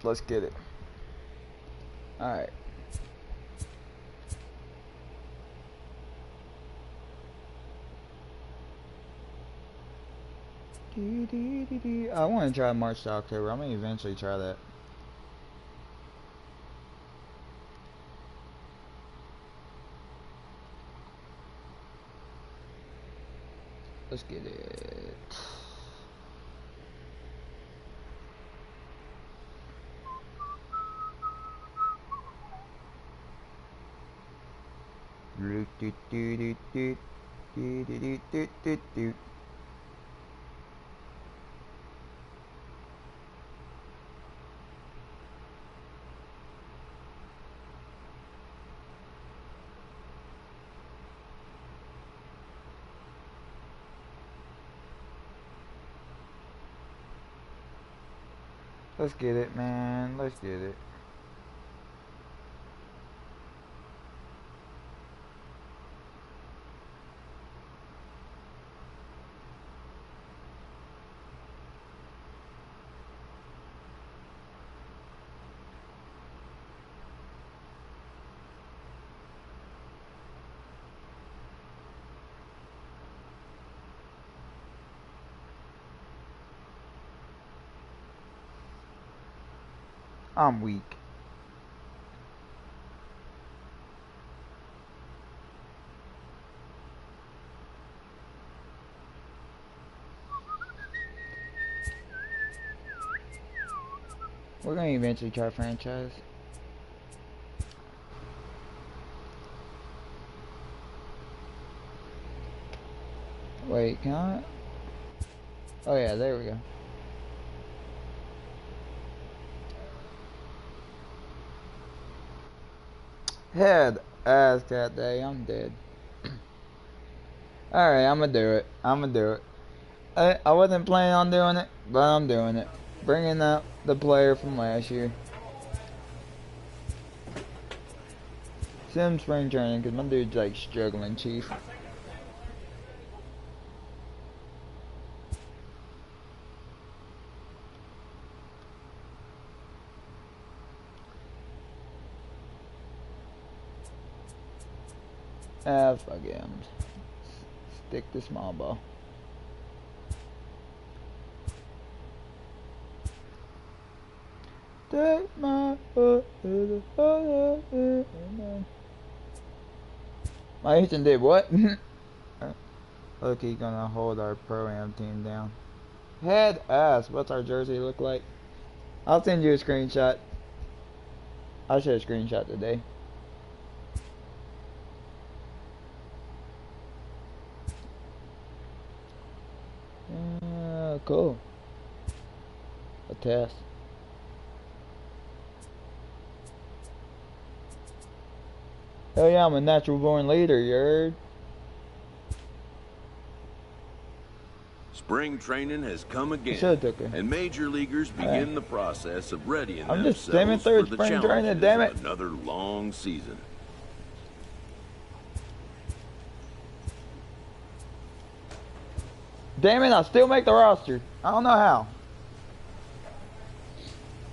Let's get it. Alright. I want to try March to October. I'm going to eventually try that. Let's get it. Let's get it, man. Let's get it. I'm weak. We're gonna eventually try franchise. Wait, can I? Oh yeah, there we go. Head ass that day, I'm dead. Alright, I'm gonna do it. I'm gonna do it. I wasn't planning on doing it, but I'm doing it. Bringing up the player from last year. Sim spring training, because my dude's like struggling, chief. Ah, fuck it. Stick to small ball. Take my foot to the fire. My Houston did what? Look, he's gonna hold our pro-am team down. Head ass. What's our jersey look like? I'll send you a screenshot. I'll show a screenshot today. Cool. A test. Hell yeah, I'm a natural born leader, you heard? Spring training has come again, and major leaguers begin the process of readying themselves for the challenges of another long season. Damn it, I still make the roster. I don't know how.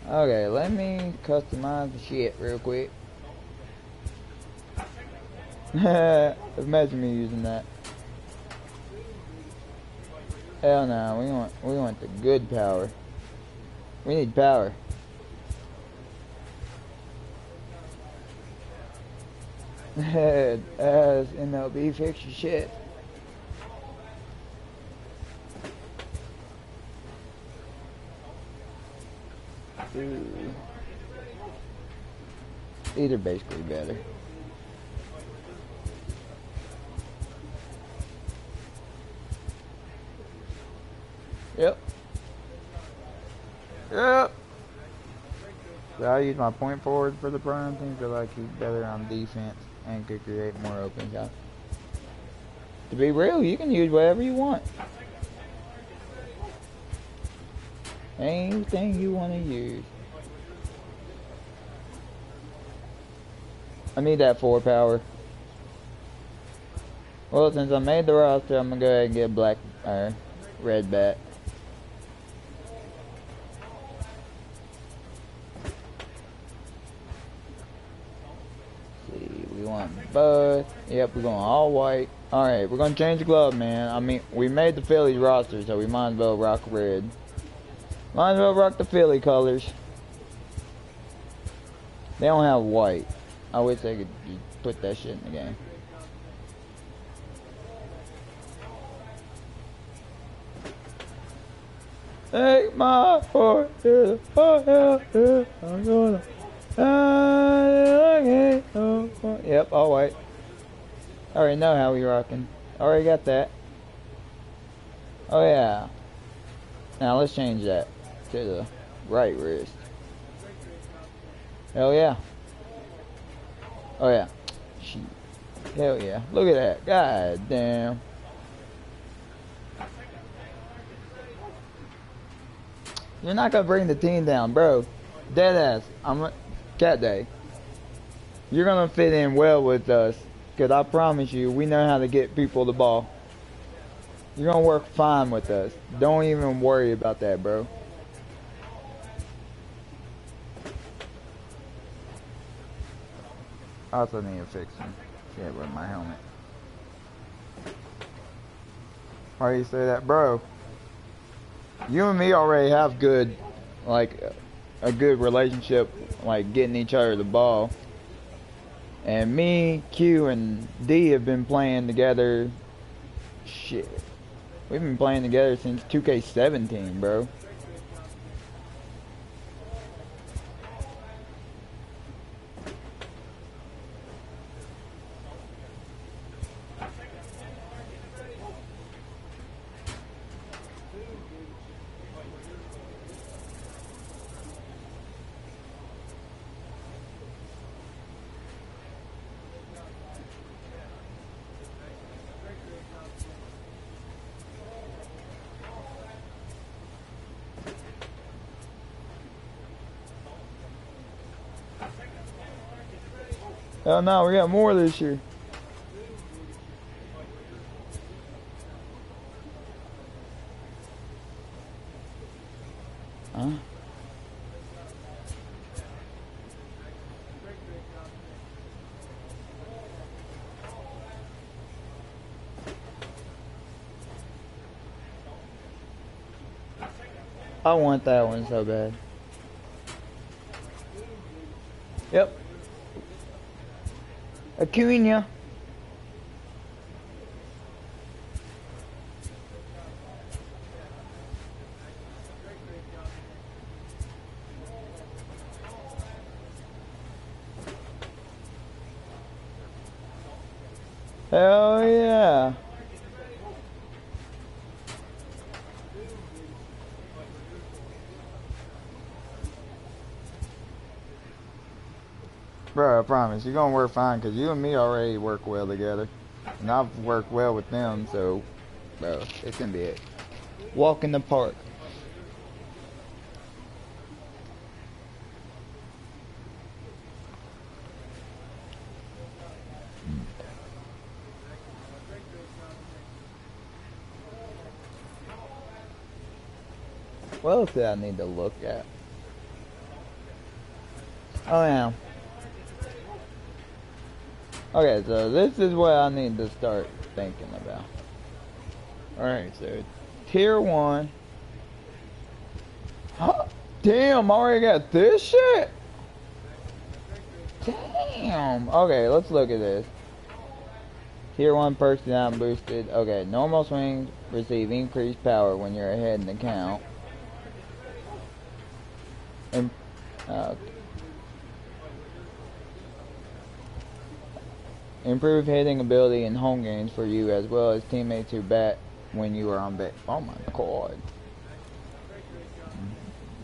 Okay, let me customize the shit real quick. Imagine me using that. Hell no, we want the good power. We need power. As MLB fix your shit. Ooh. Either basically better. Yep. Yep. So I use my point forward for the prime team because I keep better on defense and could create more open shots. To be real, you can use whatever you want. Anything you want to use. I need that 4 power. Well, since I made the roster, I'm gonna go ahead and get black or red bat. we want both. Yep, we're going all white. Alright, we're going to change the glove, man. I mean, we made the Phillies roster, so we might as well rock red. Might as well rock the Philly colors. They don't have white. I wish they could put that shit in the game. Take my horse to the fire. I'm gonna. Yep, all white. I already know how we rocking. Already got that. Oh yeah. Now let's change that to the right wrist. Hell yeah. Oh yeah. Shoot. Hell yeah. Look at that. God damn. You're not gonna bring the team down, bro. Deadass. Cat Day. You're gonna fit in well with us, cause I promise you, we know how to get people the ball. You're gonna work fine with us. Don't even worry about that, bro. I also need to fix some shit with my helmet. Why do you say that, bro? You and me already have good, like, a good relationship, like getting each other the ball. And me, Q, and D have been playing together. Shit. We've been playing together since 2K17, bro. Hell no, we got more this year. Huh? I want that one so bad. Yep. Acuna. Hell yeah. Bro, I promise, you're gonna work fine, because you and me already work well together. And I've worked well with them, so, bro, it's gonna be it. Walk in the park. What else do I need to look at? Oh, yeah. Okay, so this is what I need to start thinking about. Alright, so tier 1. Huh? Damn, I already got this shit? Damn. Okay, let's look at this. Tier 1 perks down boosted. Okay, normal swings receive increased power when you're ahead in the count. And, improve hitting ability in home games for you as well as teammates who bat when you are on base. Oh my god.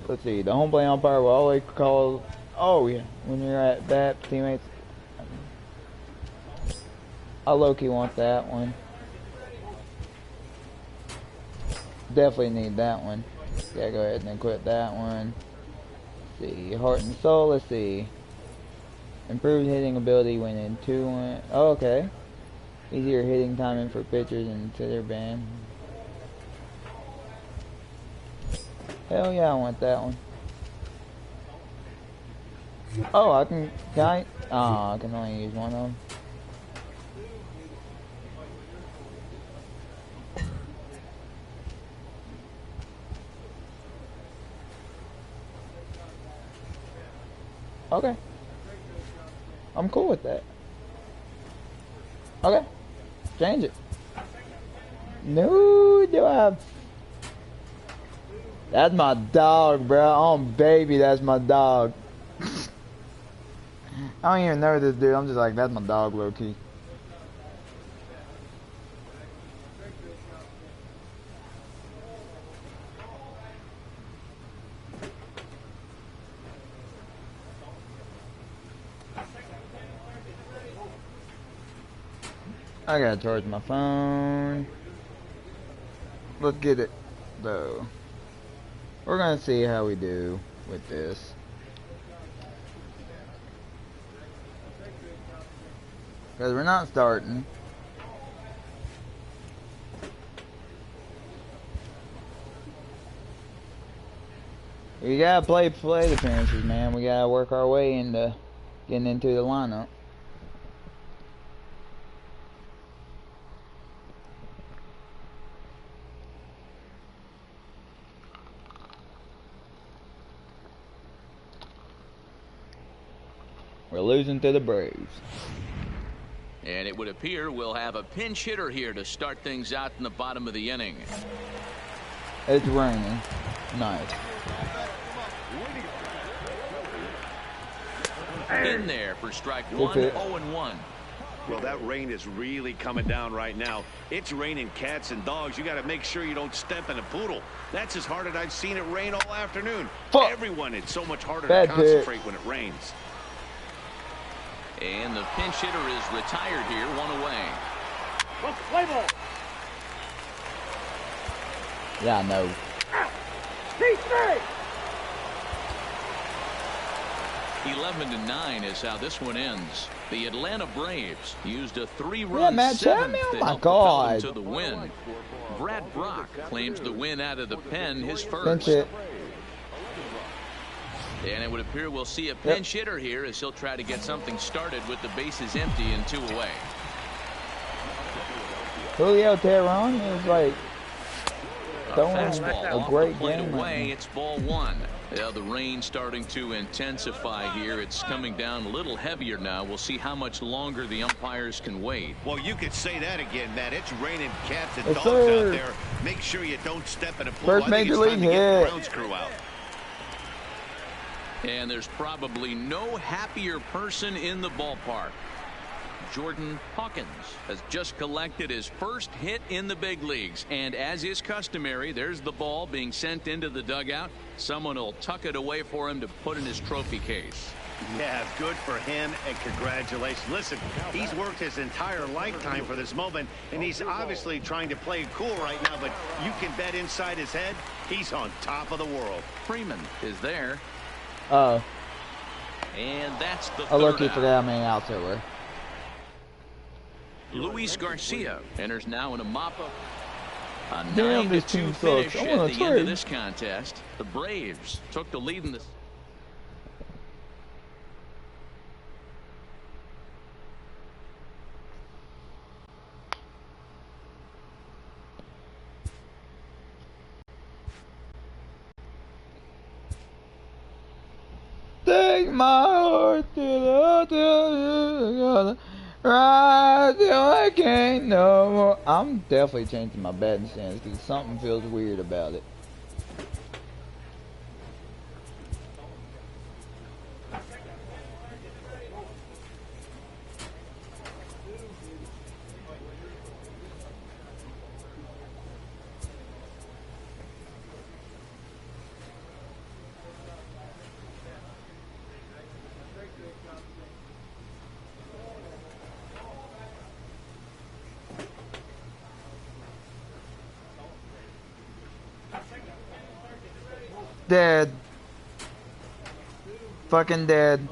Let's see. The home plate umpire will always call. Oh yeah. When you're at bat, teammates. I low-key want that one. Definitely need that one. Gotta go ahead and quit that one. Let's see. Heart and soul. Let's see. Improved hitting ability when in 2-1. Oh, okay. Easier hitting timing for pitchers and to their band. Hell yeah, I want that one. Oh, I can I? Oh, I can only use one of them. Okay. I'm cool with that. Okay. Change it. No, do I have... That's my dog, bro. Oh, baby, that's my dog. I don't even know this dude. I'm just like, that's my dog, low-key. I gotta charge my phone. Let's get it, though. We're gonna see how we do with this. Because we're not starting. We gotta play appearances, man. We gotta work our way into getting into the lineup. We're losing to the Braves. And it would appear we'll have a pinch hitter here to start things out in the bottom of the inning. It's raining. Nice. In there for strike one, 0-1. Well, that rain is really coming down right now. It's raining cats and dogs. You got to make sure you don't step in a poodle. That's as hard as I've seen it rain all afternoon. Fuck. Everyone, it's so much harder Bad to concentrate when it rains. And the pinch hitter is retired here, one away. Play ball. Yeah, I know. Stay. 11-9 is how this one ends. The Atlanta Braves used a 3-run seventh to help propel them to the win. Brad Brock claims the win out of the pen, his first. And it would appear we'll see a pinch hitter here as he'll try to get something started with the bases empty and 2 away. Julio Teheran is like throwing a great game. Away, it's ball 1. The rain starting to intensify here. It's coming down a little heavier now. We'll see how much longer the umpires can wait. Well, you could say that again, Matt. It's raining cats and dogs out there. Make sure you don't step in a pool. First major league hit. Ground crew out. And there's probably no happier person in the ballpark. Jordan Hawkins has just collected his first hit in the big leagues. And as is customary, there's the ball being sent into the dugout. Someone will tuck it away for him to put in his trophy case. Yeah, good for him, and congratulations. Listen, he's worked his entire lifetime for this moment, and he's obviously trying to play cool right now, but you can bet inside his head, he's on top of the world. Freeman is there. And that's the I lucky for that, man, out there. Luis Garcia enters now in a mop-up. A Damn, this 9-2 team finish sucks. at the end of this contest. The Braves took the lead in this. Take my heart to the right till I can't no more. I'm definitely changing my batting stance because something feels weird about it. Dead. Fucking dead.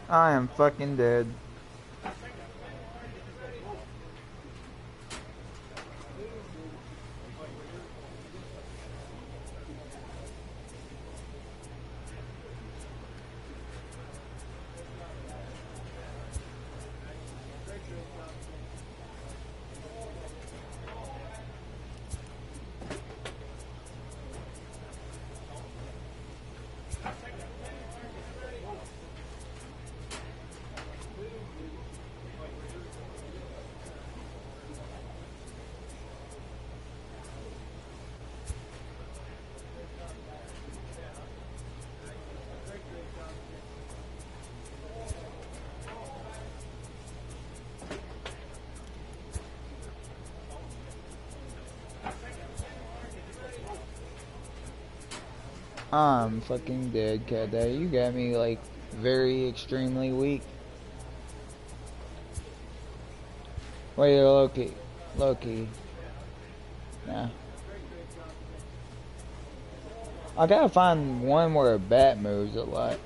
I am fucking dead. I'm fucking dead, Cat Daddy. You got me, like, very extremely weak. Wait, Loki. Loki. Nah. I gotta find one where a bat moves a lot.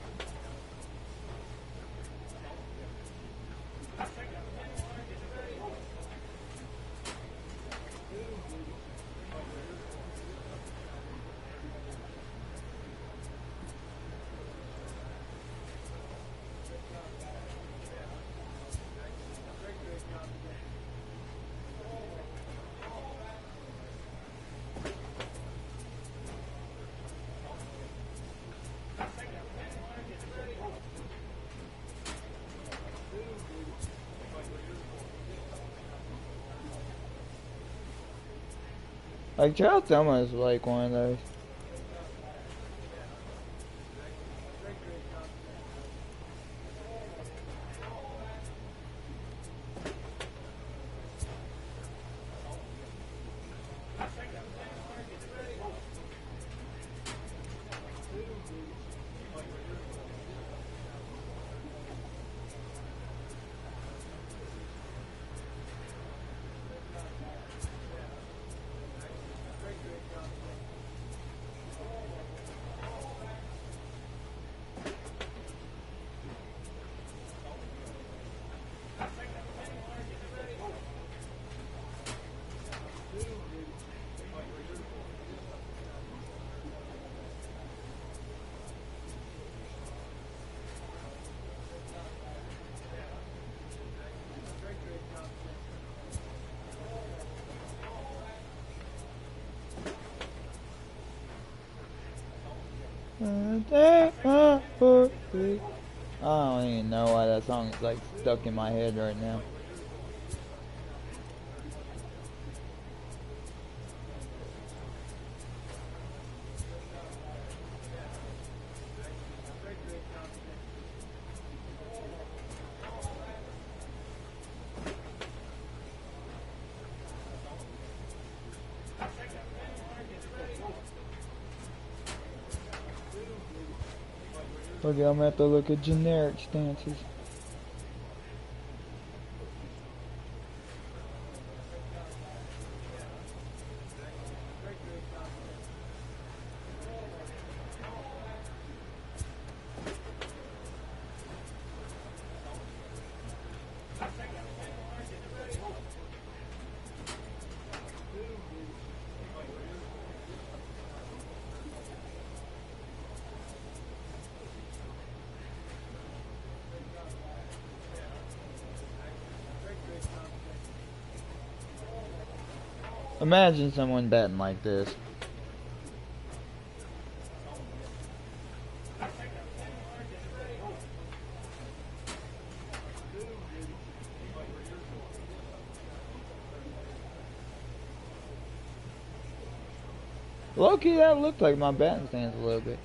Like, Charles Thomas is like one of those. I don't even know why that song is like stuck in my head right now. Okay, I'm gonna have to look at generic stances. Imagine someone batting like this. Low-key, that looked like my batting stance a little bit.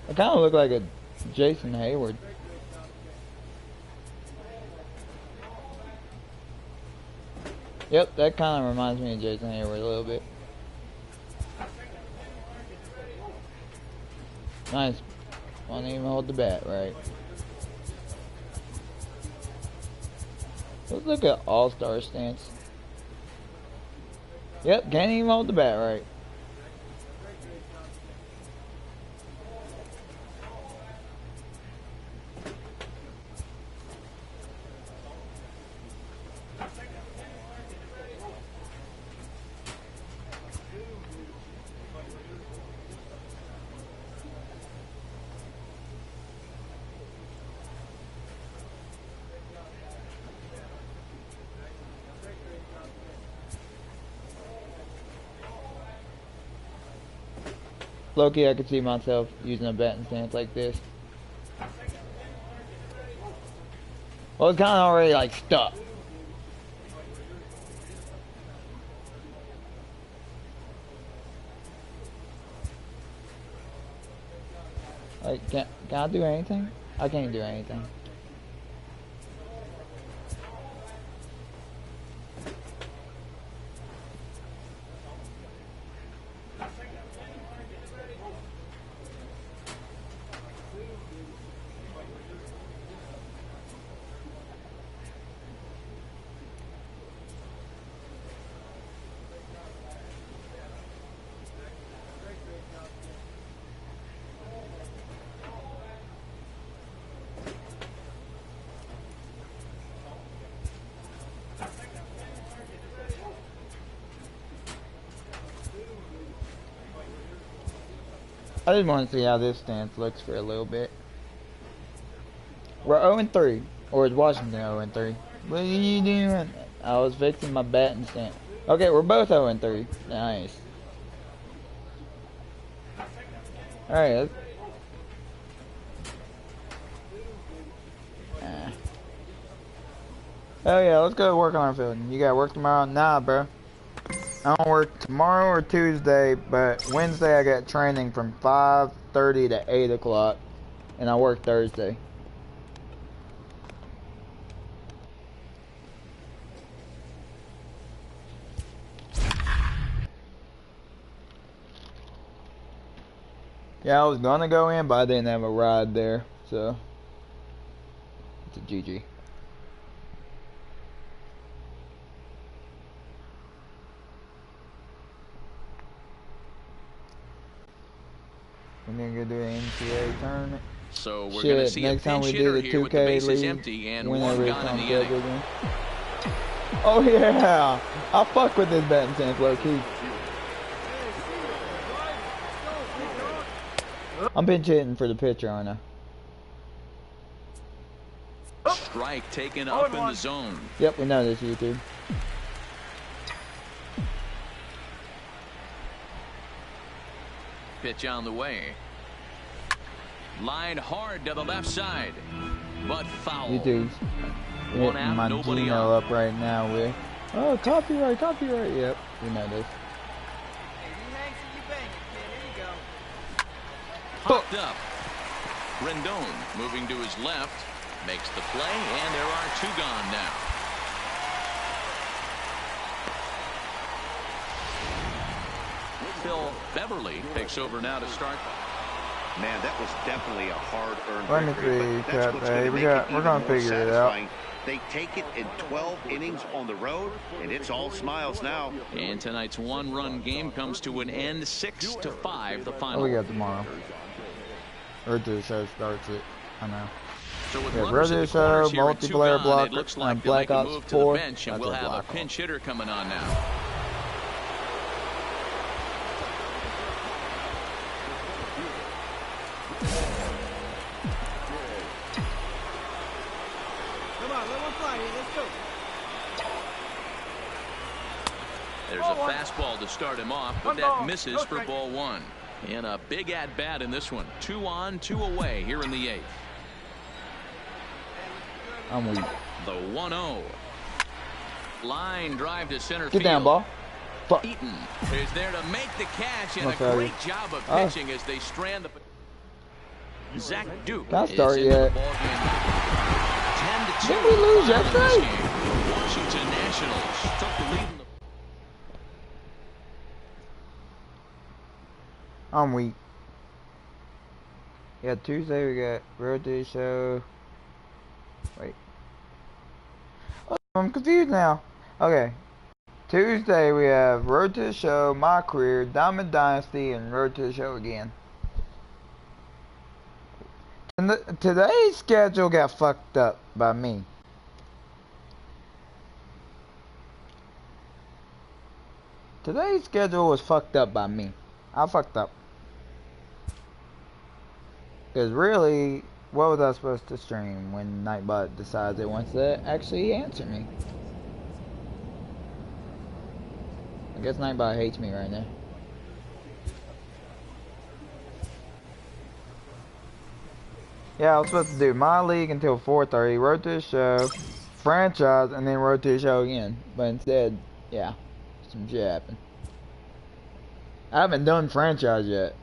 I kind of look like a Jason Hayward. Yep, that kind of reminds me of Jason Hayward a little bit. Nice. Won't even hold the bat right. Let's look at All-Star stance. Yep, can't even hold the bat right. Low-key, I could see myself using a batting stance like this. Well, it's kind of already like stuck. Like, can I do anything? I can't do anything. I just want to see how this stance looks for a little bit. We're 0-3. Or is Washington 0-3? What are you doing? I was fixing my batting stance. Okay, we're both 0-3. Nice. Alright, hell yeah, let's go work on our field. You got work tomorrow? Nah, bro. I don't work tomorrow or Tuesday, but Wednesday I got training from 5:30 to 8 o'clock, and I work Thursday. Yeah, I was gonna go in, but I didn't have a ride there, so it's a GG. We're gonna go do an NCAA tournament. So we're gonna see next time we do the 2K league, and whenever it's on schedule again. Oh yeah, I fuck with this batting stance low key. I'm pinch hitting for the pitcher, aren't I? Strike taken up in the zone. Yep, we know this, YouTube. Pitch on the way. Line hard to the left side, but foul. YouTube's hitting my Gino up right now with, oh, copyright. Yep, we know this. Popped up. Rendon moving to his left, makes the play, and there are two gone now. Phil Beverly takes over now to start. Man, that was definitely a hard-earned victory. We're gonna figure it out. They take it in 12 innings on the road, and it's all smiles now. And tonight's one-run game comes to an end, 6-5, the final. What we got tomorrow? RTTS show starts it. I know. So with RTTS show, multiplayer block, it looks like Black Ops 4. To the bench, and we'll have a pinch hitter coming on now. There's a fastball to start him off, but that misses for ball one. And a big at-bat in this one. 2 on, 2 away here in the 8th. I'm weak. The 1-0. Line drive to center field. Get down, ball. Fuck. Eaton is there to make the catch, and a great job of pitching as they strand the... Zach Duke Can I start yet? 10-2. Didn't we lose yesterday? Washington Nationals took the lead in the... I'm weak. Yeah, Tuesday we got RTTS show. Wait. Oh, I'm confused now. Okay. Tuesday we have RTTS show, My Career, Diamond Dynasty, and RTTS show again. And today's schedule got fucked up by me. Today's schedule was fucked up by me. I fucked up. Because really, what was I supposed to stream when Nightbot decides it wants to actually answer me? I guess Nightbot hates me right now. Yeah, I was supposed to do my league until 4:30, wrote to the show, franchise, and then wrote to the show again. But instead, yeah, some shit happened. I haven't done franchise yet.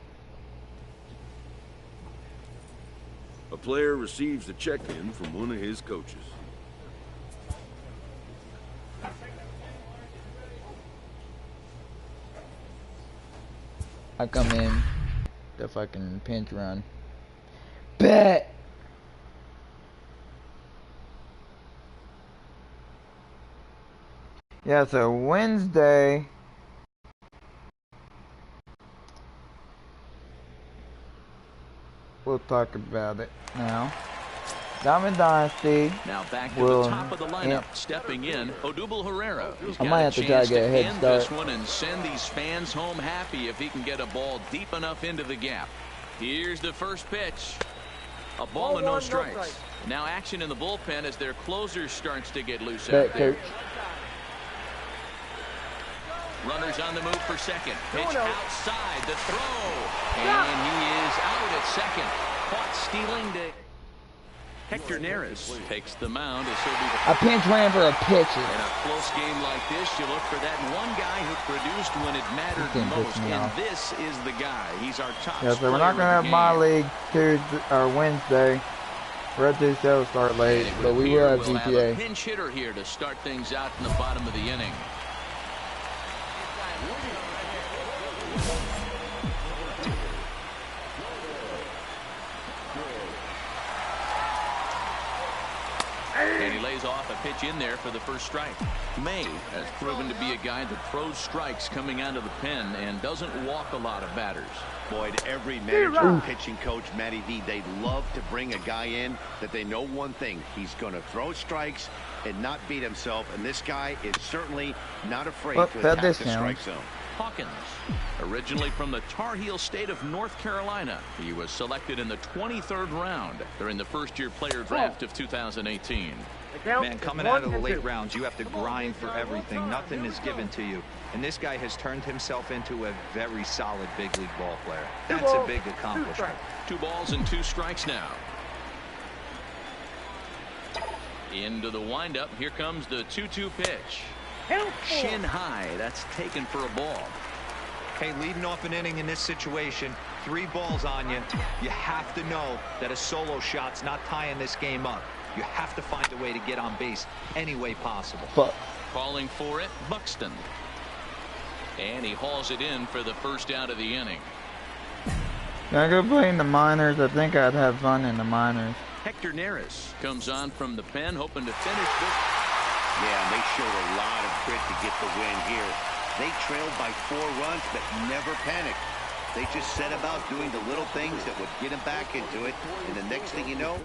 A player receives a check-in from one of his coaches. I come in the fucking pinch run. Bet! Yeah, so Wednesday. We'll talk about it now. Diamond Dynasty. Now back to the top of the lineup, stepping in, Odubel Herrera. I might have to try to get a head start. This one and send these fans home happy if he can get a ball deep enough into the gap. Here's the first pitch. A ball and no strikes. Now action in the bullpen as their closer starts to get loose out there. Runners on the move for second. Pitch outside the throw. And he is out at second. Caught stealing to Hector Neris takes the mound as he'll be a pinch ran for a pitch. In a close game like this, you look for that one guy who produced when it mattered most, and this is the guy. He's our top. Yeah, so we're not gonna have my league Tuesday or Wednesday. Red Two show start late, but we will have GTA. We'll have a pinch hitter here to start things out in the bottom of the inning. And he lays off a pitch in there for the first strike. May has proven to be a guy that throws strikes coming out of the pen and doesn't walk a lot of batters. Boyd, every manager and pitching coach, Matty V, they'd love to bring a guy in that they know one thing. He's going to throw strikes and not beat himself. And this guy is certainly not afraid to attack the strike zone. Hawkins, originally from the Tar Heel state of North Carolina. He was selected in the 23rd round during the first-year player draft of 2018. Man, coming out of the late rounds, you have to grind for everything. Nothing is given to you. And this guy has turned himself into a very solid big league ball player. That's a big accomplishment. 2 balls and 2 strikes now. Into the windup. Here comes the 2-2 pitch. Shin high. That's taken for a ball. Hey, leading off an inning in this situation, 3 balls on you. You have to know that a solo shot's not tying this game up. You have to find a way to get on base any way possible. Calling for it, Buxton. And he hauls it in for the first out of the inning. Can I go play in the minors? I think I'd have fun in the minors. Hector Neris comes on from the pen, hoping to finish this. Yeah, they showed a lot of grit to get the win here. They trailed by 4 runs, but never panicked. They just set about doing the little things that would get them back into it. And the next thing you know...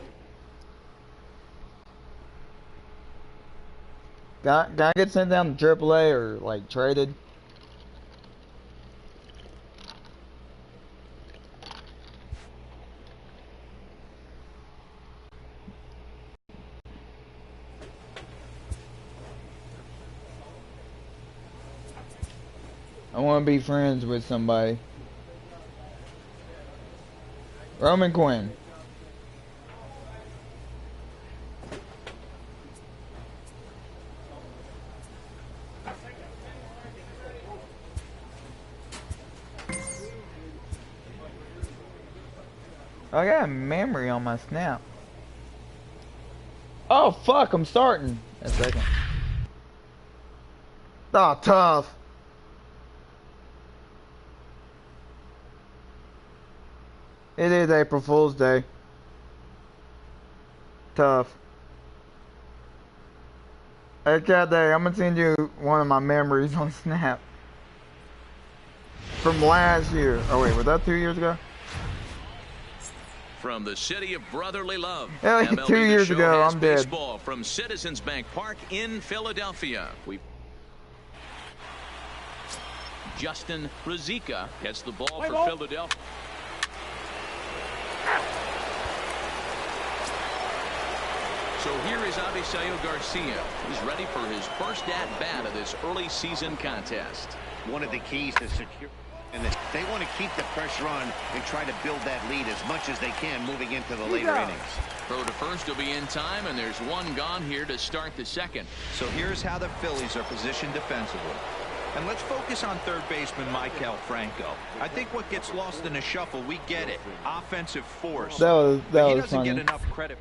Can I get sent down to AAA or, like, traded? I want to be friends with somebody. Roman Quinn. I got a memory on my snap. Oh fuck, I'm starting. A second. Oh, tough. It is April Fool's Day. Tough. Hey, Cat Day, I'm gonna send you one of my memories on Snap. From last year. Oh wait, was that 2 years ago? From the city of brotherly love. Yeah, MLB 2 years ago, I'm dead. Baseball from Citizens Bank Park in Philadelphia. Justin Rizika gets the ball for Philadelphia. So here is Avisayo Garcia. He's ready for his first at-bat of this early season contest. One of the keys to secure... And they want to keep the pressure on and try to build that lead as much as they can moving into the later innings. Throw to first will be in time, and there's one gone here to start the second. So here's how the Phillies are positioned defensively. And let's focus on third baseman Michael Franco. I think what gets lost in the shuffle, we get it. Offensive force. That was he doesn't funny. get enough credit.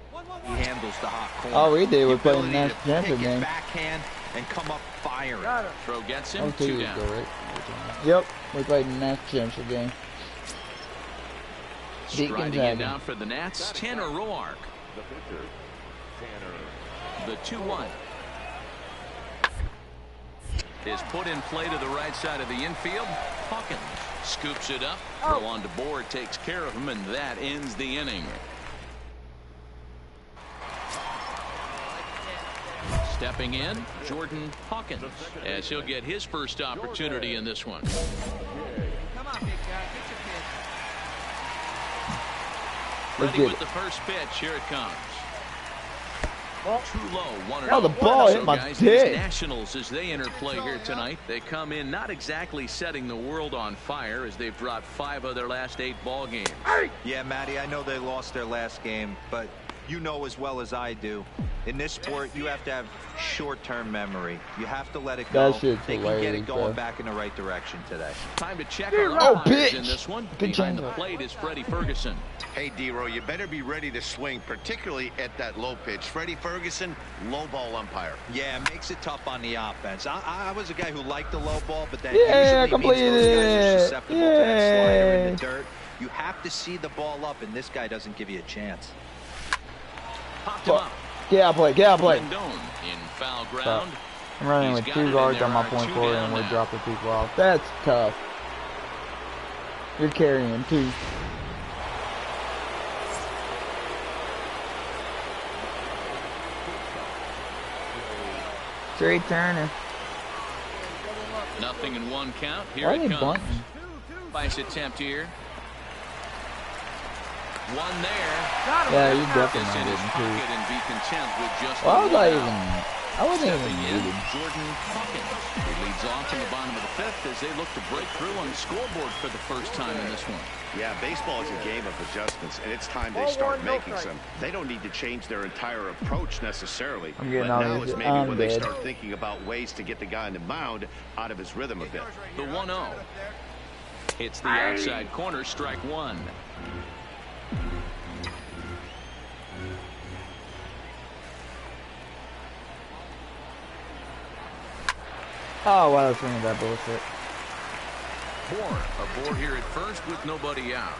He handles the hot corner. All we did was play the next championship game. Backhand and come up firing. Throw gets him, 2 down. Right? Yep, we played the next championship game. Striding in now for the Nats, Tanner Roark. The 2-1 is put in play to the right side of the infield. Hawkins scoops it up. Throw on to board, takes care of him, and that ends the inning. Stepping in, Jordan Hawkins, as he'll get his first opportunity in this one. Come on, big guy. Get your pitch. Ready with the first pitch. Here it comes. Too low. 1-0. Oh, the ball hit my dick. Nationals, as they enter play here tonight, they come in not exactly setting the world on fire, as they've dropped 5 of their last 8 ball games. Yeah, Matty, I know they lost their last game, but you know as well as I do, in this sport, you have to have short-term memory. You have to let it go. They can get it going back in the right direction today. Time to check our umpires in this one. Behind the plate is Freddie Ferguson. Hey, D-Row, you better be ready to swing, particularly at that low pitch. Freddie Ferguson, low ball umpire. Yeah, it makes it tough on the offense. I was a guy who liked the low ball, but that usually means those guys are susceptible to that slider in the dirt. You have to see the ball up, and this guy doesn't give you a chance. Popped him up. Get out play, get out play. Rendon in foul ground. I'm running with 2 guards on my point forward, and we're dropping people off. That's tough. You're carrying 2. Straight Turner. Nothing in 1 count. Here it comes. Vice attempt here. 1 there. Yeah, you definitely in his didn't pocket and be content with just I wasn't even in, muted. Jordan Hawkins. He leads off in the bottom of the 5th as they look to break through on the scoreboard for the first time in this one. Yeah, baseball is a game of adjustments, and it's time they start making some. They don't need to change their entire approach necessarily, but now is maybe when they start thinking about ways to get the guy on the mound out of his rhythm a bit. The 1-0. It's the outside corner, strike 1. Oh, wow, that's one of that bullshit. 4 aboard here at first with nobody out.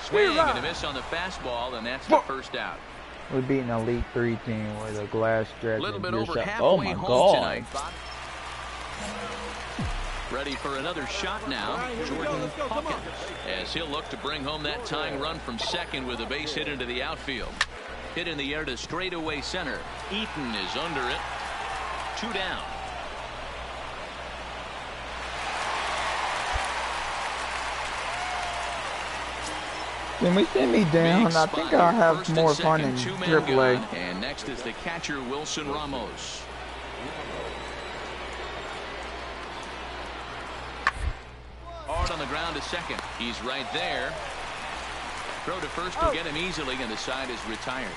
Swing and a miss on the fastball, and that's the first out. We're beating an Elite 3 team with a glass stretch. A little bit over halfway oh my home God. tonight. Ready for another shot now, Jordan Hawkins, as he'll look to bring home that tying run from second with a base hit into the outfield. Hit in the air to straightaway center. Eaton is under it. 2 down. Can we send me down? I think I'll have more fun in AAA. And next is the catcher, Wilson Ramos. Hard on the ground to second. He's right there. Throw to first will get him easily, and the side is retired.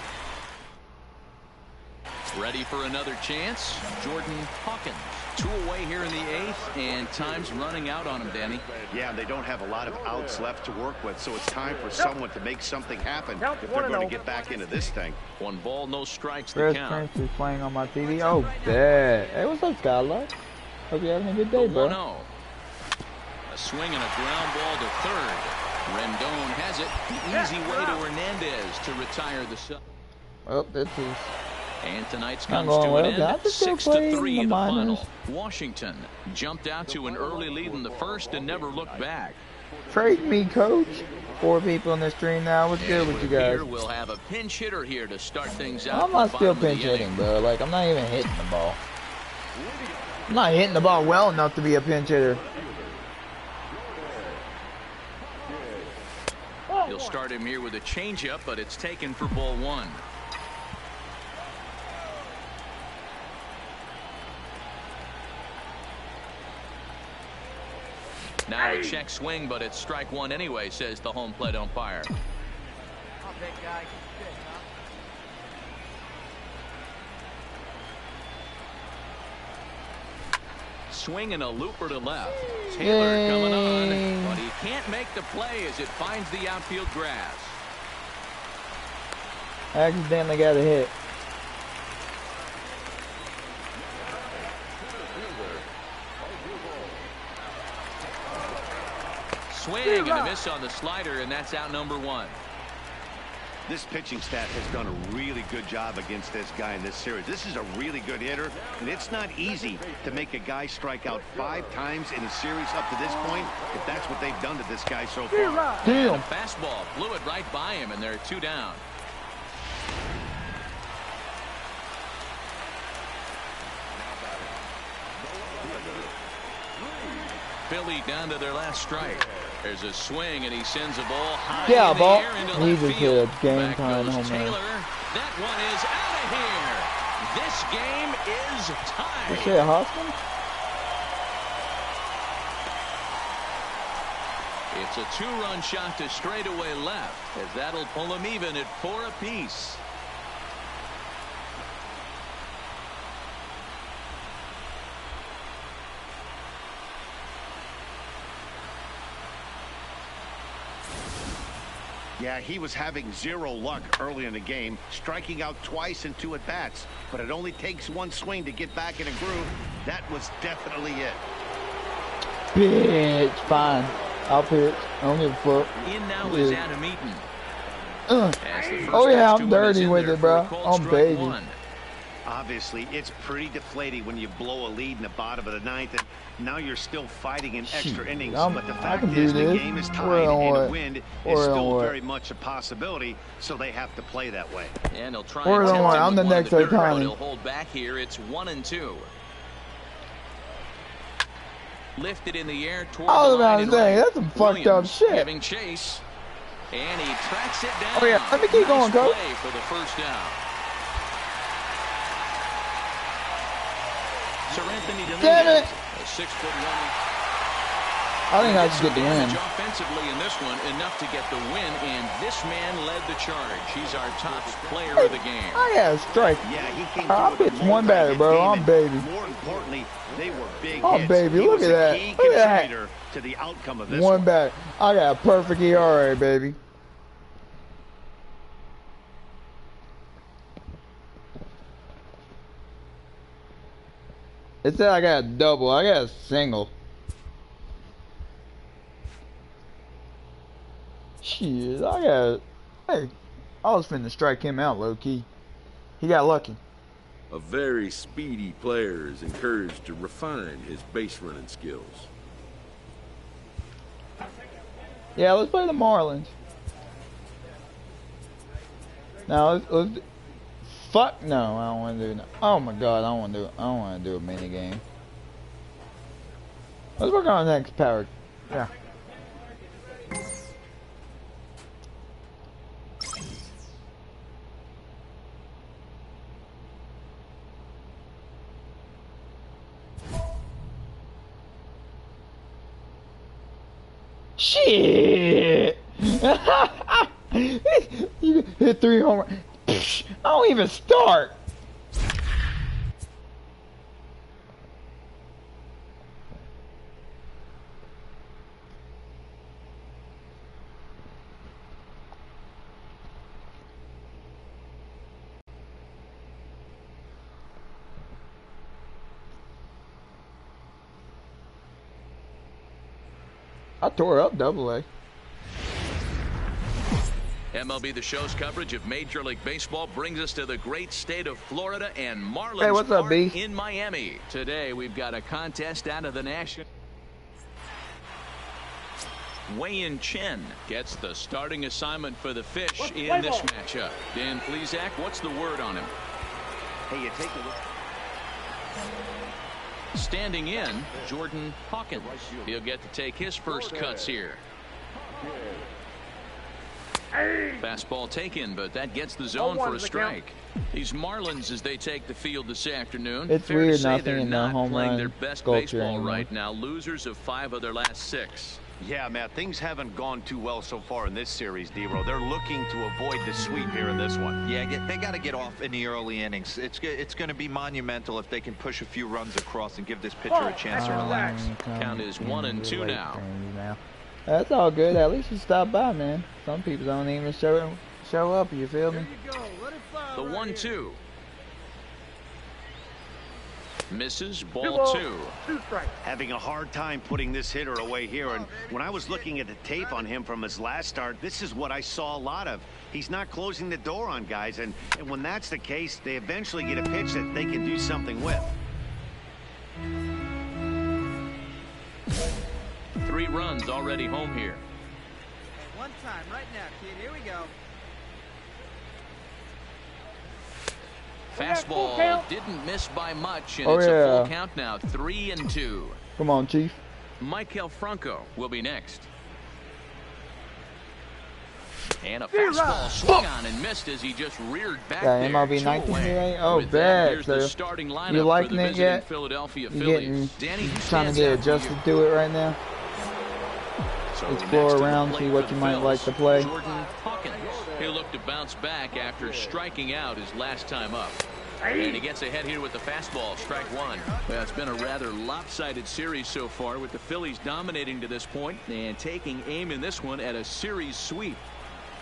Ready for another chance, Jordan Hawkins. 2 away here in the 8th, and time's running out on him, Danny. Yeah, they don't have a lot of outs left to work with, so it's time for someone to make something happen if they're going to get back into this thing. 1 ball, no strikes to Chris count. Prince is playing on my TV. Oh, bad. Hey, what's up, Skylar? Hope you're having a good day, bro. 1-0. A swing and a ground ball to third. Rendon has it. The easy way to Hernandez to retire the sub. Oh, that's his. And tonight's comes to an end. 6-3 in the final. Washington jumped out to an early lead in the first and never looked back. Trade me, coach. 4 people in the stream now. What's good with you guys? We'll have a pinch hitter here to start things out. I'm not still pinch hitting, bro. Like, I'm not even hitting the ball. I'm not hitting the ball well enough to be a pinch hitter. He'll start him here with a changeup, but it's taken for ball 1. Now a check swing, but it's strike one anyway, says the home plate umpire. Come on, big guy. Good, huh? Swinging a looper to left. Taylor coming on, but he can't make the play as it finds the outfield grass. Accidentally got a hit. Swing and a miss on the slider, and that's out number one. This pitching staff has done a really good job against this guy in this series. This is a really good hitter, and it's not easy to make a guy strike out 5 times in a series up to this point, if that's what they've done to this guy so far. And a fastball blew it right by him, and they're 2 down. Philly down to their last strike. There's a swing, and he sends a ball high in the air into left field. Game Back time goes home Taylor. run. That one is out of here. This game is tied. Is it Hoskins? It's a 2-run shot to straightaway left, as that'll pull them even at 4 apiece. Yeah, he was having 0 luck early in the game, striking out twice in 2 at-bats. But it only takes 1 swing to get back in a groove. That was definitely it. Bitch, fine. I'll pitch. I don't give a fuck. In now is Adam Eaton. Oh yeah, I'm dirty with it, bro. I'm baby. Obviously, it's pretty deflating when you blow a lead in the bottom of the 9th, and now you're still fighting in extra innings. But the fact is, the game is tied, and a win is still very much a possibility, so they have to play that way. And he'll try and I'm the next Otani. He'll hold back here. It's 1-2. Lifted in the air toward I was the about line. to say, that's some fucked up shit. Giving chase, and he tracks it down. Oh yeah, let me keep going, coach. Play for the first down. Sir Anthony Damn it! A 6'1". I think I just get the win. Offensively in this one, enough to get the win, and this man led the charge. He's our top player of the game. I got a strike. Yeah, he came I pitched 1 batter, bro. I'm baby. More importantly, they were big Oh, hits. baby, look at that. Look at that. To the outcome of this 1 batter. I got a perfect ERA, baby. It said I got a double. I got a single. Shit, hey, I was finna strike him out low key. He got lucky. A very speedy player is encouraged to refine his base running skills. Yeah, let's play the Marlins. Now let's fuck no, I don't want to do that. Oh my god, I don't want to do a mini game. Let's work on the next power. Yeah. Shit! You hit 3 home runs. I don't even start. I tore up Double-A. MLB The Show's coverage of Major League Baseball brings us to the great state of Florida and Marlins Hey, what's up, B? in Miami. Today we've got a contest out of the National. Wei-Yin Chen gets the starting assignment for the Fish in this matchup. Dan Plesac, what's the word on him? Hey, you take a look. Standing in, Jordan Hawkins. He'll get to take his first cuts here. Fastball taken, but that gets the zone for a strike. These Marlins, as they take the field this afternoon, it's fair weird to say nothing they're in the not home playing run their best culture baseball anymore. right now. Losers of 5 of their last 6. Yeah, Matt, things haven't gone too well so far in this series, D-Ro. They're looking to avoid the sweep here in this one. Yeah, they got to get off in the early innings. It's going to be monumental if they can push a few runs across and give this pitcher a chance to relax. Count is 1-2 now. That's all good. At least you stopped by, man. Some people don't even show up. You feel me? The 1-2. Misses, ball 2. Having a hard time putting this hitter away here, and when I was looking at the tape on him from his last start, this is what I saw a lot of. He's not closing the door on guys, and when that's the case, they eventually get a pitch that they can do something with. 3 runs already home here. One time right now, kid. Here we go. Fastball didn't miss by much, and it's a full count now. 3-2. Come on, Chief. Michael Franco will be next. And a fastball swung on and missed as he just reared back there. MLB 19 here. Oh, bad. So you liking it yet? Philadelphia Phillies. You trying to get adjusted to it right now? So explore around, see what you might like to play. Jordan Hawkins. He'll look to bounce back after striking out his last time up. And he gets ahead here with the fastball, strike 1. Well, it's been a rather lopsided series so far, with the Phillies dominating to this point and taking aim in this one at a series sweep.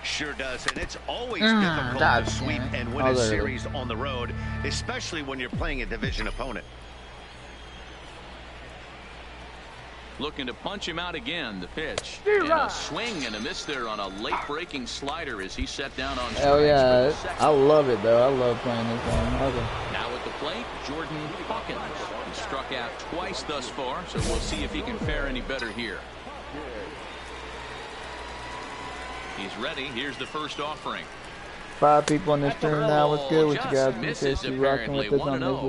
Sure does, and it's always difficult to sweep and win a series on the road, especially when you're playing a division opponent. Looking to punch him out again. The pitch. And a swing and a miss there on a late-breaking slider as he set down on strikes. Oh, yeah. I love it, though. I love playing this game. Okay. Now at the plate, Jordan Hawkins. He struck out twice thus far, so we'll see if he can fare any better here. He's ready. Here's the first offering. 5 people on this stream now. What's good with you guys? Appreciate you rocking with us on this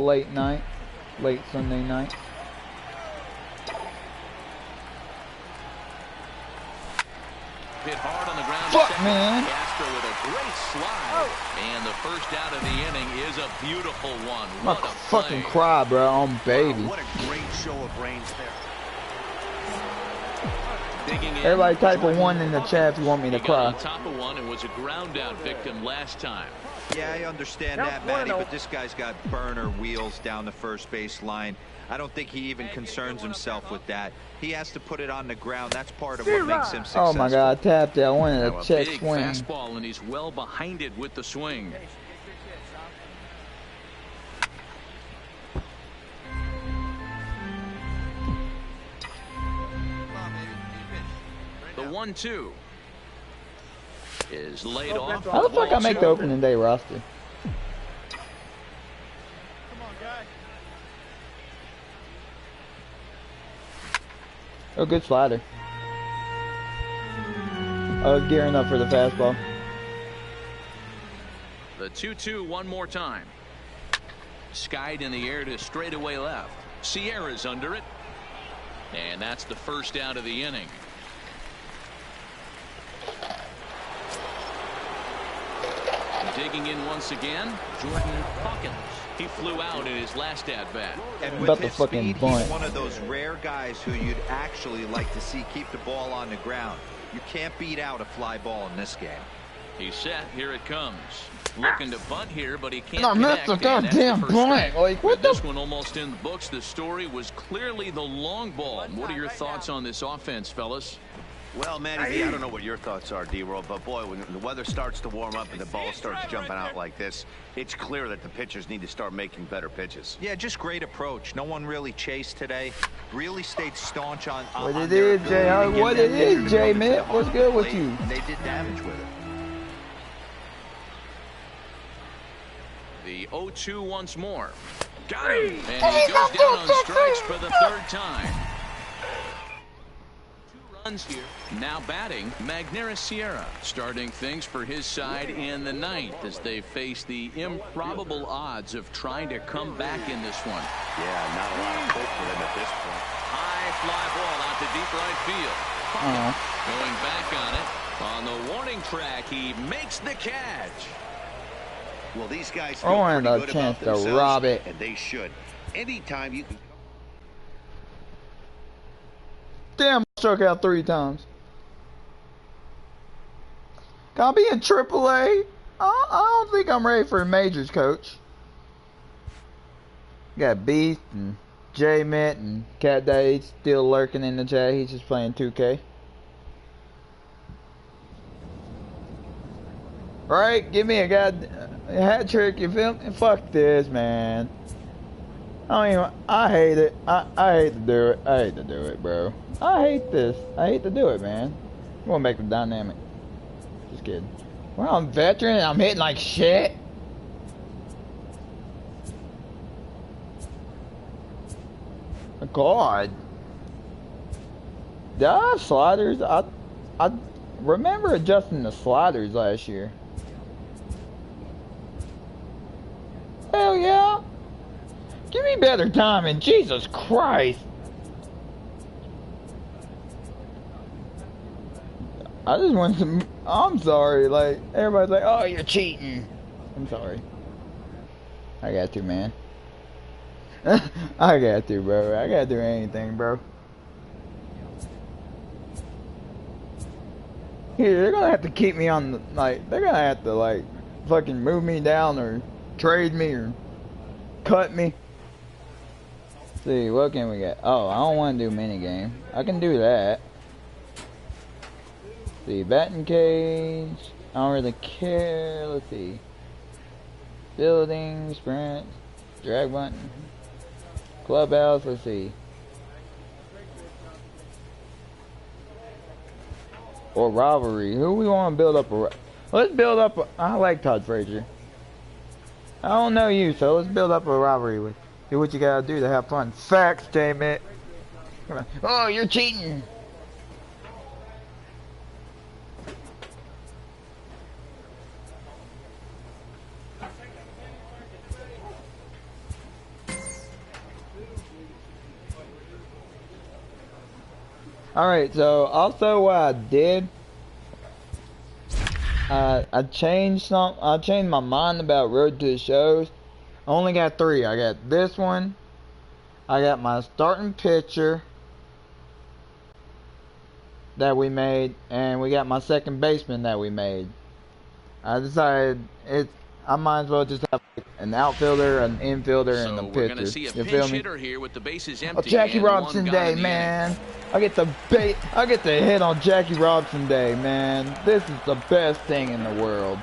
late Sunday night. Hit hard on the ground. Fuck, man. Castro with a great slide. And the first out of the inning is a beautiful one. What a fucking cry, bro. On baby. What a great show of brains there. Everybody type a 1 in the chat if you want me to cry. On top of one and was a ground out victim last time. Yeah, I understand that, Matty, but this guy's got burner wheels down the first base line. I don't think he even concerns himself with that. He has to put it on the ground. That's part of what makes him successful. Oh my God, I tapped it. I wanted a check swing. Fastball, and he's well behind it with the swing. The 1-2 is laid off. How the fuck I make the opening day roster? Oh, good slider. I was gearing up for the fastball. The 2-2 one more time. Skied in the air to straightaway left. Sierra's under it. And that's the first out of the inning. Digging in once again, Jordan Hawkins. He flew out in his last at-bat. And with his speed, he's one of those rare guys who you'd actually like to see keep the ball on the ground. You can't beat out a fly ball in this game. He's set. Here it comes. Looking to bunt here, but he can't connect. I missed the goddamn bunt. Like, what the? This one almost in the books. The story was clearly the long ball. What are your thoughts on this offense, fellas? Well, Matty, I don't know what your thoughts are, D-Roll, but boy, when the weather starts to warm up and the ball starts jumping out like this, it's clear that the pitchers need to start making better pitches. Yeah, just great approach. No one really chased today. Really stayed staunch on what it is, Jay. What it is, Jay, man. What's good with you? And they did damage with it. The 0-2 once more. Got him. And he goes down on strikes for the 3rd time. Here. Now batting, Magneuris Sierra, starting things for his side in the 9th as they face the improbable odds of trying to come back in this one. Yeah, not a lot of hope for them at this point. High fly ball out to deep right field. Going back on it. On the warning track, he makes the catch. Well, these guys feel pretty good about themselves, rob it. And they should. Anytime you can. Damn, I struck out 3 times. Can I be in AAA? I don't think I'm ready for majors, coach. Got Beast and J-Mitt and Cat Daddy still lurking in the chat. He's just playing 2K. Right? Give me a hat trick, you feel me? Fuck this, man. I hate it. I hate to do it. I hate to do it, bro. I hate this. I hate to do it, man. I'm gonna make it dynamic. Just kidding. Well, I'm veteran and I'm hitting like shit. God. Did I have sliders? I remember adjusting the sliders last year. Hell yeah. Give me better timing. Jesus Christ. I just want some. I'm sorry. Like, everybody's like, oh, you're cheating. I'm sorry. I got to, man. I got to, bro. I gotta do anything, bro. Here, they're gonna have to keep me on the, like, they're gonna have to, like, fucking move me down or trade me or cut me. Let's see, what can we get? Oh, I don't want to do minigame. I can do that. Let's see, batting cage. I don't really care. Let's see. Building, sprint, drag button. Clubhouse, let's see. Or rivalry. Who we want to build up a... Let's build up a... I like Todd Frazier. I don't know you, so let's build up a rivalry with. Do what you gotta do to have fun. Facts, J-Mitt. Come on. Oh, you're cheating. Alright, so also what I did, I changed my mind about Road to the Shows. I only got 3. I got this one, I got my starting pitcher that we made, and we got my second baseman that we made. I decided I might as well just have an outfielder, an infielder, and a pitcher. We're gonna see a pinch hitter here with the bases empty. Jackie Robinson Day, man. I get to hit on Jackie Robinson Day, man. This is the best thing in the world.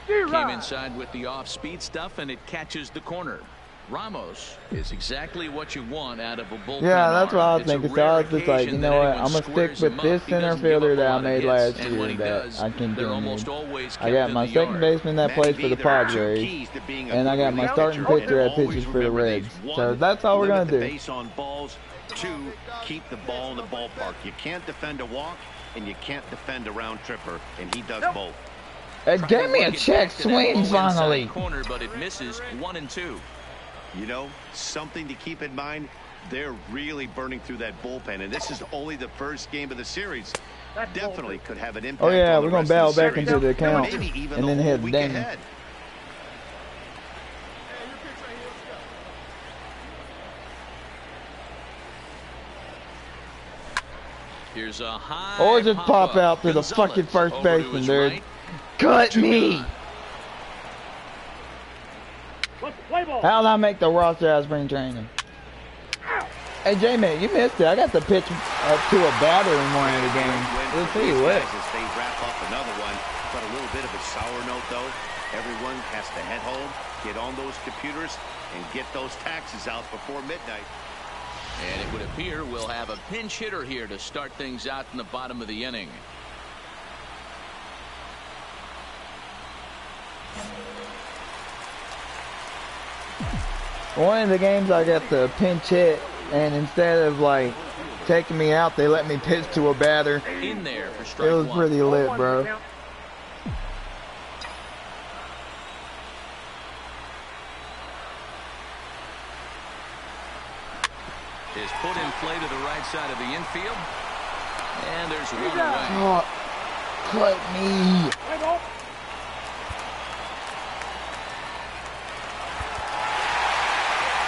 Came inside with the off-speed stuff, and it catches the corner. Ramos is exactly what you want out of a bullpen. Yeah, that's what I was thinking. So I was just like, you know what? I'm gonna stick with this center fielder that I made last year that I continue. I got my second baseman that plays for the Padres, and I got my starting pitcher that pitches for the Reds. So that's all we're gonna do. Base on balls. 2, keep the ball in the ballpark. You can't defend a walk, and you can't defend a round tripper, and he does both. It gave me a check swing finally. Corner, but it misses 1 and 2. You know, something to keep in mind, they're really burning through that bullpen, and this is only the first game of the series. Definitely could have an impact. Oh yeah, on we're gonna battle back into the account and then head down. Here's a high or just pop out to the fucking first baseman, dude. Right. Cut me! How did I make the roster out of spring training? Hey, J-Man, you missed it. I got to pitch to a batter in one of the games. Let's see what. They wrap up another one, but a little bit of a sour note, though. Everyone has to head home, get on those computers, and get those taxes out before midnight. And it would appear we'll have a pinch hitter here to start things out in the bottom of the inning. One of the games I got the pinch hit, and instead of like taking me out, they let me pitch to a batter. In there for strike it was one. Pretty lit, bro. Is put in play to the right side of the infield. And there's one away. Oh, cut me.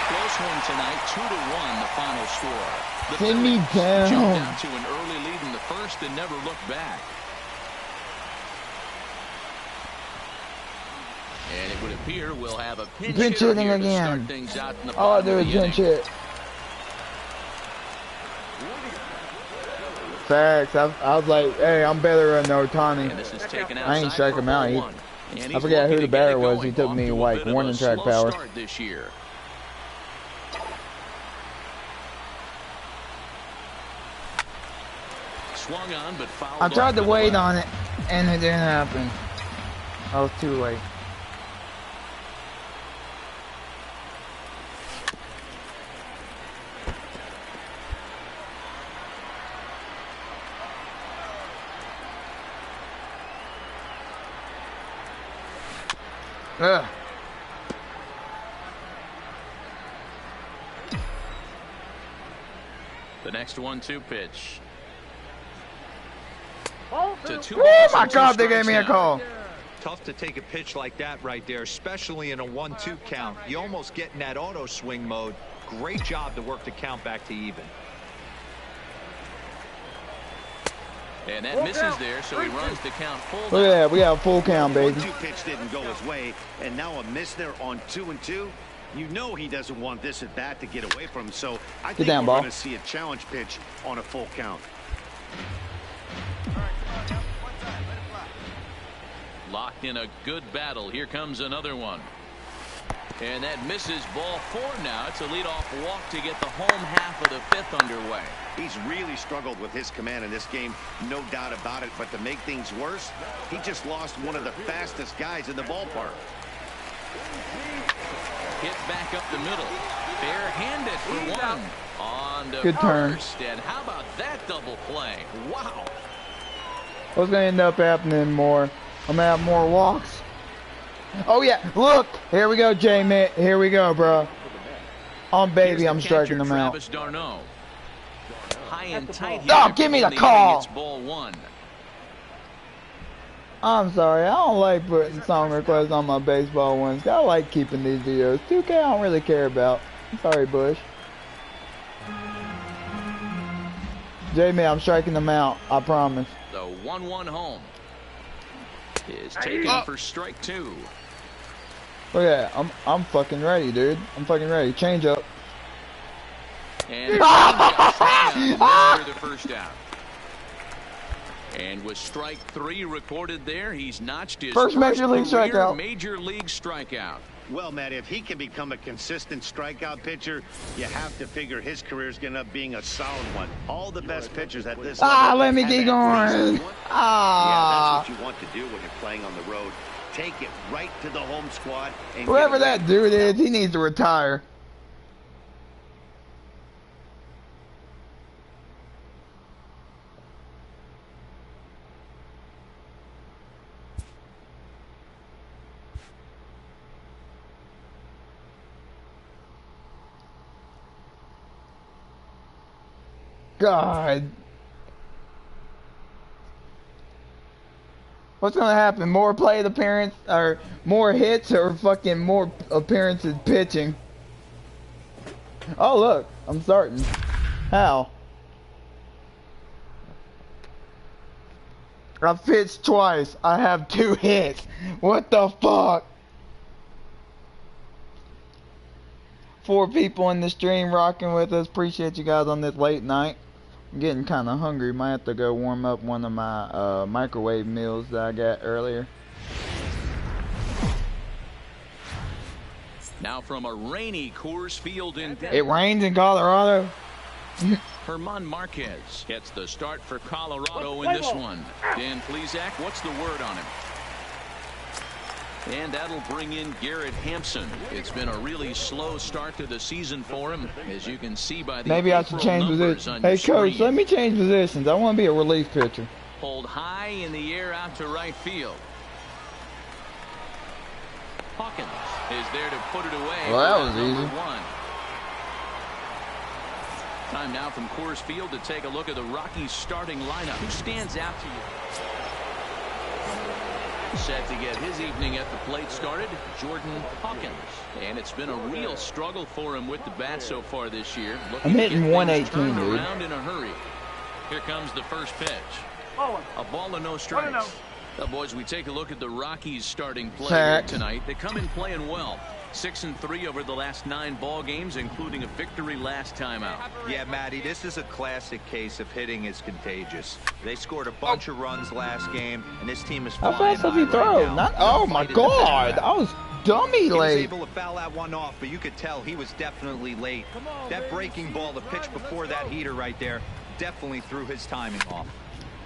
Close one tonight, 2-1 the final score. The Pin me Phillies jumped down. out to an early lead in the first and never looked back. And it would appear we'll have a pinch hitter here to start things out in the All I bottom do of is the pinch inning. hit. Facts. I was like, hey, I'm better than Otani. And this is taken I ain't outside strike for him out. ball He, one. And I he's forget who looking the to get batter it was. going. He took Off me to a like bit of a warning track slow power. start this year. Swung on, but fouled I tried off to the wait left. on it, and it didn't happen. I was too late. Ugh. The next 1-2 pitch. To two Oh balls my and two God, they gave strikes me a now. call. Tough to take a pitch like that right there, especially in a 1-2 count. You almost get in that auto swing mode. Great job to work the count back to even. And that misses there, so he runs the count full. Look at that, we got a full count, baby. 1-2 pitch didn't go his way, and now a miss there on 2-2. You know he doesn't want this at bat to get away from him, so I think down, we're ball. going to see a challenge pitch on a full count. Locked in a good battle. Here comes another one. And that misses ball 4 now. It's a leadoff walk to get the home half of the 5th underway. He's really struggled with his command in this game, no doubt about it. But to make things worse, he just lost one of the fastest guys in the ballpark. Hit back up the middle. Bare-handed for one. On to Good turn. first. And how about that double play? Wow. What's gonna end up happening more? I'm gonna have more walks. Oh yeah, look! Here we go, J-Man. Here we go, bro. Baby, I'm striking them out. Travis d'Arnaud. High and tight here. Oh, give me the call! It's ball 1. I'm sorry, I don't like putting song requests on my baseball ones. I like keeping these videos. 2K I don't really care about. I'm sorry, Bush. J-Man, I'm striking them out. I promise. The 1-1 home is taken for strike 2. Look at that. I'm fucking ready, dude. I'm fucking ready. Change up. And after the first out. And with strike 3 recorded there, he's notched his First major league strikeout. Major league strikeout. Well, Matt, if he can become a consistent strikeout pitcher, you have to figure his career is going to being a solid one. All the best pitchers at this level Let me have get at going. least one. Yeah, that's what you want to do when you're playing on the road. Take it right to the home squad. And Whoever that dude is, he needs to retire. God. What's gonna happen? More plate appearance or more hits or fucking more appearances pitching? Oh look, I'm starting. How? I've pitched twice. I have 2 hits. What the fuck? 4 people in the stream rocking with us. Appreciate you guys on this late night. I'm getting kind of hungry. Might have to go warm up one of my microwave meals that I got earlier. Now from a rainy Coors Field in Denver. It rains in Colorado. Herman Marquez gets the start for Colorado in this one. Dan Plesac, what's the word on him? And that'll bring in Garrett Hampson. It's been a really slow start to the season for him, as you can see by the Maybe I should change positions. Hey coach, let me change positions. I want to be a relief pitcher. Pulled high in the air out to right field. Hawkins is there to put it away. Well, that was easy. Time now from Coors Field to take a look at the Rockies starting lineup. Who stands out to you? Set to get his evening at the plate started, Jordan Hawkins. And it's been a real struggle for him with the bat so far this year. I'm hitting 118, dude. Around in a hurry. Here comes the first pitch. A ball and no strikes. Well, boys, we take a look at the Rockies starting play tonight. They come in playing well. 6-3 over the last 9 ball games, including a victory last time out. Yeah, Matty, this is a classic case of hitting is contagious. They scored a bunch of runs last game, and this team is flying. How fast does he throw? Not, oh my God! I was dummy late. He was able to foul that one off, but you could tell he was definitely late. That breaking ball, the pitch before that heater right there, definitely threw his timing off.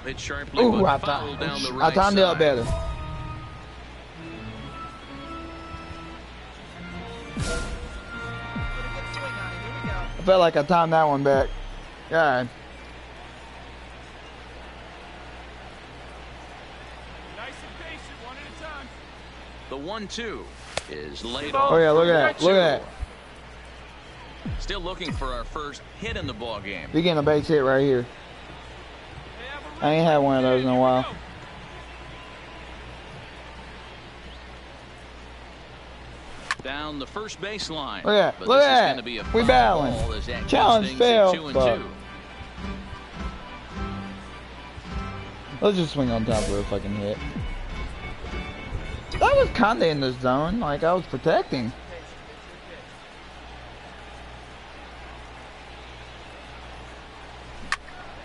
Hit sharply, but fouled down the right I timed it up better. I felt like I timed that one back. God. Nice and patient, one at a time. The 1-2 is laid off. Oh yeah, look at that. Look at that. Still looking for our first hit in the ball game. You're getting a base hit right here. I ain't had one of those in a while. Down the first baseline. Look at that. Look at that. We battling. Challenge failed. Let's just swing on top of it if I can hit. That was kind of in the zone. Like I was protecting.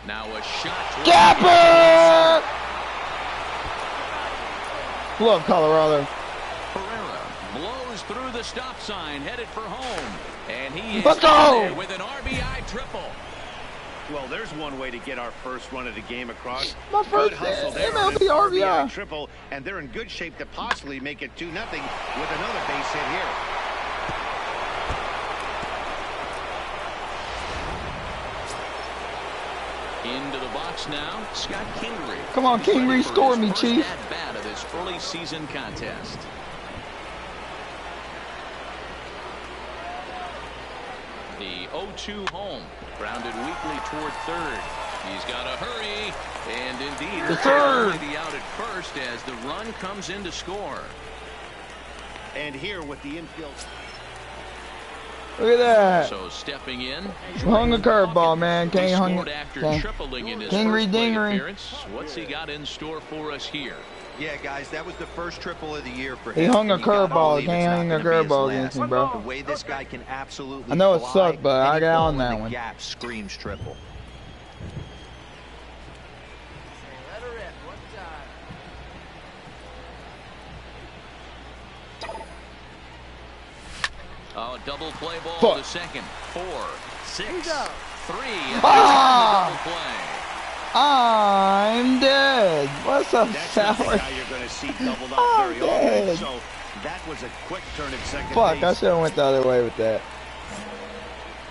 Now a shot. Gapper! Love Colorado. Through the stop sign, headed for home, and he is there with an RBI triple. Well, there's one way to get our first run of the game across. My first MLB RBI triple, and they're in good shape to possibly make it 2-0 with another base hit here. Into the box now, Scott Kingery. Come on, Kingery, score me, Chief. At bat of this early season contest. The 0-2 home, grounded weakly toward third. He's got to hurry, and indeed, the third. The out at first as the run comes in to score. And here with the infield. Look at that. So stepping in, hung a curveball, man. King hung it. Kingery dingery. What's he got in store for us here? Yeah, guys, that was the first triple of the year for him. He hung a curveball. He can't hang a curveball against me, bro. The way this guy can absolutely I know it sucked, but I got on that one. Gap screams triple. Let her rip, one time. Oh, double play ball to second. 4, 6, 3. Ah! Double play. I'm dead. What's up, Sour? Now you're going to see doubled up very often. So that was a quick turn at second Fuck, base. I should have went the other way with that.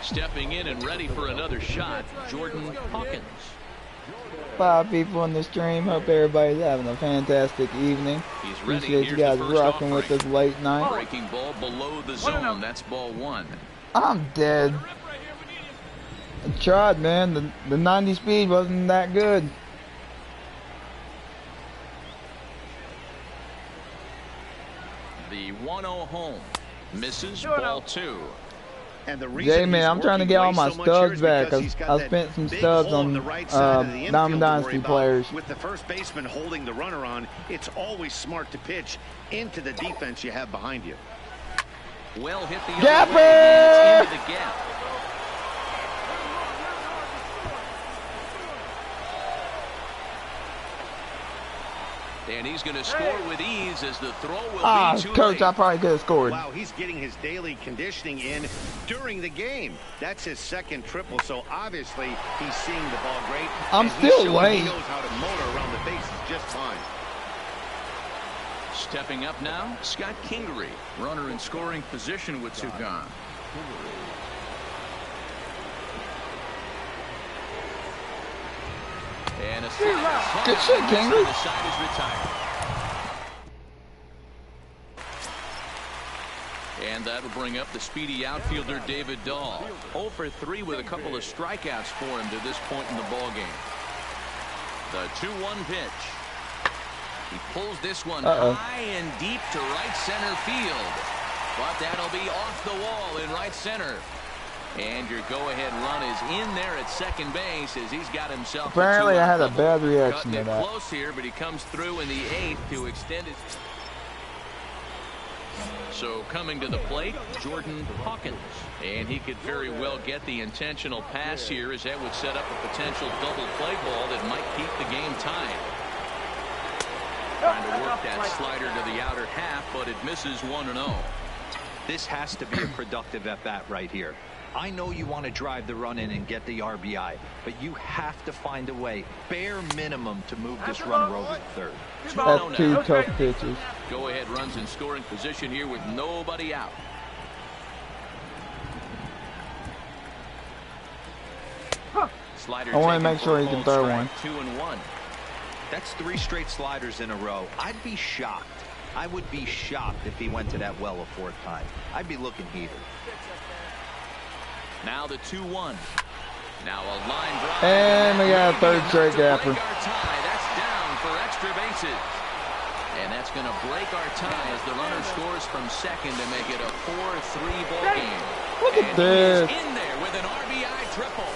Stepping in and ready for another shot, Jordan Hawkins. 5 people in the stream. Hope everybody's having a fantastic evening. Appreciate you guys rocking with us late night. Breaking ball below the zone. That's ball 1. I'm dead. I tried, man. The 90 speed wasn't that good. The 1-0 home. Misses ball 2. And the reason man, I'm trying to get all my studs back. I spent some studs on Diamond Dynasty players. With the first baseman holding the runner on, it's always smart to pitch into the defense you have behind you. Well hit the Gapper! other way, into the gap. And he's going to score with ease as the throw will be too Coach, late. I probably could have scored. Wow, he's getting his daily conditioning in during the game. That's his second triple, so obviously he's seeing the ball great. I'm still late. He knows how to motor around the bases just fine. Stepping up now, Scott Kingery, runner in scoring position with 2 gone. And a good shit, Kingery. The side is retired. And And that'll bring up the speedy outfielder David Dahl. 0 for 3 with a couple of strikeouts for him to this point in the ballgame. The 2-1 pitch. He pulls this one high and deep to right center field. But that'll be off the wall in right center. And your go-ahead run is in there at second base as he's got himself. Apparently, I had a bad reaction to that. Close here, but he comes through in the 8th to extend it. So coming to the plate, Jordan Hawkins. And he could very well get the intentional pass here, as that would set up a potential double play ball that might keep the game tied. Trying to work that slider to the outer half, but it misses 1-0. This has to be a productive at-bat right here. I know you want to drive the run in and get the RBI, but you have to find a way, bare minimum, to move this runner over to third. That's 2 tough pitches. Go ahead runs in scoring position here with nobody out. Slider. I want to make sure he can throw one. 2-1. That's 3 straight sliders in a row. I'd be shocked. I would be shocked if he went to that well a 4th time. I'd be looking heated. Now the 2-1. Now a line drive. And we got a 3rd straight gapper. That's down for extra bases. And that's going to break our tie as the runner scores from second to make it a 4-3 ball game. Look at this. He is in there with an RBI triple.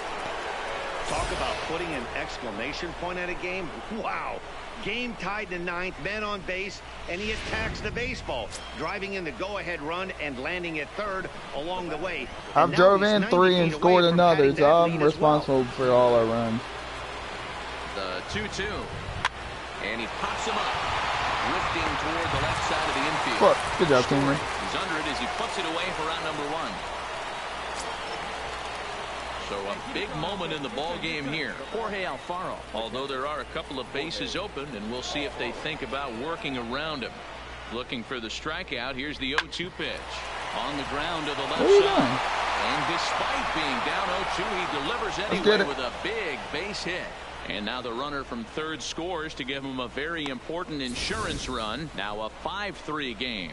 Talk about putting an exclamation point at a game. Wow. Game tied to 9th, men on base, and he attacks the baseball, driving in the go-ahead run and landing at 3rd along the way. I've drove in 3 and scored another, so I'm responsible for all our runs. The 2-2. And he pops him up, drifting toward the left side of the infield. Good job, teammate. He's under it as he puts it away for round number 1. So a big moment in the ball game here. Jorge Alfaro, although there are a couple of bases open, and we'll see if they think about working around him. Looking for the strikeout. Here's the 0-2 pitch. On the ground to the left side. And despite being down 0-2, he delivers anyway with a big base hit. And now the runner from 3rd scores to give him a very important insurance run. Now a 5-3 game.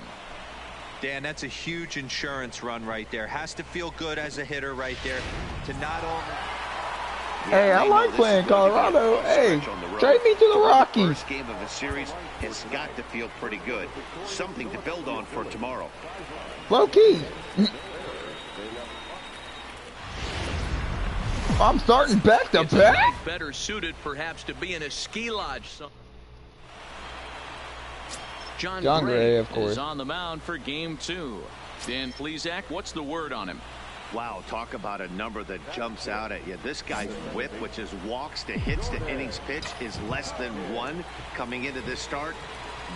Dan, that's a huge insurance run right there. Has to feel good as a hitter right there to not only. Hey, I like playing Colorado. Hey, trade me to the Rockies. First game of the series has got to feel pretty good. Something to build on for tomorrow. Low key. I'm starting back to back. Better suited perhaps to be in a ski lodge. John Gray, of course, is on the mound for game 2. Dan Plesac, what's the word on him? Wow, talk about a number that jumps out at you. This guy's whip, which is walks to hits to innings pitch, is less than 1 coming into this start.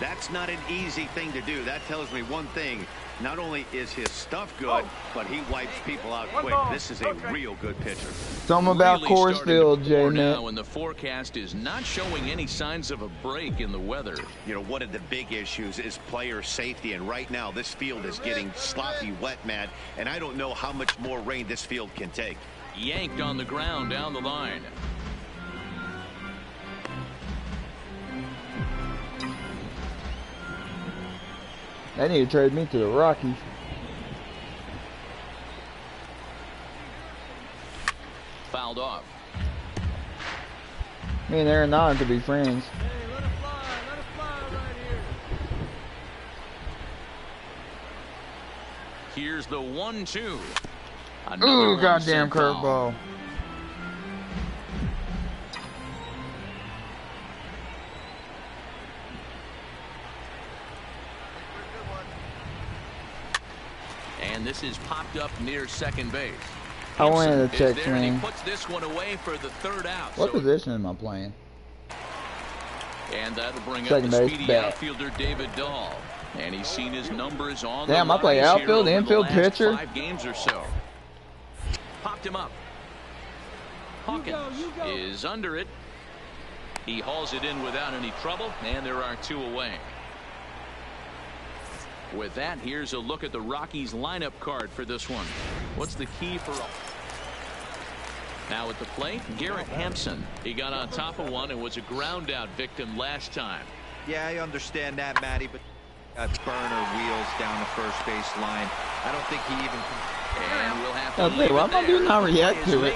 That's not an easy thing to do. That tells me one thing. Not only is his stuff good, but he wipes people out quick. This is a real good pitcher. Something about Coors Field, Jay. Now, and the forecast is not showing any signs of a break in the weather. You know, one of the big issues is player safety, and right now this field is getting sloppy wet, Matt, and I don't know how much more rain this field can take. Yanked on the ground down the line. They need to trade me to the Rockies. Fouled off. Me and Aaron Nod could be friends. Hey, let it fly right here. Here's the 1-2. Ooh, goddamn curveball. And this is popped up near second base. I wanted to check swing. He puts this one away for the 3rd out. What position am I playing? And that'll bring second up the base, speedy outfielder David Dahl. And he's seen his numbers on Damn, the I play outfield, infield, pitcher. 5 games or so. Popped him up. Hawkins is under it. He hauls it in without any trouble, and there are 2 away. With that, here's a look at the Rockies lineup card for this one. What's the key for now at the plate? Garrett Hampson. He got on top of one and was a ground out victim last time. Yeah, I understand that, Matty, but burner wheels down the first base line. I don't think he even. And we'll have to I'm not doing not react to it.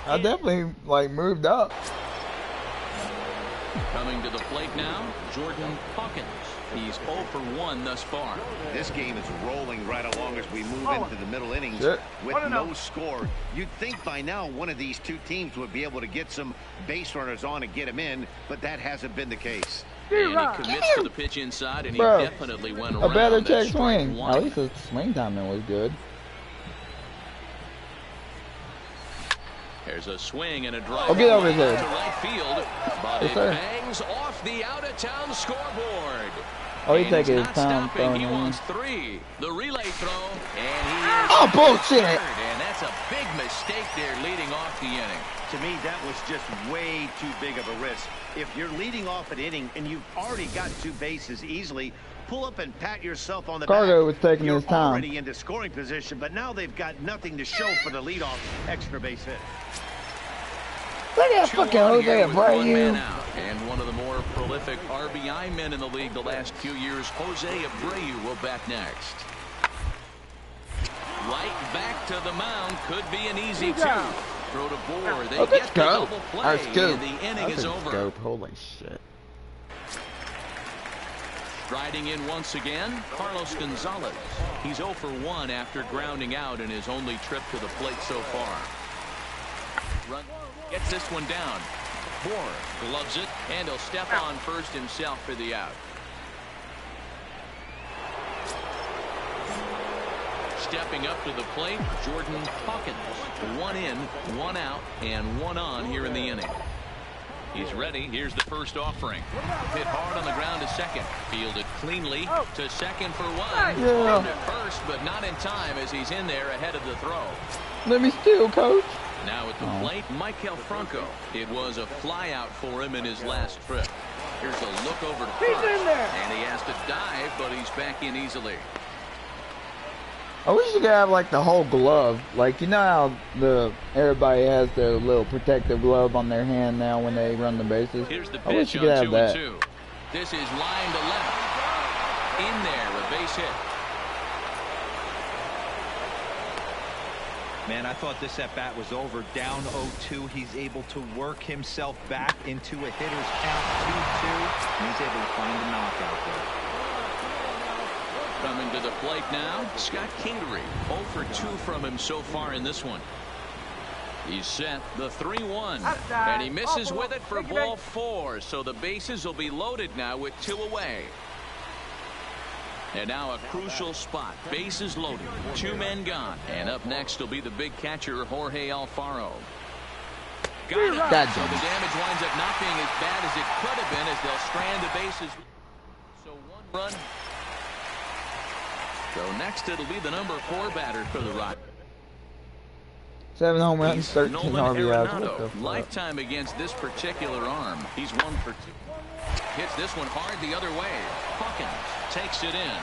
I definitely like moved up. Coming to the plate now, Jordan Hawkins. He's 0 for 1 thus far. This game is rolling right along as we move into the middle innings with no score. You'd think by now one of these two teams would be able to get some base runners on and get them in, but that hasn't been the case. And he commits to the pitch inside, and he definitely went around. A better check swing. At least the swing timing was good. There's a swing and a drive. Oh, get over here. To right field, but it bangs off the out-of-town scoreboard. Oh, he's taking his time throwing. He wants 3. The relay throw, and he is. Oh, bullshit! And that's a big mistake there, leading off the inning. To me, that was just way too big of a risk. If you're leading off an inning and you've already got 2 bases easily, pull up and pat yourself on the back. Cargo was taking his time. You're already into scoring position, but now they've got nothing to show for the leadoff extra base hit. Look at that fucking Jose Abreu. And one of the more prolific RBI men in the league the last few years, Jose Abreu, will bat next. Right back to the mound. Could be an easy 2. Throw to Bohr. They get the double play, and the inning is over. Scope. Holy shit. Striding in once again, Carlos Gonzalez. He's 0 for 1 after grounding out in his only trip to the plate so far. Run. Gets this one down. Bohr gloves it, and he'll step on first himself for the out. Stepping up to the plate, Jordan Hawkins. 1 in, 1 out, and 1 on here in the inning. He's ready. Here's the first offering. Hit hard on the ground to second. Fielded cleanly to second for 1. Yeah. To first, but not in time as he's in there ahead of the throw. Let me steal, coach. Now at the plate, Michael Franco. It was a fly out for him in his last trip. Here's a look over to first. And he has to dive, but he's back in easily. I wish you could have like the whole glove. Like, you know how everybody has their little protective glove on their hand now when they run the bases? Here's the pitch. I wish you could have that. 2-2. This is line to left. In there, a base hit. Man, I thought this at-bat was over. Down 0-2. He's able to work himself back into a hitter's count 2-2. And he's able to find a knockout there. Coming to the plate now, Scott Kingery. 0 for 2 from him so far in this one. He's set the 3-1. And he misses with it for ball 4. So the bases will be loaded now with 2 away. And now a crucial spot. Bases loaded. 2 men gone. And up next will be the big catcher, Jorge Alfaro. Got it. So the damage winds up not being as bad as it could have been as they'll strand the bases. So 1 run. So next it'll be the number 4 batter for the Rockies. 7 home runs, 13 RBIs. Lifetime against this particular arm. He's 1 for 2. Hits this one hard the other way. Hawkins takes it in.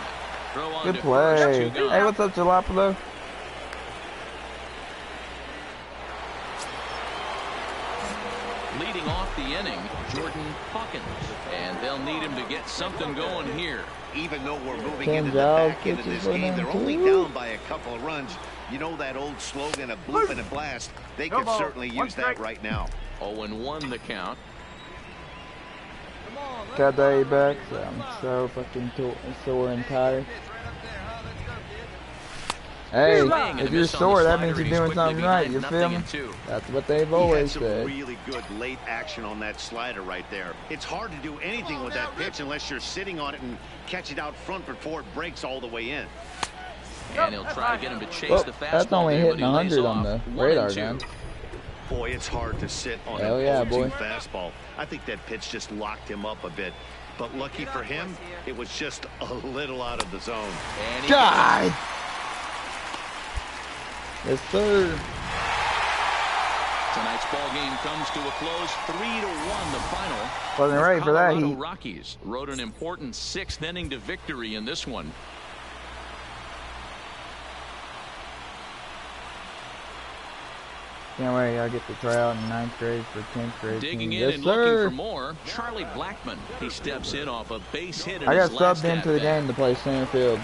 Throw on good to play. First, hey, what's up, Jalapalo? Leading off the inning, Jordan Hawkins. And they'll need him to get something going here. Even though we're moving into the back end of this game, they're only down by a couple of runs. You know that old slogan, a bloop and a blast. They could certainly use that right now. 0-1 the count. Got that back, so I'm so fucking sore and tired. Hey, if you're sore, that means you're doing something right. You feel me? That's what they've always said. Really good late action on that slider right there. It's hard to do anything with that pitch unless you're sitting on it and catch it out front before it breaks all the way in. And he'll try to get him to chase the fastball. That's only hitting 100 on the radar gun. Boy, it's hard to sit on an 0-2 fastball. I think that pitch just locked him up a bit. But lucky for him, it was just a little out of the zone. God! Yes, sir. Tonight's ball game comes to a close, 3-1 the final. Wasn't ready for that. The Rockies rode an important 6th inning to victory in this one. Can't wait, I get to try out in 9th grade for 10th grade. Digging in yes, and sir. looking for more, Charlie Blackmon. He steps in off a base hit in I got his last subbed into the game to play center field.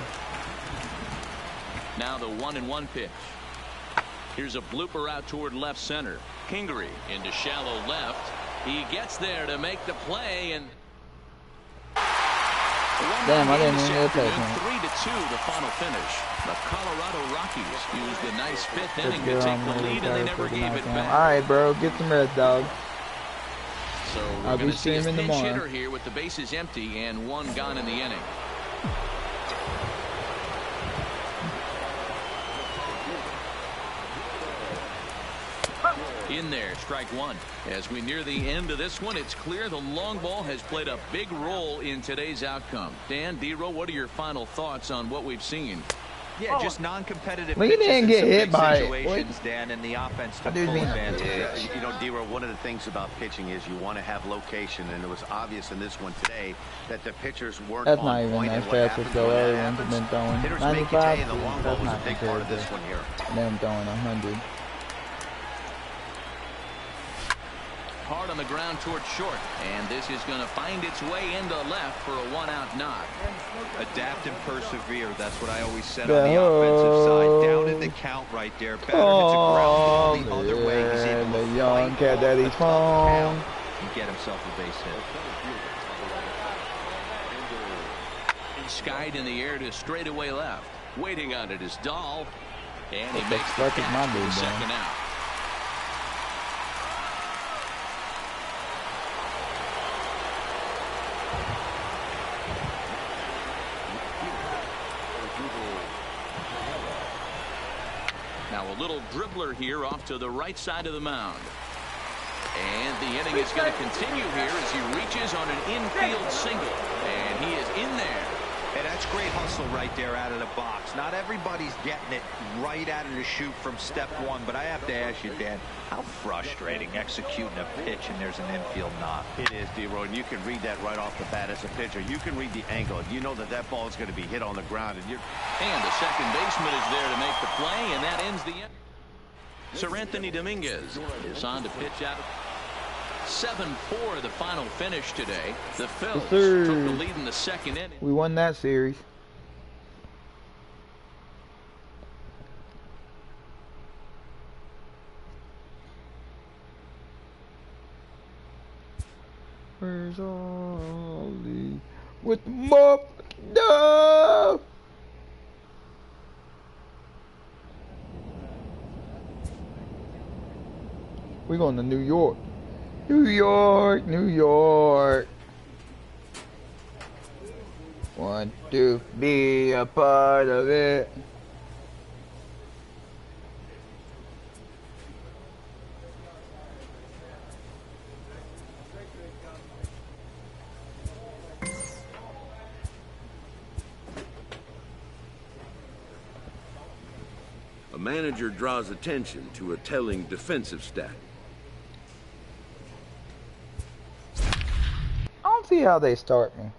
Now the 1-1 pitch. Here's a blooper out toward left center. Kingery into shallow left. He gets there to make the play, and damn, I didn't even get that. 3-2 the final finish. The Colorado Rockies used a nice 5th inning to take the lead, and they never gave it back. All right, bro, get some rest, dog. So we're going to see a pinch hitter here with the bases empty and 1 gone in the inning. In there, strike 1. As we near the end of this one, it's clear the long ball has played a big role in today's outcome. Dan, D-Row, what are your final thoughts on what we've seen? Yeah, just non-competitive pitches didn't get hit by situations, Dan, and the offense took full advantage. You know, D-Row, one of the things about pitching is you want to have location, and it was obvious in this one today that the pitchers weren't on point. That's not even as fast as the other ones have been throwing. 95, and the long ball was a big part of this one here. Them throwing 100. Hard on the ground towards short, and this is going to find its way into left for a 1-out knock. Adapt and persevere. That's what I always said on the offensive side. Down in the count right there. Better if it's a ground ball the other way. He's able to the young cat daddy's phone and get himself a base hit. Skied in the air to straightaway left. Waiting on it is Dahl, and he makes the catch for the second out. Now a little dribbler here off to the right side of the mound. And the inning is going to continue here as he reaches on an infield single. And he is in there. Hey, that's great hustle right there out of the box. Not everybody's getting it right out of the chute from step 1, but I have to ask you, Dan, how frustrating executing a pitch and there's an infield knock. It is, D-Roy, and you can read that right off the bat as a pitcher. You can read the angle. You know that that ball is going to be hit on the ground. And the second baseman is there to make the play, and that ends the inning. Sir Anthony Dominguez is on to pitch out. 7-4 the final finish today. The Phils took the lead in the second inning. We won that series. Where's Ollie with the mop? No! We're going to New York. New York, New York. Want to be a part of it. A manager draws attention to a telling defensive stat. I don't see how they start me.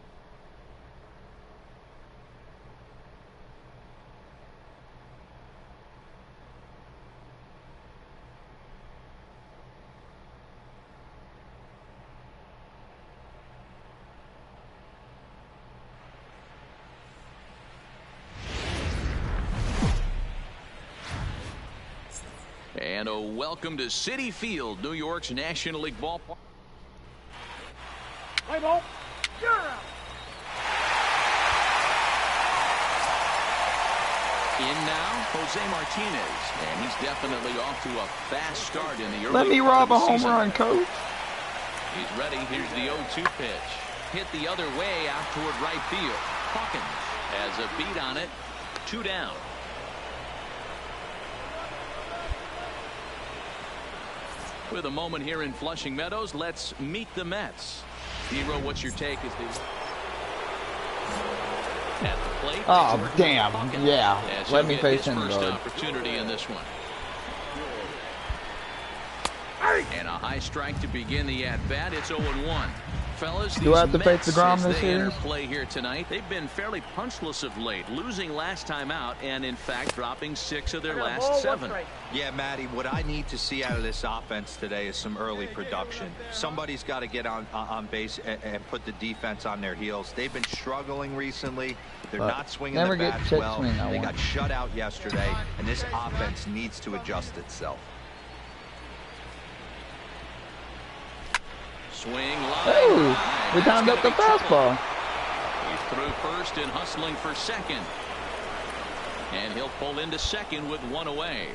And a welcome to Citi Field, New York's National League ballpark. Play ball. You're out. In now, Jose Martinez, and he's definitely off to a fast start in the early. Let me rob a home run, coach. He's ready. Here's the 0-2 pitch. Hit the other way out toward right field. Hawkins has a beat on it. 2 down. With a moment here in Flushing Meadows, let's meet the Mets. Hero, what's your take as they at the plate? Oh, damn. Yeah. Let me face him, first opportunity in this one. And a high strike to begin the at-bat. It's 0-1. Fellas, do I have to face the Grom this series? Play here tonight. They've been fairly punchless of late, losing last time out, and in fact dropping 6 of their last 7. Yeah, Matty, what I need to see out of this offense today is some early production. Somebody's got to get on base and put the defense on their heels. They've been struggling recently. They're not swinging the bats well. They got shut out yesterday, and this offense needs to adjust itself. Swing line. Hey, we timed up the fastball. He's through first and hustling for second. And he'll pull into second with 1 away.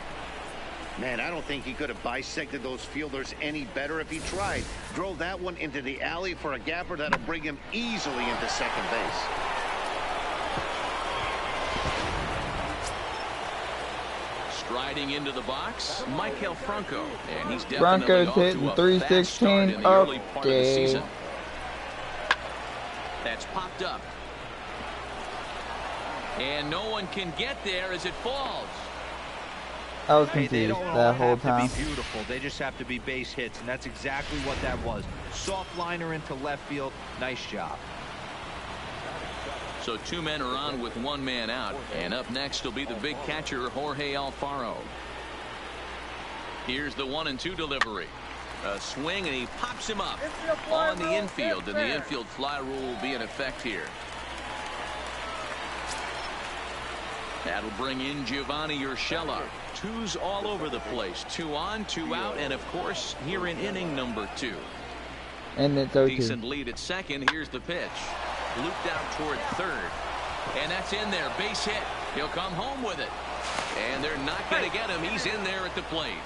Man, I don't think he could have bisected those fielders any better if he tried. Drove that one into the alley for a gapper that'll bring him easily into second base. Striding into the box, Michael Franco, and he's definitely Franco's off to hitting a 316 in the early part of the okay. season. That's popped up, and no one can get there as it falls. I was confused that whole time. To be beautiful, they just have to be base hits, and that's exactly what that was. Soft liner into left field. Nice job. So 2 men are on with 1 man out, and up next will be the big catcher Jorge Alfaro. Here's the 1-2 delivery. A swing, and he pops him up on the infield, and the infield fly rule will be in effect here. That'll bring in Giovanni Urshela. 2's all over the place. 2 on, 2 out, and of course here in inning number 2. And it's 0-2. Decent lead at second. Here's the pitch. Looped out toward third. And that's in there. Base hit. He'll come home with it. And they're not going to get him. He's in there at the plate.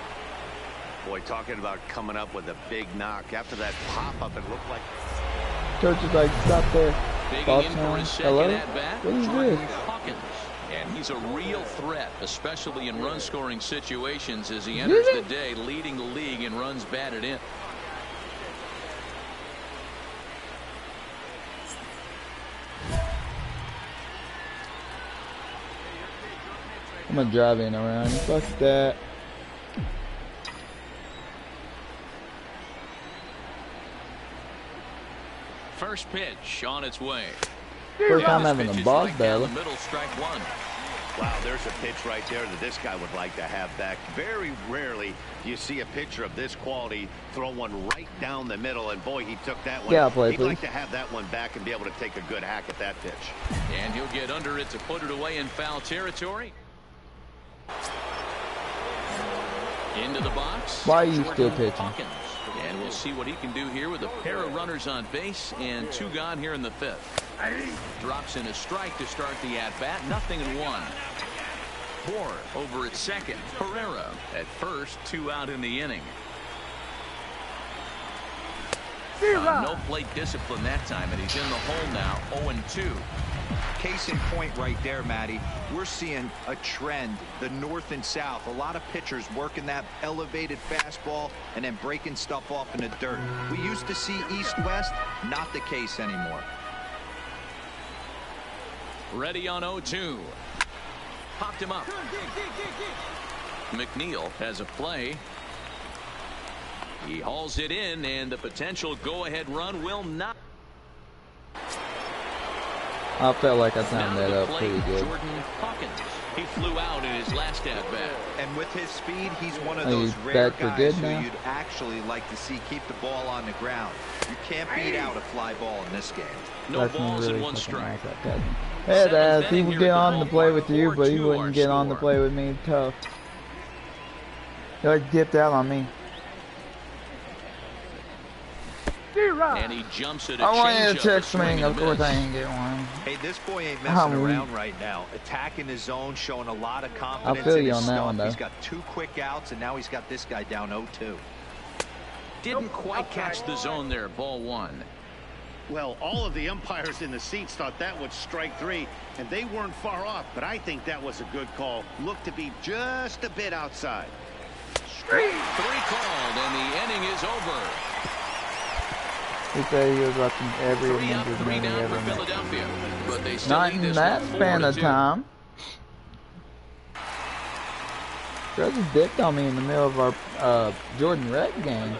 Boy, talking about coming up with a big knock. After that pop-up, it looked like... Coach is like, stop there. Digging in for his second at-bat, What is Jordan this? Hawkins. And he's a real threat, especially in run-scoring situations as he enters the day leading the league in runs batted in. I'm gonna drive in around. Fuck that. First pitch on its way. First time having a boss battle. Middle, strike 1. Wow, there's a pitch right there that this guy would like to have back. Very rarely do you see a pitcher of this quality throw one right down the middle, and boy, he took that one. Yeah, play, He'd please. like to have that one back and be able to take a good hack at that pitch. And he'll get under it to put it away in foul territory. Into the box. Why are you Jordan still pitching? Hawkins. And we'll see what he can do here with a pair of runners on base and 2 gone here in the 5th. Drops in a strike to start the at-bat. 0-1. Moore over at second. Pereira at first. 2 out in the inning. No plate discipline that time, and he's in the hole now. 0-2. Case in point right there, Matty. We're seeing a trend, the north and south. A lot of pitchers working that elevated fastball and then breaking stuff off in the dirt. We used to see east-west, not the case anymore. Ready on 0-2. Popped him up. McNeil has a play. He hauls it in, and the potential go-ahead run will not. I felt like I timed that up pretty good. Jordan Hawkins. He flew out in his last at-bat. And with his speed, he's one of those rare guys who you'd actually like to see keep the ball on the ground. You can't beat out a fly ball in this game. No balls and 1 strike. Head ass, he would get on to play with you, but he wouldn't get on to play with me. Tough. He like dipped out on me. And he jumps at a I wanted a check swing. swing. Of course I didn't get one. Hey, this boy ain't messing around right now. Attacking his zone, showing a lot of confidence. I feel in you his on that stuff. one, though. He's got 2 quick outs, and now he's got this guy down 0-2. Didn't quite catch the zone there. Ball 1. Well, all of the umpires in the seats thought that was strike 3, and they weren't far off, but I think that was a good call. Looked to be just a bit outside. Strike 3 called, and the inning is over. He said he was watching every 3 up, 100 3 minute down for ever. Philadelphia, but they still Not lead in this that one span of 4-2. time. Girl just dipped on me in the middle of our Jordan Red game.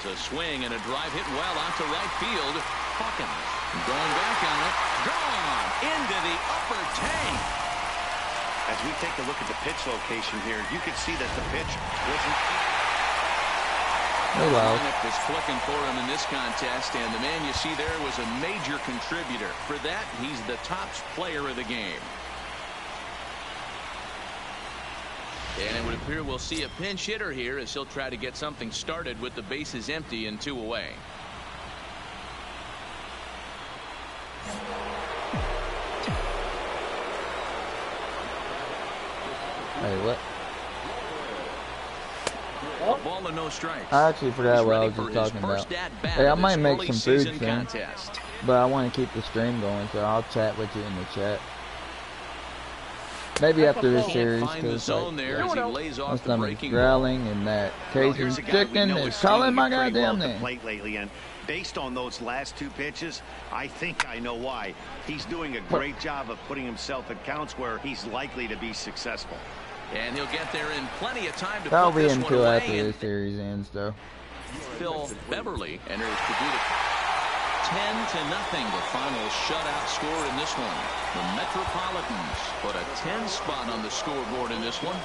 There's a swing and a drive hit well out to right field. Hawkins going back on it. Gone into the upper tank. As we take a look at the pitch location here, you can see that the pitch wasn't. Oh, wow. It was clicking for him in this contest, and the man you see there was a major contributor. For that, he's the top player of the game. And it would appear we'll see a pinch hitter here as he'll try to get something started with the bases empty and 2 away. Hey, what? A ball and no strikes. I actually forgot what I was just talking about. Hey, I might make some food soon, but I want to keep the stream going, so I'll chat with you in the chat. Maybe after this series, because my stomach's growling and that Cajun chicken is calling my goddamn name. Lately, and based on those last 2 pitches, I think I know why. He's doing a great job of putting himself at counts where he's likely to be successful. And he'll get there in plenty of time to That'll put be this one until away. after this series ends, though. Phil Beverly enters to do the 10-0 the final shutout score in this one. The Metropolitans put a 10 spot on the scoreboard in this one.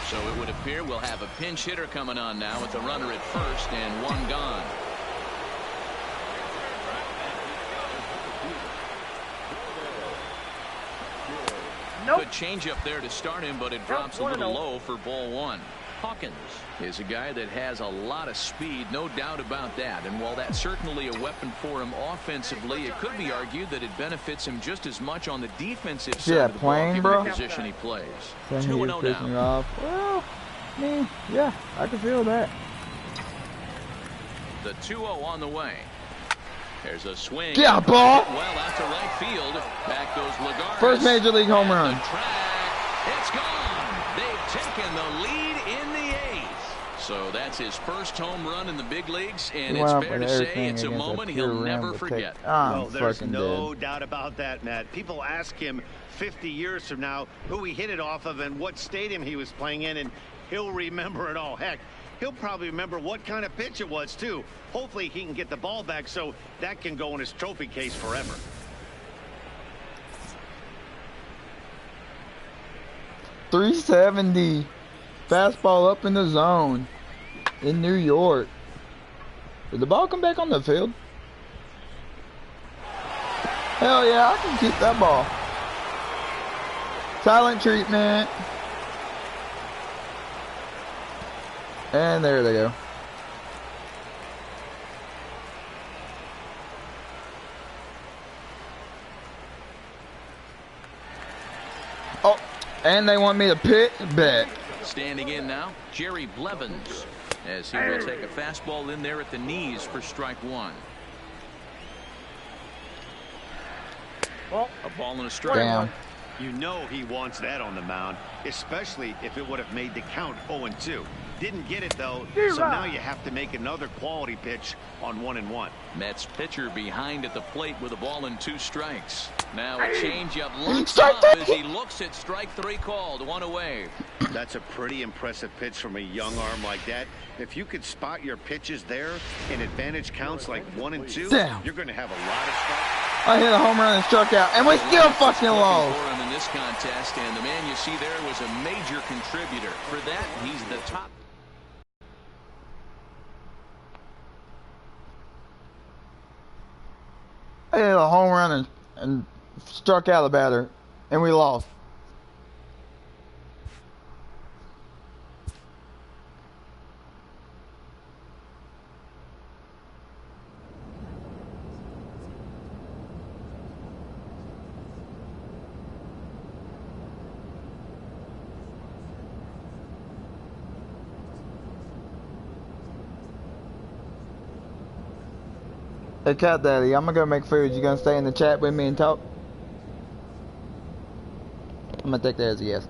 So it would appear we'll have a pinch hitter coming on now with a runner at first and 1 gone. Good change up there to start him, but it drops a little low for ball 1. Hawkins is a guy that has a lot of speed, no doubt about that. And while that's certainly a weapon for him offensively, it could be argued that it benefits him just as much on the defensive side of the ball, given the position he plays. 2-0 now. Well, yeah, I can feel that. The 2-0 on the way. There's a swing. Yeah, ball. Well, out to right field. Back goes Lagares. First major league home run. It's gone. They've taken the lead in the 8th. So that's his first home run in the big leagues, and it's fair to say it's a moment he'll never forget. Well, there's no doubt about that, Matt. People ask him 50 years from now who he hit it off of and what stadium he was playing in, and he'll remember it all. Heck, he'll probably remember what kind of pitch it was, too. Hopefully he can get the ball back so that can go in his trophy case forever. .370 fastball up in the zone in New York. Did the ball come back on the field? Hell yeah, I can keep that ball. Silent treatment. And there they go. Oh, and they want me to pit back. Standing in now, Jerry Blevins, as he will take a fastball in there at the knees for strike 1. Well, a ball and a strike. Damn. You know he wants that on the mound, especially if it would have made the count 0-2. Didn't get it, though, so now you have to make another quality pitch on 1-1. Mets pitcher behind at the plate with a ball and 2 strikes. Now a changeup looks up as he looks at strike 3 called. 1 away. That's a pretty impressive pitch from a young arm like that. If you could spot your pitches there in advantage counts like 1 and 2, you're going to have a lot of strikes. I hit a home run and struck out, and we still fucking lost. For him in this contest, and the man you see there was a major contributor. For that, he's the top. I hit a home run and struck out the batter, and we lost. Hey, Cat Daddy, I'm gonna go make food. You gonna stay in the chat with me and talk? I'm gonna take that as a yes.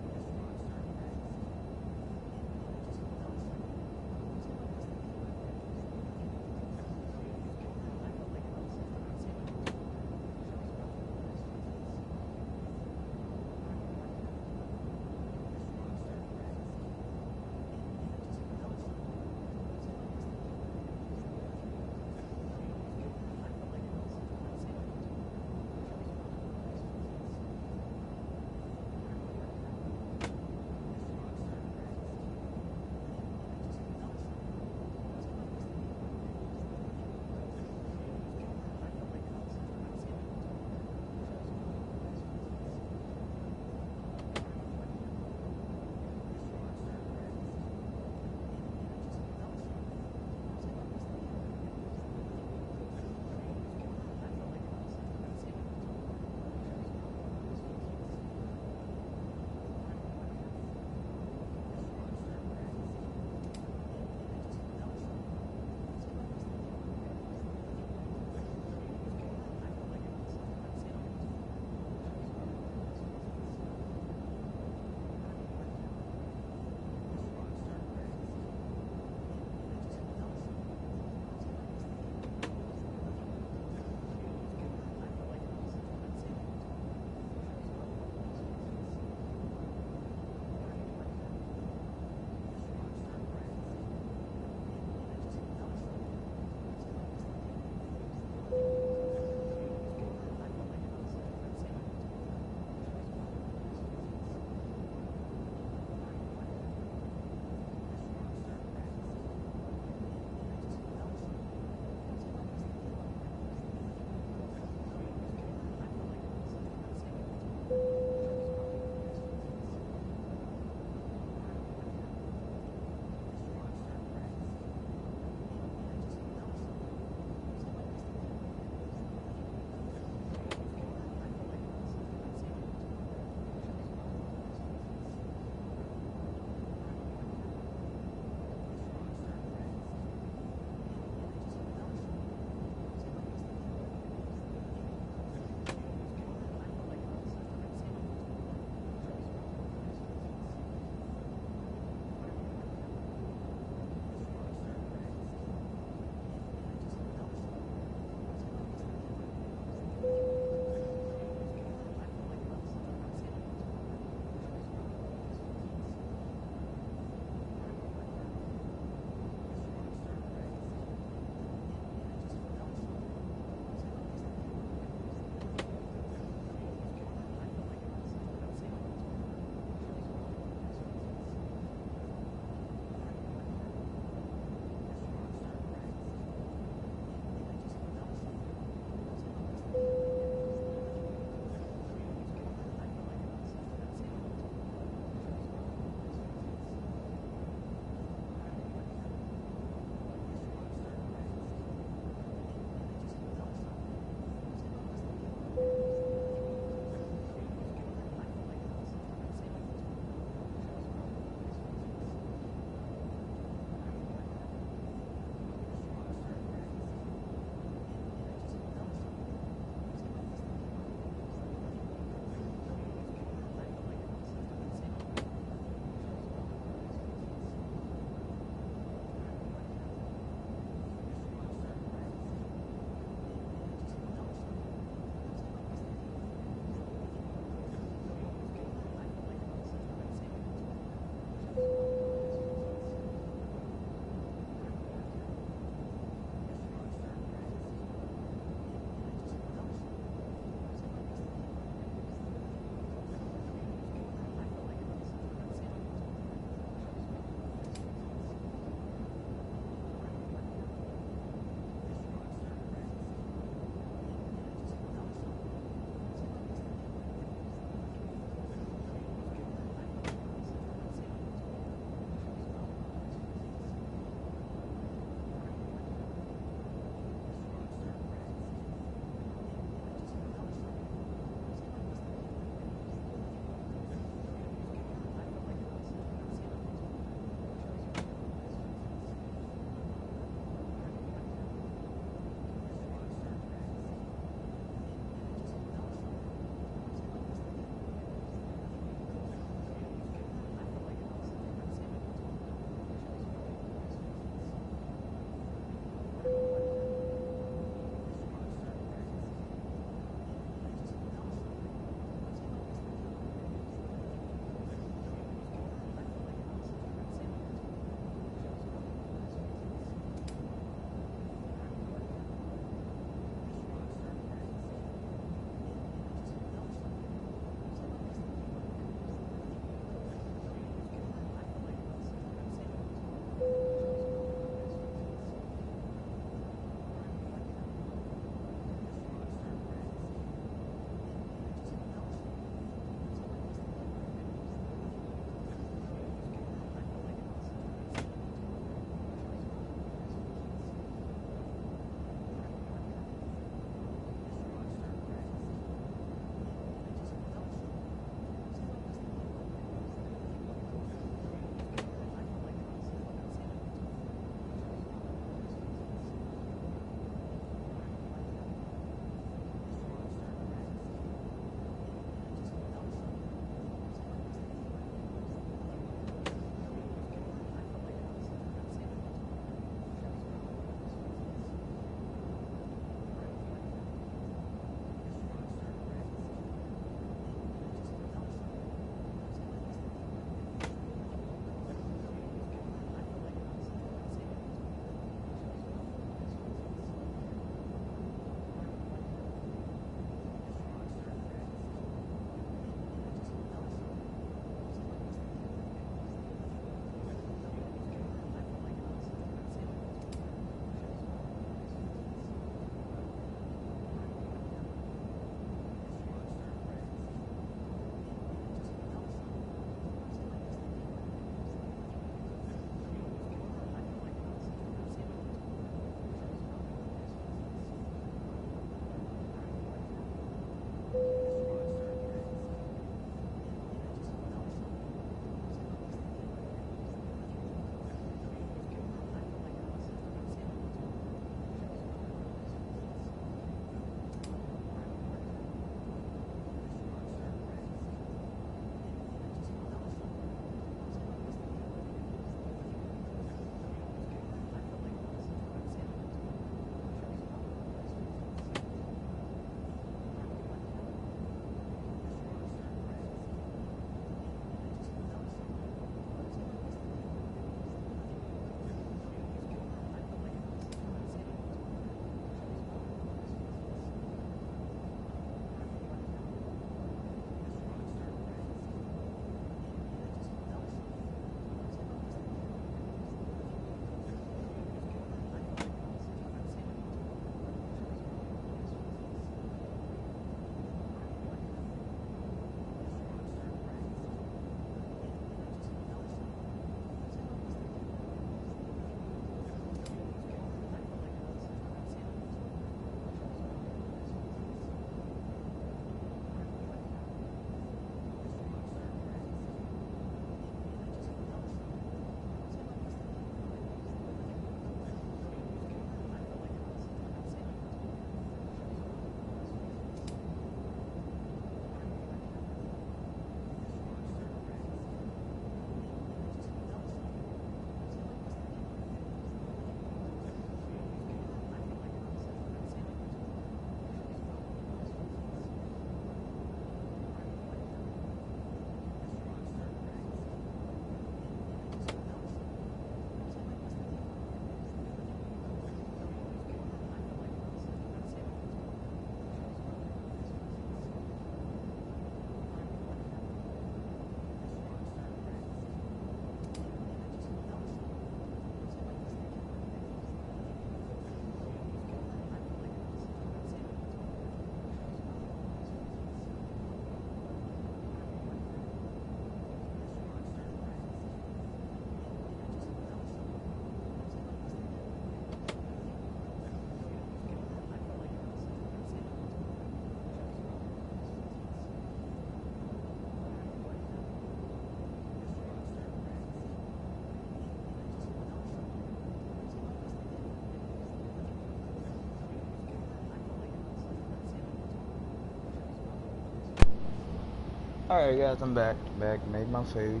Alright guys, I'm back. Made my food.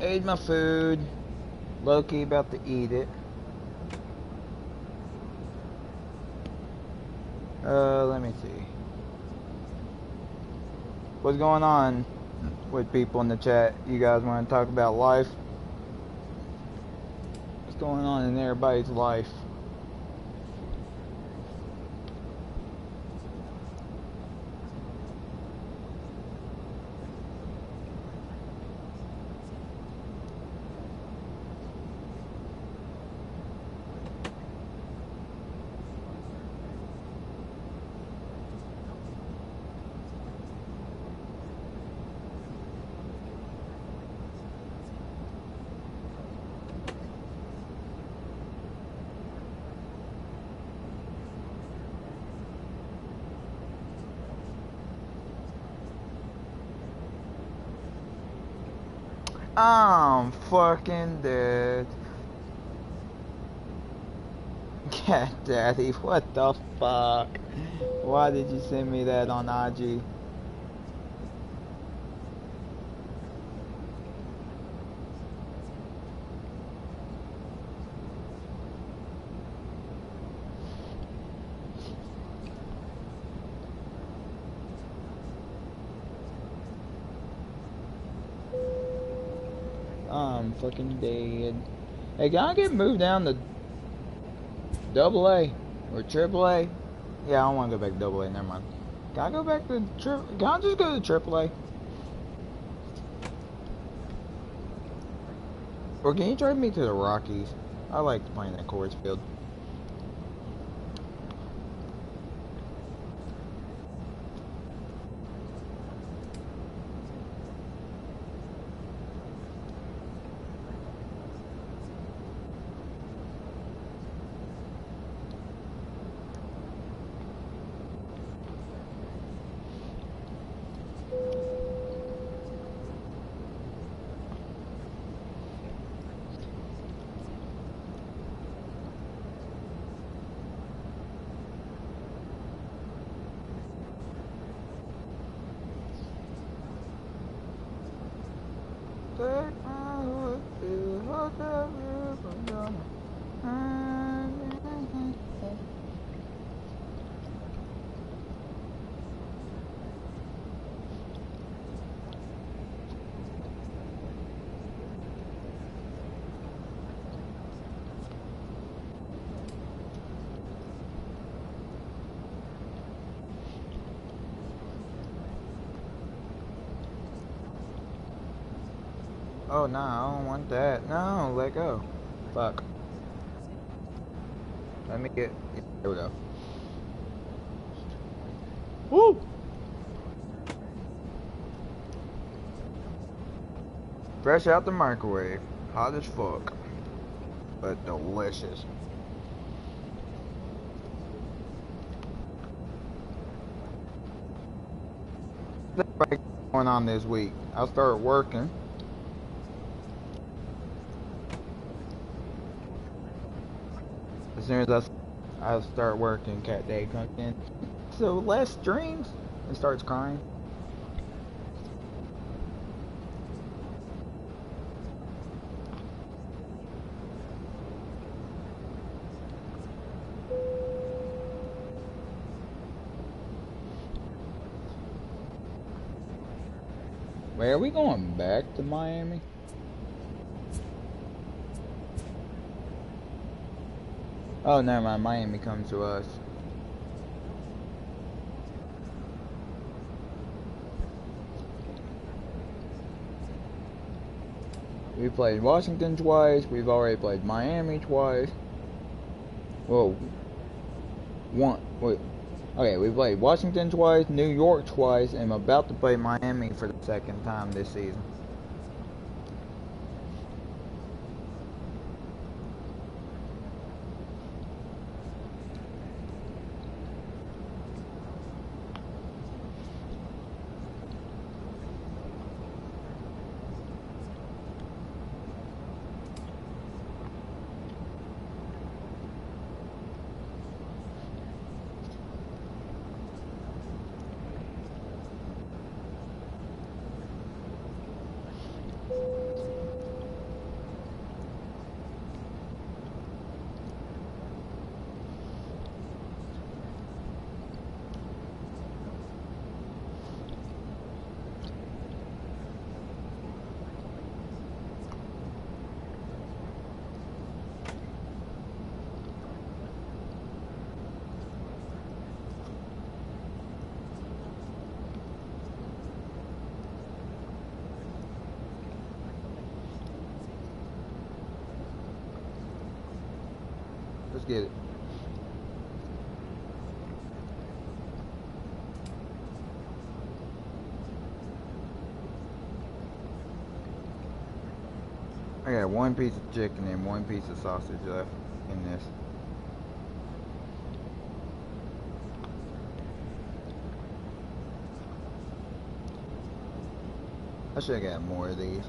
Ate my food. Low-key about to eat it. Let me see. What's going on with people in the chat? You guys want to talk about life? What's going on in everybody's life? I'm fucking dead. Cat Daddy, what the fuck? Why did you send me that on IG? I'm fucking dead. Hey, can I get moved down to AA or AAA? Yeah, I don't want to go back to AA. Never mind. Can I go back to Can I just go to AAA? Or can you trade me to the Rockies? I like playing at Coors Field. Oh no, I don't want that. No, let go. Fuck. Let me get. There we go. Woo! Fresh out the microwave. Hot as fuck. But delicious. What's going on this week? I'll start working. As soon as I start working, Cat Day comes in. So less dreams and starts crying. Wait, are we going back to Miami? Oh, never mind. Miami comes to us. We played Washington twice. We've already played Miami twice. Whoa. Wait. Okay, we played Washington twice, New York twice, and I'm about to play Miami for the second time this season. Let's get it. I got one piece of chicken and one piece of sausage left in this. I should have got more of these.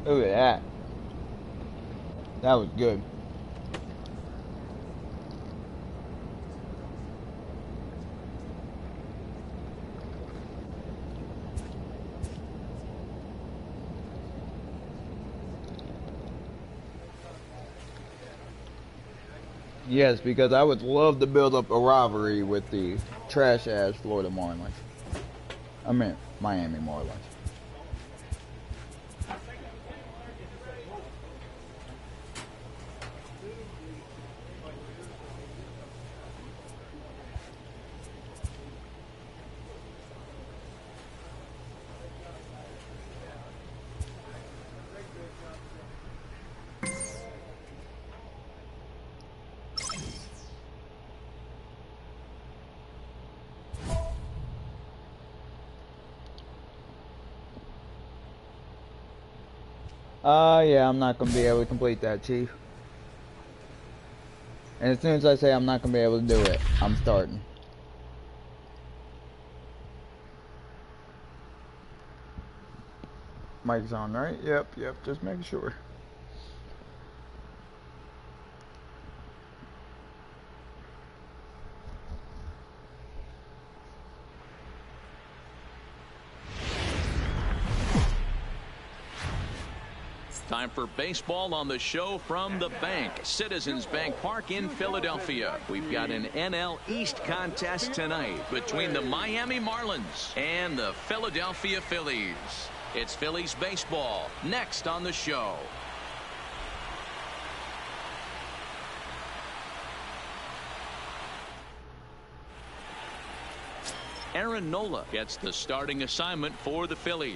Look at that. That was good. Yes, because I would love to build up a rivalry with the trash-ass Florida Marlins. I mean, Miami Marlins. Yeah, I'm not going to be able to complete that, Chief. And as soon as I say I'm not going to be able to do it, I'm starting. Mic's on, right? Yep, just making sure. Time for baseball on the show from the bank. Citizens Bank Park in Philadelphia. We've got an NL East contest tonight between the Miami Marlins and the Philadelphia Phillies. It's Phillies baseball next on the show. Aaron Nola gets the starting assignment for the Phillies.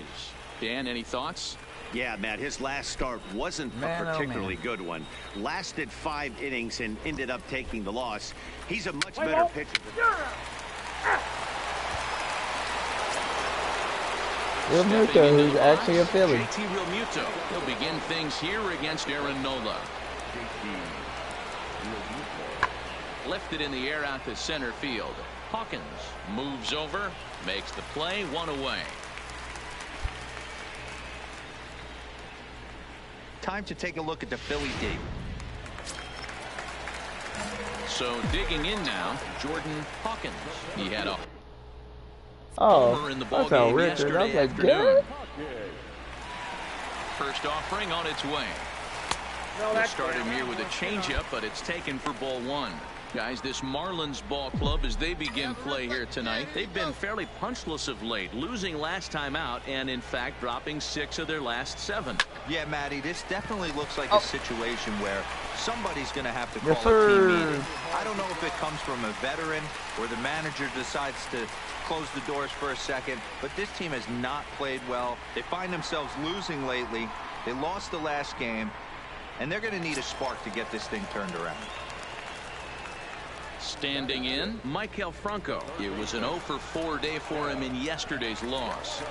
Dan, any thoughts? Yeah, Matt, his last start wasn't a particularly good one. Lasted 5 innings and ended up taking the loss. He's a much better pitcher. Realmuto, who's actually a Philly. JT Realmuto. He'll begin things here against Aaron Nola. Lifted in the air out to center field. Hawkins moves over, makes the play, 1 away. Time to take a look at the Philly D. So digging in now, Jordan Hawkins. He had a homer in the ball that's how game Richard. yesterday That's afternoon. good. First offering on its way. We'll start him here with a changeup, but it's taken for ball 1. Guys, this Marlins ball club, as they begin play here tonight, they've been fairly punchless of late, losing last time out and, in fact, dropping 6 of their last 7. Yeah, Matty, this definitely looks like a situation where somebody's going to have to call Yes, a sir. team meeting. I don't know if it comes from a veteran or the manager decides to close the doors for a second, but this team has not played well. They find themselves losing lately. They lost the last game, and they're going to need a spark to get this thing turned around. Standing in, Maikel Franco. It was an 0 for 4 day for him in yesterday's loss.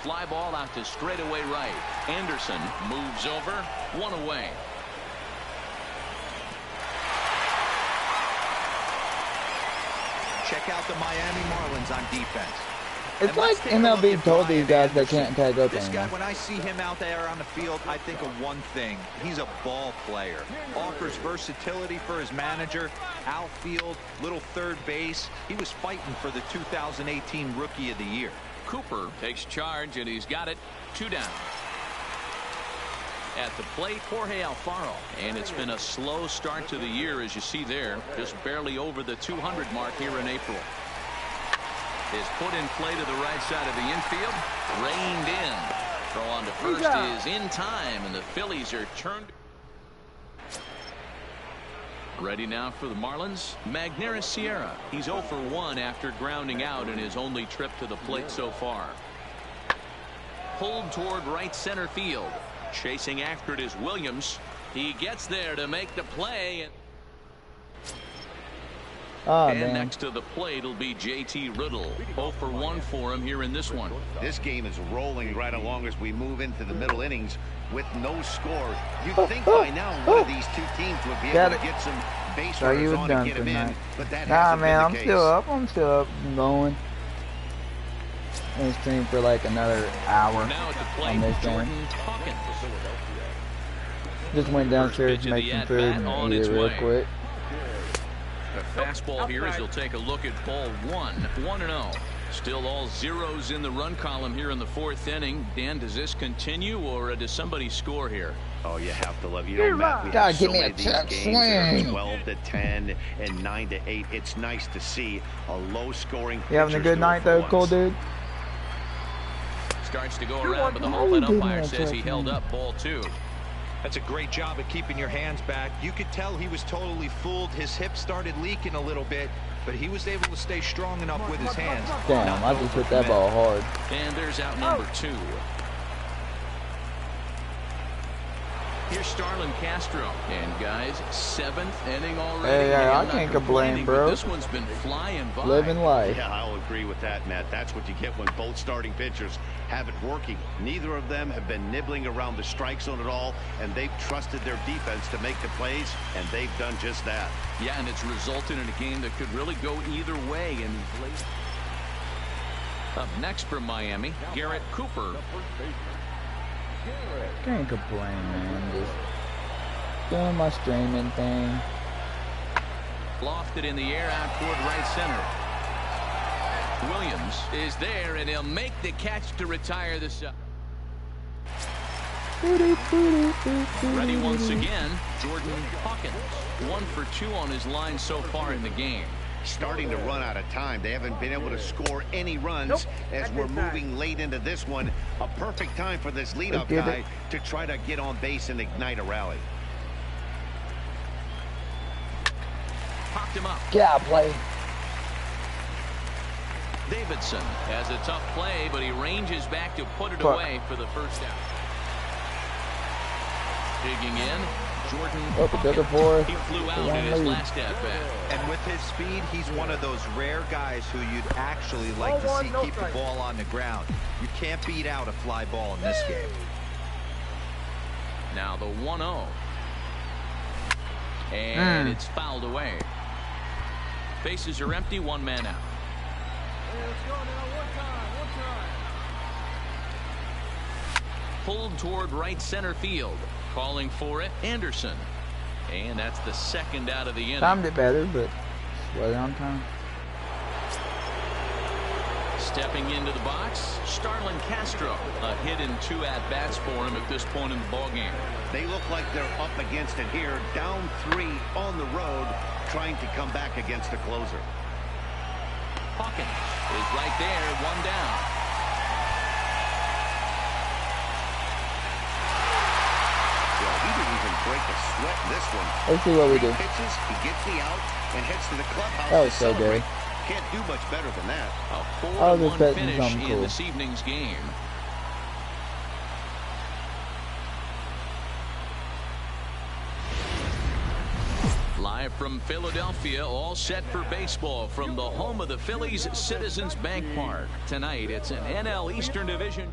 Fly ball out to straightaway right. Anderson moves over, 1 away. Check out the Miami Marlins on defense. It's like MLB told these guys they can't catch up This guy, anymore. when I see him out there on the field, I think of one thing. He's a ball player. Offers versatility for his manager. Outfield, little third base. He was fighting for the 2018 Rookie of the Year. Cooper takes charge, and he's got it. 2 down. At the plate, Jorge Alfaro. And it's been a slow start to the year, as you see there. Just barely over the 200 mark here in April. Is put in play to the right side of the infield. Reined in. Throw on to first is in time, and the Phillies are turned. Ready now for the Marlins. Magneuris Sierra. He's 0 for 1 after grounding out in his only trip to the plate so far. Pulled toward right center field. Chasing after it is Williams. He gets there to make the play. And next to the plate will be JT Riddle. 0 for 1 for him here in this one. This game is rolling right along as we move into the middle innings with no score. You'd think by now one of these two teams would be able to get some base runners on and get him in, but that hasn't been the case. I'm still up and going. This team for like another hour Now at the plate, on this Jordan game. Hawkins. Just went downstairs to make some food and eat it real quick. The fastball here as he'll take a look at ball 1. 1-0. Still all zeros in the run column here in the 4th inning. Dan, does this continue, or does somebody score here? Oh, you have to love, you know, Matt, we God, have give so me many a of these check games swing. that are 12 to 10 and 9 to 8. It's nice to see a low scoring. You having a good night though, cool dude? Starts to go around, but the home plate umpire says he held up ball 2. That's a great job at keeping your hands back. You could tell he was totally fooled. His hip started leaking a little bit, but he was able to stay strong enough with his hands. Damn, I just hit that ball hard. And there's out number 2. Here's Starlin Castro. And guys, 7th inning already. Hey, I can't complain, bro. This one's been flying by. Living life. Yeah, I'll agree with that, Matt. That's what you get when both starting pitchers have it working. Neither of them have been nibbling around the strike zone at all, and they've trusted their defense to make the plays, and they've done just that. Yeah, and it's resulted in a game that could really go either way. And up next from Miami, Garrett Cooper. Can't complain, man. Just doing my streaming thing. Lofted in the air out toward right center. Williams is there, and he'll make the catch to retire this. Ready once again, Jordan Hawkins. 1 for 2 on his line so far in the game. Starting to run out of time. They haven't been able to score any runs as we're moving late into this one. A perfect time for this leadoff guy to try to get on base and ignite a rally. Popped him up. Yeah, play. Davidson has a tough play, but he ranges back to put it away for the first out. Digging in, Jordan Hawkins. He flew out in his last at-bat. And with his speed, he's one of those rare guys who you'd actually like to see keep the ball on the ground. You can't beat out a fly ball in this game. Now the 1-0. And it's fouled away. Bases are empty, 1 man out. Let's go now, one time. Pulled toward right center field. Calling for it, Anderson. And that's the 2nd out of the inning. Timed it better, but right on time. Stepping into the box, Starlin Castro. A hit in 2 at-bats for him at this point in the ballgame. They look like they're up against it here. Down 3 on the road, trying to come back against the closer. Hawkins is right there, 1 down. Break a sweat in this one. Let's see what we do. Pitches, he gets the out and heads to the clubhouse. That was so good. Can't do much better than that. A 4-1 finish in this evening's game. Live from Philadelphia, all set for baseball from the home of the Phillies, Citizens Bank Park. Tonight, it's an NL Eastern Division.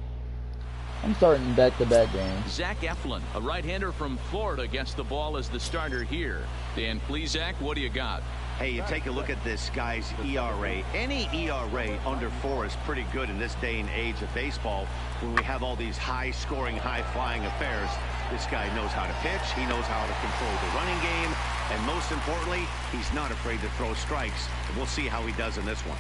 I'm starting back-to-back games. Zach Eflin, a right-hander from Florida, gets the ball as the starter here. Dan Plesac, what do you got? Hey, you take a look at this guy's ERA. Any ERA under 4 is pretty good in this day and age of baseball when we have all these high-scoring, high-flying affairs. This guy knows how to pitch. He knows how to control the running game. And most importantly, he's not afraid to throw strikes. We'll see how he does in this one.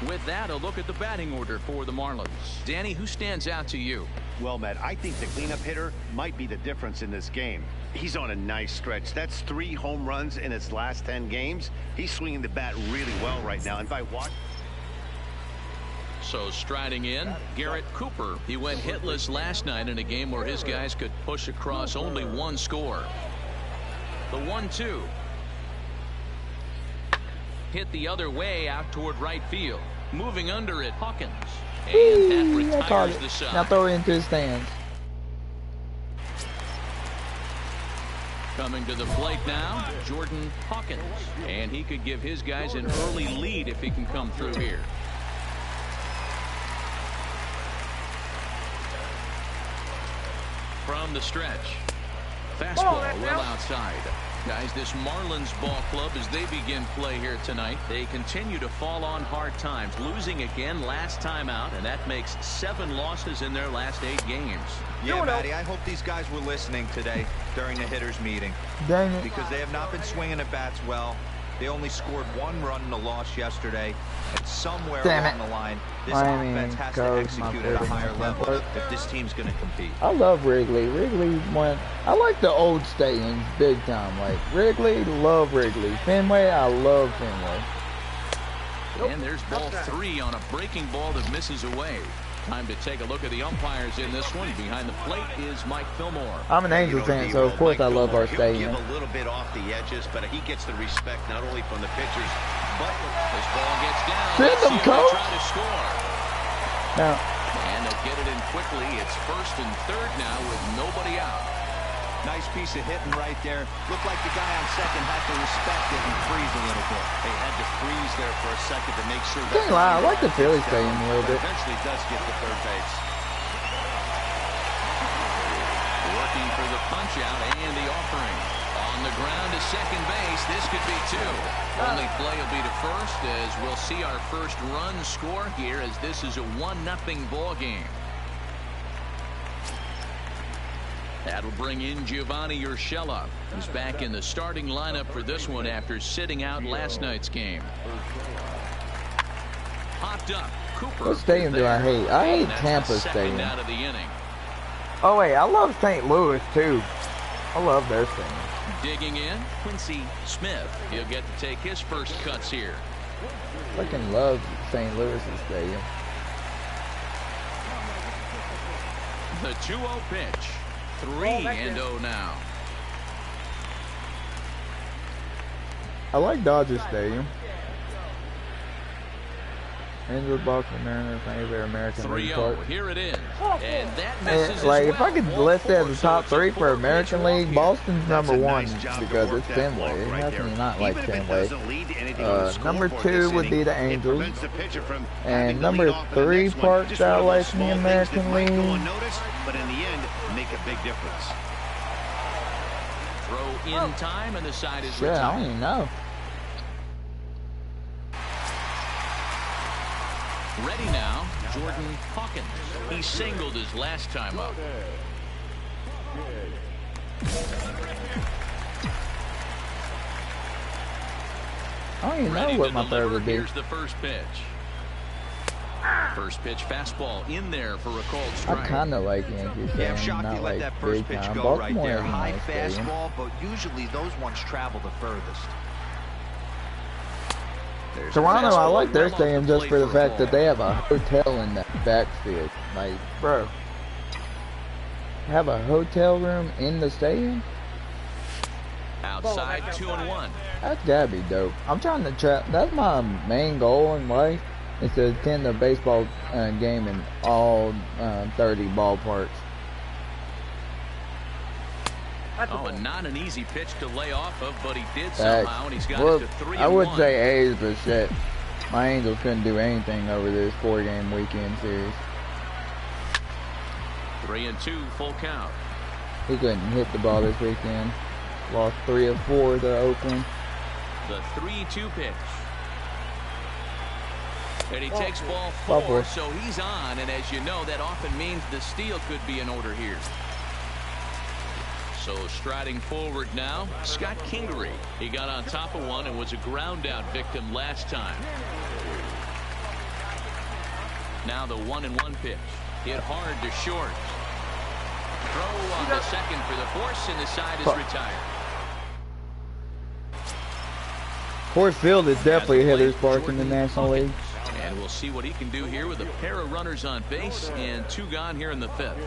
With that, a look at the batting order for the Marlins. Danny, who stands out to you? Well, Matt, I think the cleanup hitter might be the difference in this game. He's on a nice stretch. That's 3 home runs in his last 10 games. He's swinging the bat really well right now. And if I watch... So striding in, Garrett Cooper. He went hitless last night in a game where his guys could push across only 1 score. The 1-2. Hit the other way out toward right field. Moving under it, Hawkins. And that retires the side. Now throw it into his stands. Coming to the plate now, Jordan Hawkins. And he could give his guys an early lead if he can come through here. From the stretch. Fastball well outside. Guys, this Marlins ball club, as they begin play here tonight, they continue to fall on hard times, losing again last time out, and that makes 7 losses in their last 8 games. Yeah, Matty, I hope these guys were listening today during the hitters meeting. Dang it. Because they have not been swinging the bats well. They only scored 1 run in the loss yesterday. And somewhere along the line, this offense has to execute at a higher level if this team's going to compete. I love Wrigley. Wrigley went. I like the old stadiums big time. Like Wrigley, love Wrigley. Fenway, I love Fenway. And there's ball 3 on a breaking ball that misses away. Time to take a look at the umpires in this one. Behind the plate is Mike Fillmore. I'm an Angels fan, so of course I love our stadium. Give a little bit off the edges, but he gets the respect not only from the pitchers, but this ball gets down. Send them, coach. Try to score. Now, and they get it in quickly. It's 1st and 3rd now with nobody out. Nice piece of hitting right there. Looked like the guy on second had to respect it and freeze a little bit. They had to freeze there for a second to make sure that. I like the Philly stadium a little bit. Eventually does get to third base. Working for the punch out and the offering. On the ground to second base. This could be 2. Only play will be to first as we'll see our first run score here as this is a 1-0 ball game. That'll bring in Giovanni Urshela. He's back in the starting lineup for this one after sitting out last night's game. Popped up. Cooper. What stadium do I hate? I hate Tampa Stadium. Out of the inning. Oh wait, I love St. Louis too. I love their stadium. Digging in, Quincy Smith. He'll get to take his first cuts here. Fucking love St. Louis stadium. The 2-0 pitch. 3-0 now. I like Dodger Stadium. Angels, Boston, Mariners, favorite American League Park. 3-0. Here it is. And that misses like if I could list it as the top 3 for American League, Boston's number 1 because it's Fenway. How can you not like Fenway? Number 2 would be the Angels. And number 3 parks I like in the American League. But in the end, make a big difference. Throw in time and the side is retired. I don't even know. Ready now, Jordan Hawkins. He singled his last time up. I don't even know what my third would be. Here's the first pitch. First pitch fastball in there for a called strike. I kind of like Yankees. Yeah, I'm shocked you let that first pitch go right there. High fastball, but usually those ones travel the furthest. Toronto, I like their stadium just for the fact that they have a hotel in that backfield. Like, bro, have a hotel room in the stadium? Outside 2-1. That's gotta be dope. I'm trying to trap. That's my main goal in life, is to attend a baseball game in all 30 ballparks. Oh, and not an easy pitch to lay off of, but he did somehow, and he's got it to 3-1. I would say A's, but shit, my Angels couldn't do anything over this 4-game weekend series. 3-2, full count. He couldn't hit the ball this weekend. Lost 3 of 4 to Oakland. The 3-2 pitch. And he takes ball 4, so he's on. And as you know, that often means the steal could be in order here. So striding forward now, Scott Kingery. He got on top of one and was a ground out victim last time. Now the 1-1 pitch. Hit hard to short. Throw on the second for the force, and the side is retired. Coors Field is definitely a hitter's park in the National League. And we'll see what he can do here with a pair of runners on base and 2 gone here in the 5th.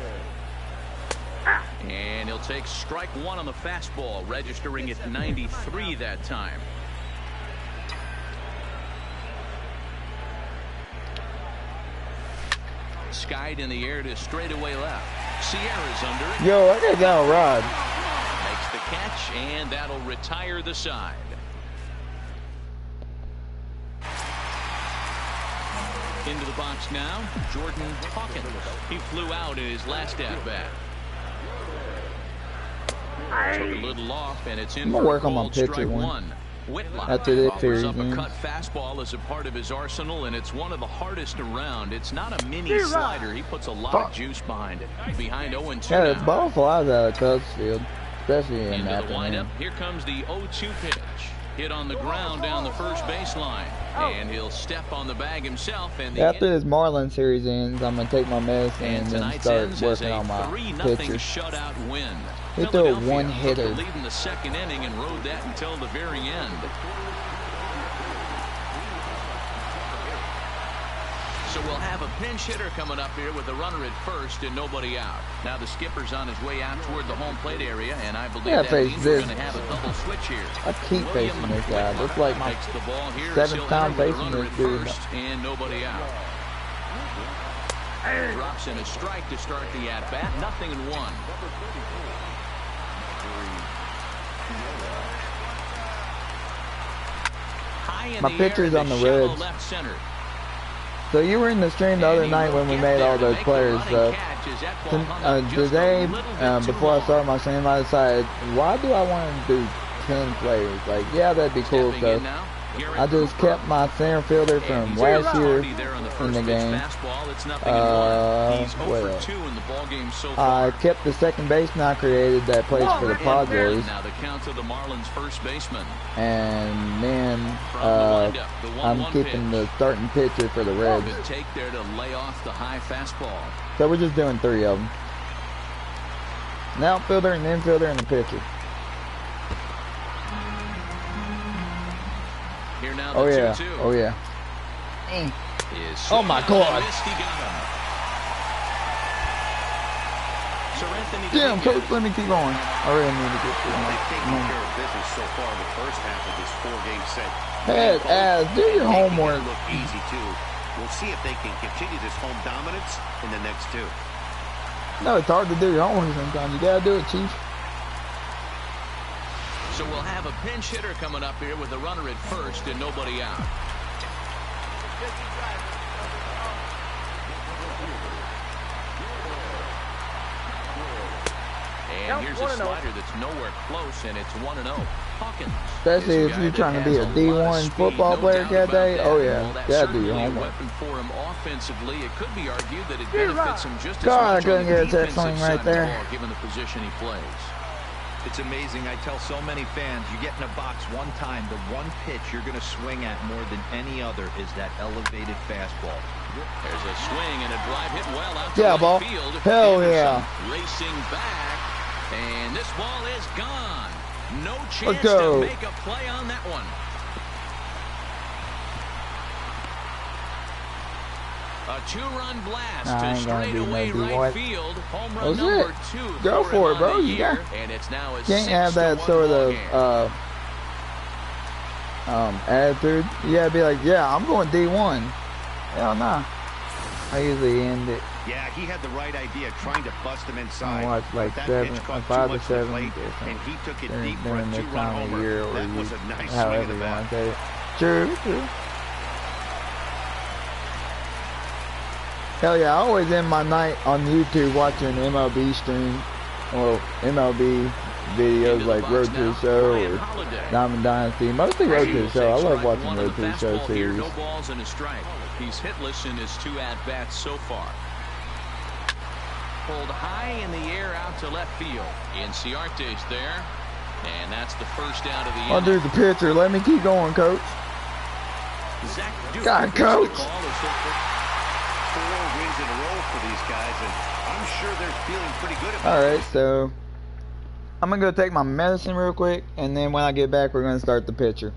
And he'll take strike 1 on the fastball, registering at 93 that time. Skied in the air to straightaway left. Sierra's under it. Yo, I got down Rod. Makes the catch, and that'll retire the side. Into the box now, Jordan Hawkins. He flew out in his last at-bat. Took a little off, and it's in for a cold strike 1. Whitlock offers up a cut fastball as a part of his arsenal, and it's one of the hardest around. It's not a mini slider. He puts a lot of juice behind it. Behind 0-2 Yeah, the ball flies out of Cubs Field, especially in that. Into the windup. Here comes the 0-2 pitch. Hit on the ground down the first baseline. And he'll step on the bag himself. And after this Marlins series ends, I'm going to take my medicine and then start working on my pitcher. Shutout win. He threw a one-hitter. Lead in the second inning and rode that until the very end. So we'll have a pinch hitter coming up here with a runner at first and nobody out. Now the skipper's on his way out toward the home plate area, and I believe that means we're going to have a double switch here. I keep facing this guy. Looks like my 7th time facing this dude. And nobody out. Drops in a strike to start the at-bat. 0-1. My pitcher's on the Reds. Left center. So you were in the stream the other night when we made all those players stuff. Today, before I started my stream, I decided, why do I want to do 10 players? Like, yeah, that'd be cool stuff. I just kept my center fielder from last year in the game. What else? I kept the second baseman I created that plays for the Padres. And then I'm keeping the starting pitcher for the Reds. So we're just doing 3 of them. An outfielder, an infielder, and a pitcher. Oh yeah, oh yeah. Oh my God. Damn, coach, let me keep going. I really need to get through my business so far in the first half of this 4-game set. Head ass, do your homework. Look easy too. We'll see if they can continue this home dominance in the next 2. No, it's hard to do your homework sometimes. You gotta do it, Chief. So we'll have a pinch hitter coming up here with a runner at first and nobody out. And here's a slider that's nowhere close, and it's 1-0. Hawkins. Especially if you're trying to be a D1 football player that day. Oh yeah, gotta do your homework. For him offensively, it could be argued that it benefits him just as God, I much couldn't on the get a text defensive right side there. of the ball, given the position he plays. It's amazing. I tell so many fans, you get in a box one time, the one pitch you're going to swing at more than any other is that elevated fastball. There's a swing and a drive hit well out to ball. field. Hell yeah. Racing back, and this ball is gone. No chance to make a play on that one. A 2-run blast to straightaway right field. Home run number 2. Go for it, bro. You got. And it's now a Can't have that sort of attitude. You gotta be like, yeah, I'm going D1. Hell nah. I usually end it. Yeah, he had the right idea, trying to bust him inside. I watched like 5 to 7 and he took it deep for a during this 2-run time of homer. year, or That was a nice swing however of the you want bat. to say it. True, true. Hell yeah, I always end my night on YouTube watching MLB stream. Well, MLB videos like Road to the Show or Diamond Dynasty. Mostly Road to the Show. I love watching Road to the Show series. No balls and a strike. He's hitless in his 2 at-bats so far. Pulled high in the air out to left field. Inciarte's there. And that's the first out of the inning. Oh, there's the pitcher. Let me keep going, coach. God, coach. 4 wins in a row for these guys, and I'm sure they're feeling pretty good about it. All right, so I'm going to go take my medicine real quick, and then when I get back, we're going to start the pitcher.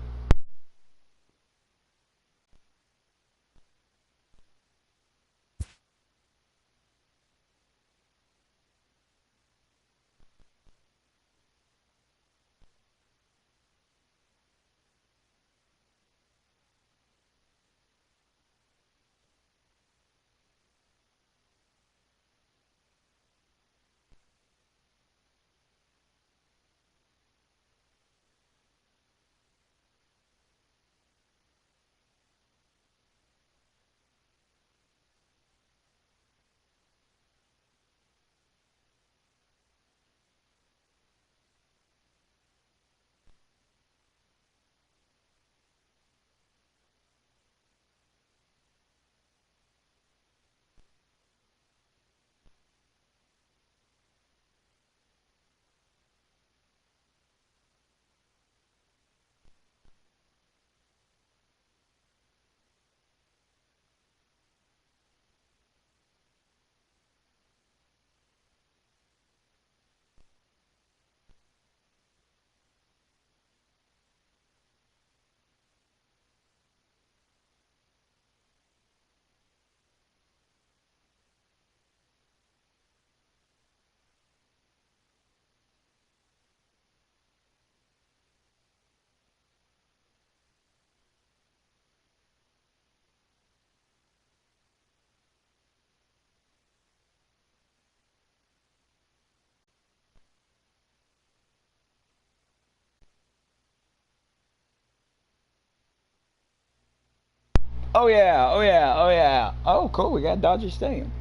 Oh yeah, oh yeah, oh yeah. Oh cool, we got Dodger Stadium.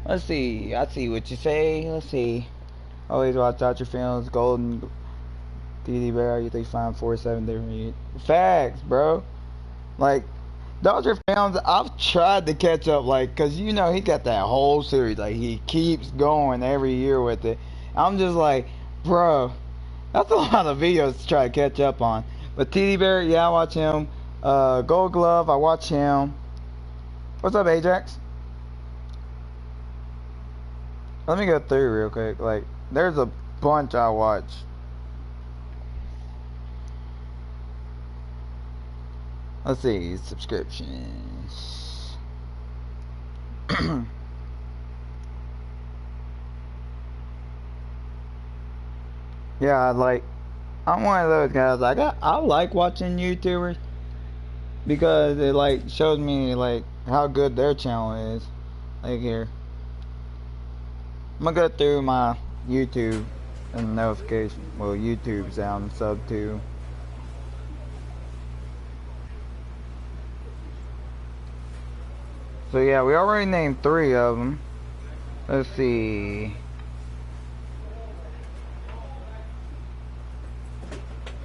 Let's see, I see what you say. Let's see. Always watch Dodger films, Golden TD Bear, you think find 4-7 different facts, bro. Like Dodger films, I've tried to catch up, like, cause you know he got that whole series, like he keeps going every year with it. I'm just like, bro, that's a lot of videos to try to catch up on. But TD Bear, yeah, I watch him. Gold Glove, I watch him. What's up, Ajax? Let me go through real quick. Like, there's a bunch I watch. Let's see, subscriptions. Yeah, like, I'm one of those guys. I like watching YouTubers because it like shows me like how good their channel is. Like here, I'm gonna go through my YouTube and notification. Well, YouTube's down sub to. So yeah, we already named 3 of them. Let's see.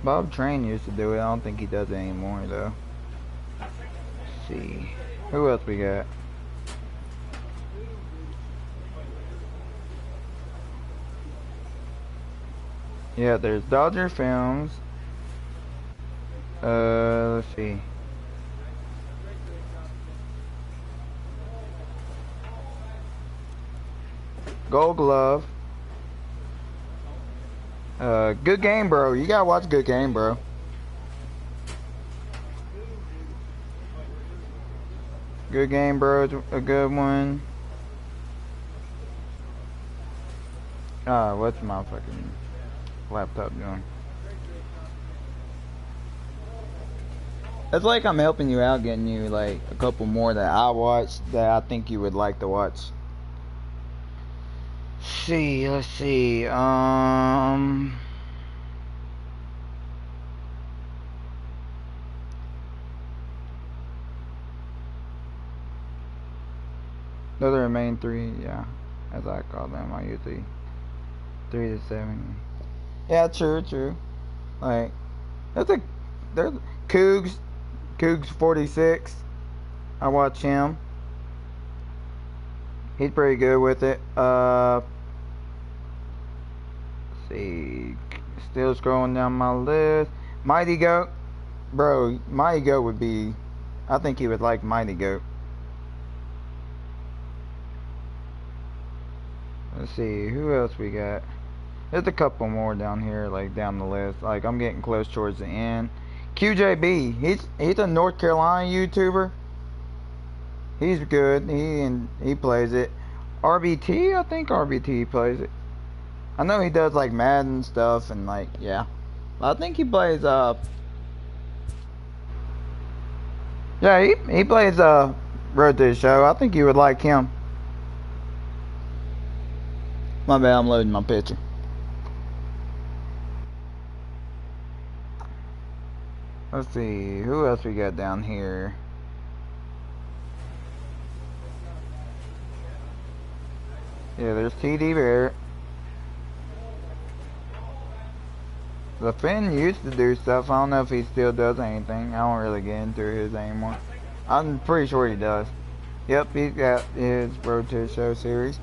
Bob Train used to do it. I don't think he does it anymore though. Let's see. Who else we got? Yeah, there's Dodger Films. Let's see. Gold Glove. Good Game Bro. You gotta watch Good Game Bro. Good Game Bro is a good one. What's my fucking laptop doing? It's like I'm helping you out, getting you like a couple more that I watched that I think you would like to watch. Let's see. Those are the main 3, yeah, as I call them. I usually 3 to 7. Yeah, true. Like, there's Cougs 46. I watch him. He's pretty good with it. Let's see. Still scrolling down my list. Mighty Goat. Bro, Mighty Goat would be... I think he would like Mighty Goat. Let's see. Who else we got? There's a couple more down here, like down the list. Like, I'm getting close towards the end. QJB. He's a North Carolina YouTuber. He's good. He plays it. RBT, I think RBT plays it. I know he does like Madden stuff and like, yeah. I think he plays yeah, he plays Road to the Show. I think you would like him. My bad, I'm loading my picture. Let's see, who else we got down here? Yeah, there's TD Barrett. The Finn used to do stuff. I don't know if he still does anything. I don't really get into his anymore. I'm pretty sure he does. Yep, he's got his Road to the Show series.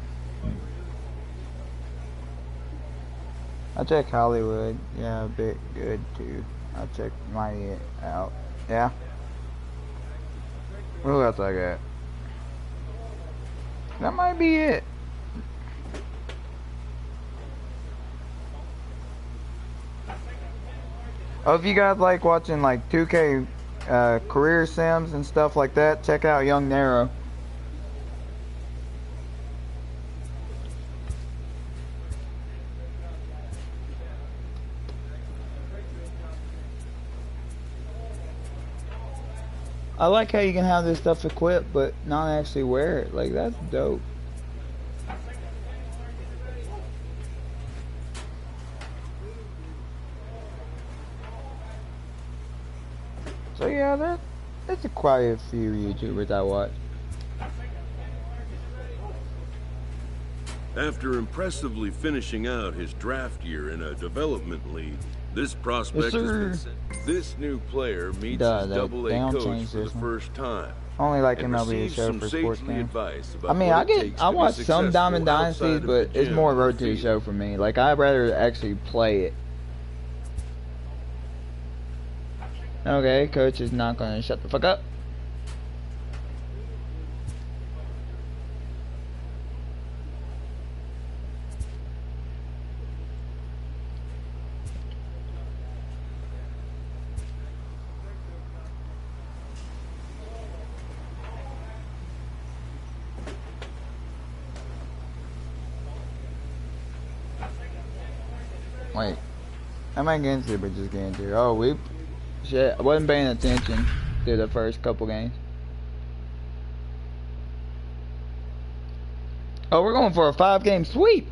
I check Hollywood. Yeah, a bit good too. I check Mighty out. Yeah. Who else I got? That might be it. Oh, if you guys like watching like 2K career sims and stuff like that, check out Young Nero. I like how you can have this stuff equipped but not actually wear it. Like, that's dope. So yeah, there's quite a few YouTubers I watch. After impressively finishing out his draft year in a development league, this prospect this new player meets his Double-A coach for the first time. Only like MLB show for sports games. I mean, I watch some Diamond Dynasties, but it's more Road to the Show for me. Like, I'd rather actually play it. Okay, coach is not gonna shut the fuck up. Wait, I'm not getting to it, but just getting to it. Oh, shit, I wasn't paying attention to the first couple games. Oh, we're going for a 5-game sweep.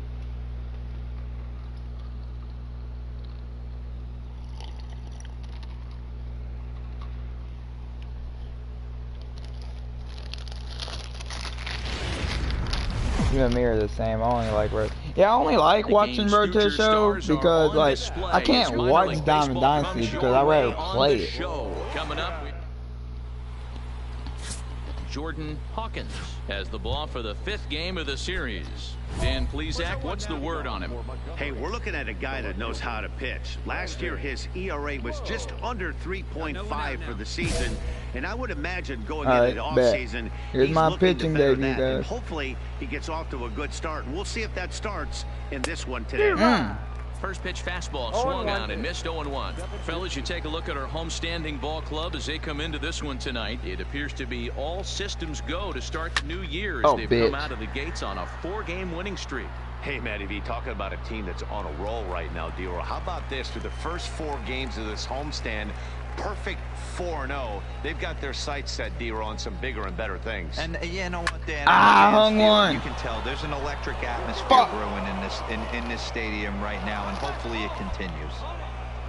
You and me are the same. I only like I only like watching Road to the Show because, like, I can't watch Diamond Dynasty because I'd rather play it. Coming up, Jordan Hawkins has the ball for the 5th game of the series. Dan Plesac, what's the word on him? Hey, we're looking at a guy that knows how to pitch. Last year, his ERA was just under 3.5 for the season, and I would imagine going into the offseason, here's my pitching debut, guys. Hopefully, he gets off to a good start, and we'll see if that starts in this one today. First pitch fastball swung on and missed 0-1. Fellas, you take a look at our homestanding ball club as they come into this one tonight. It appears to be all systems go to start the new year as they've come out of the gates on a 4-game winning streak. Hey, Matty V, talking about a team that's on a roll right now, D-Roll. How about this? Through the first 4 games of this homestand, perfect 4-0. They've got their sights set, D-Roll, on some bigger and better things. And you know what, Dan? Hung one. You can tell there's an electric atmosphere brewing in this stadium right now, and hopefully it continues.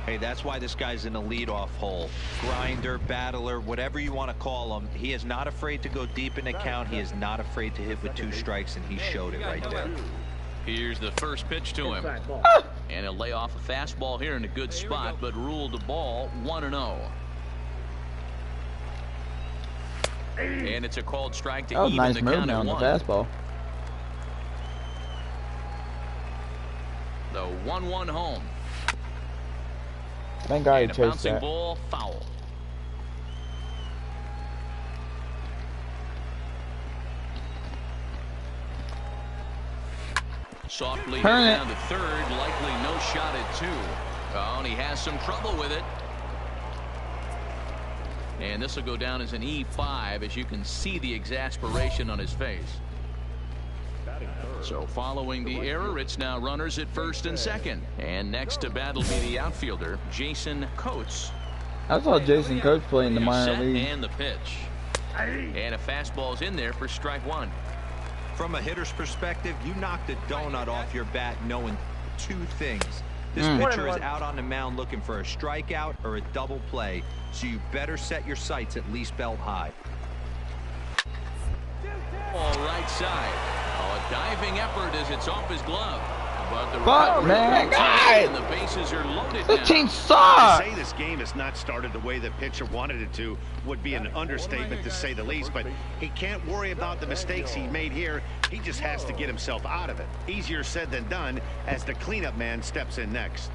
Hey, that's why this guy's in the leadoff hole. Grinder, battler, whatever you want to call him. He is not afraid to go deep in the count. He is not afraid to hit with 2 strikes, and he showed it right there. Here's the first pitch to him. And he'll lay off a fastball here in a good spot, but ruled the ball 1-0. And it's a called strike to that was even nice the count movement at on the 1. fastball. The 1-1 home. Thank God he And a chased bouncing that. ball foul. Softly hit down to third, likely no shot at 2. Oh, and he has some trouble with it. And this will go down as an E5, as you can see the exasperation on his face. So following the error, it's now runners at first and second. And next to bat will be the outfielder, Jason Coates. I saw Jason Coates play in the minor league. And the pitch. And a fastball's in there for strike 1. From a hitter's perspective, you knocked a donut off your bat knowing 2 things. This pitcher is out on the mound looking for a strikeout or a double play, so you better set your sights at least belt high. All right side. Oh, a diving effort as it's off his glove. But the Fuck, man, and the bases are loaded this now. team To sucks. say this game has not started the way the pitcher wanted it to would be an understatement, to say the least, but he can't worry about the mistakes he made here. He just has to get himself out of it. Easier said than done as the cleanup man steps in next.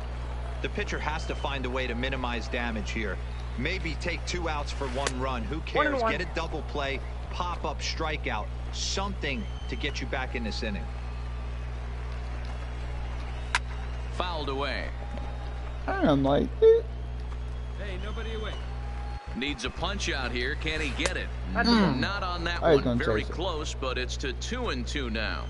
The pitcher has to find a way to minimize damage here. Maybe take 2 outs for 1 run. Who cares? Get a double play, pop-up strikeout, something to get you back in this inning. Fouled away. I'm like, it. Hey, nobody away. Needs a punch out here. Can he get it? Not on that I was one. gonna Very chase it. close, but it's to 2-2 now.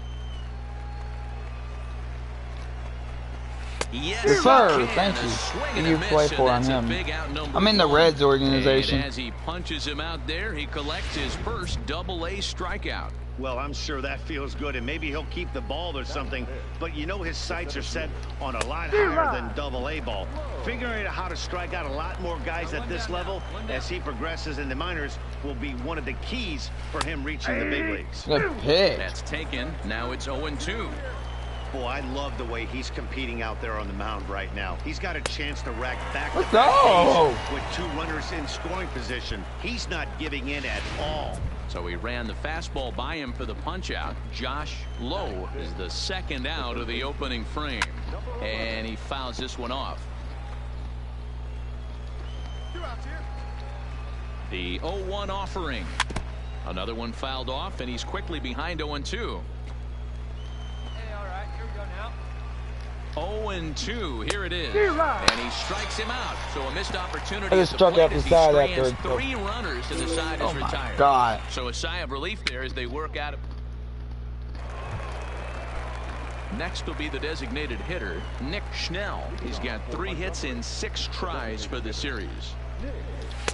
Yes, Yes, sir. he can. Thank A you. swing Who and you a play miss, for and on that's a him? big out number I'm in the 1. Reds organization. And as he punches him out there, he collects his first double-A strikeout. Well, I'm sure that feels good, and maybe he'll keep the ball or something, but you know his sights are set on a lot higher than double-A ball. Figuring out how to strike out a lot more guys at this level as he progresses in the minors will be one of the keys for him reaching the big leagues. Good pick. That's taken. Now it's 0-2. Boy, I love the way he's competing out there on the mound right now. He's got a chance to rack back Let's go. with 2 runners in scoring position. He's not giving in at all. So he ran the fastball by him for the punch-out. Josh Lowe is the second out of the opening frame. And he fouls this one off. 2 outs here. The 0-1 offering. Another one fouled off, and he's quickly behind 0-2. Hey, all right, here we go now. 0-2, here it is. And he strikes him out. So a missed opportunity. I just at the struck plate out the as he side strands after. 3 runners to the side Oh is my retired. God. So a sigh of relief there as they work out. Next will be the designated hitter, Nick Schnell. He's got 3 hits in 6 tries for the series.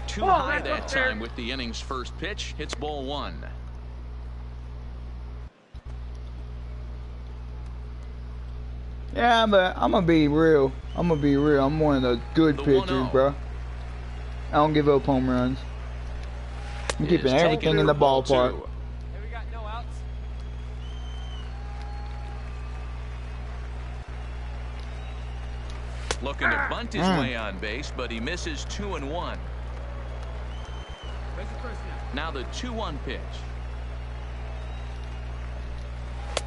Too high that time with the inning's first pitch. Hits ball 1. Yeah, but I'm gonna be real. I'm one of the good The pitchers, 1-0. bro. I don't give up home runs. I'm It keeping is taken everything in the for ball ballpark. 2. Hey, we got no outs. Looking to bunt his way on base, but he misses 2-1. Where's the first now? Now the 2-1 pitch.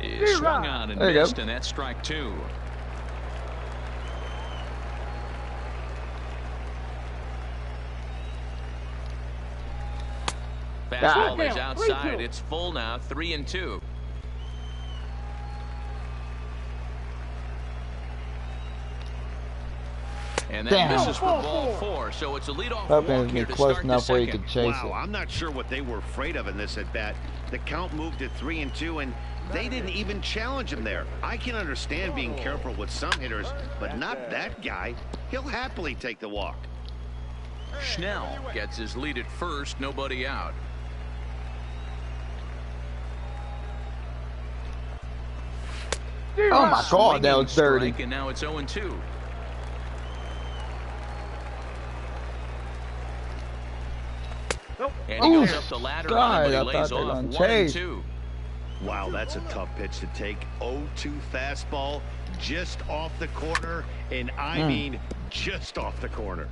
Is swung on and There you go. missed, and that's strike 2. Fastball is outside. It's full now. 3-2. And that Damn. misses for ball 4. So it's a leadoff Hoping walk it'd here be to close start the enough where you second. could chase Wow, it. I'm not sure what they were afraid of in this at-bat. The count moved to 3-2, and they didn't even challenge him there. I can understand being careful with some hitters, but not that guy. He'll happily take the walk. Schnell gets his lead at first. Nobody out. Oh my God, that Swinging was dirty. strike, and now it's 0-2. And he goes up the ladder on God, him, I but he thought lays they were off gonna chase. 1-2. Wow, that's a tough pitch to take. 0-2 fastball just off the corner, and I mean just off the corner.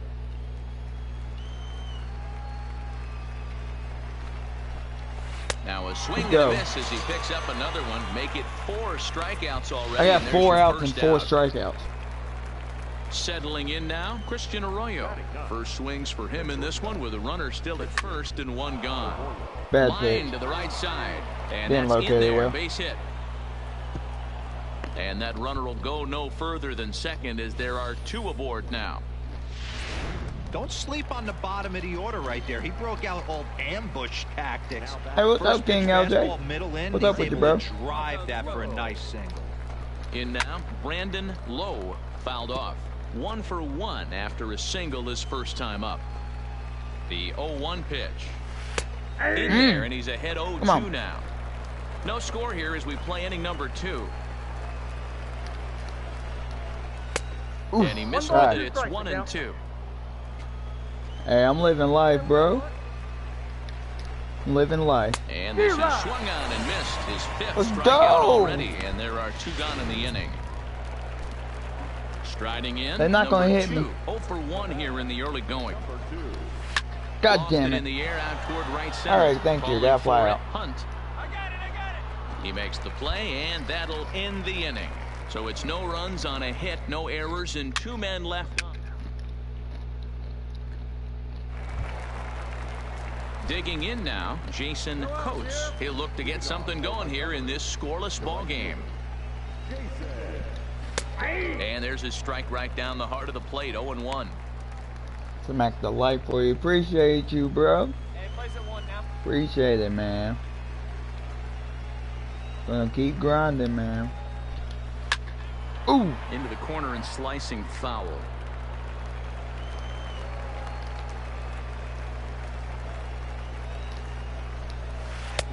Now a swing and a miss as he picks up another one. Make it 4 strikeouts already. I got 4 outs and 4 strikeouts. Settling in now, Christian Arroyo. First swings for him in this one with a runner still at first and 1 gone. Bad Line pitch. to the right side. And Didn't that's locate in it there, well. base hit. And that runner will go no further than second as there are 2 aboard now. Don't sleep on the bottom of the order right there. He broke out old ambush tactics. Hey, what's up, King LJ? What's up with you, bro? Drive that for a nice single. In now, Brandon Lowe fouled off. 1 for 1 after a single his first time up. The 0-1 pitch. In there, and he's ahead 0-2 now. No score here as we play inning number 2. Oof. And he missed it. It's 1-2. Hey, I'm living life, bro. I'm living life. And this is swung on and missed. His 5th Let's strikeout go. already, and there are 2 gone in the inning. Striding in. They're not going to hit me. 0 for 1 here in the early going. God Lost damn in it. the air out toward right center. All right, thank you. Got fly out. Hunt. I got it. He makes the play, and that'll end the inning. So it's no runs on a hit, no errors, and 2 men left. Digging in now, Jason Coates. He'll look to get something going here in this scoreless ball game. And there's his strike right down the heart of the plate, 0-1. Smack the light for you. Appreciate you, bro. Hey, place at 1 now. Appreciate it, man. Gonna keep grinding, man. Ooh. Into the corner and slicing foul.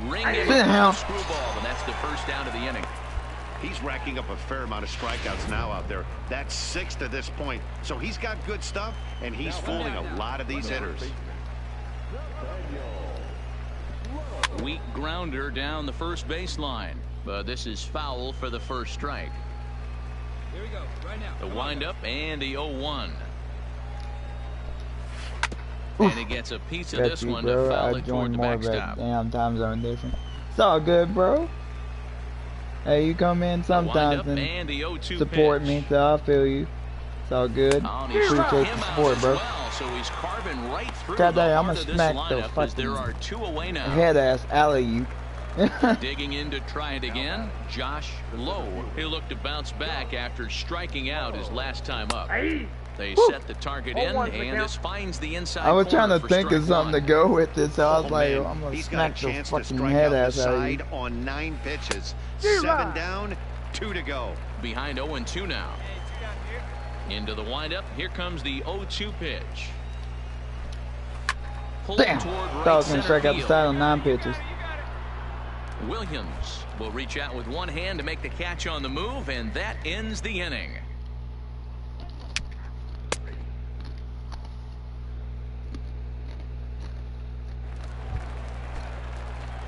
Ring it Damn. screwball, and that's the first out of the inning. He's racking up a fair amount of strikeouts now out there. That's 6 to this point. So he's got good stuff, and he's fooling a lot of these hitters. Weak grounder down the first baseline, but this is foul for the first strike. Here we go, right now. The windup and the 0-1. And he gets a piece of this one to foul it toward the more of that backstop. damn time zone difference. It's all good, bro. Hey, you come in sometimes and the 0-2 support pitch. me, so I feel you. It's all good. Appreciate the support, bro. Well, so he's carving right through God damn, I'm the gonna heart of this smack the lineup as there are fucking 2 away now. head ass alley you. Digging in to try it again, Josh Lowe. He'll look to bounce back after striking out his last time up. They set the target in, and this finds the inside. I was trying to corner for think of strike something to 1. go with it, so I was like, Man, I'm gonna he's got a smack the chance to fucking strike head out the ass out of you. side on 9 pitches. 7 down, 2 to go. Behind 0-2 now. Hey, 2 down here. Into the windup. Here comes the 0-2 pitch. Pulled Damn! toward right Thought I was gonna center strike out the field. side on 9 pitches. Williams will reach out with one hand to make the catch on the move, and that ends the inning.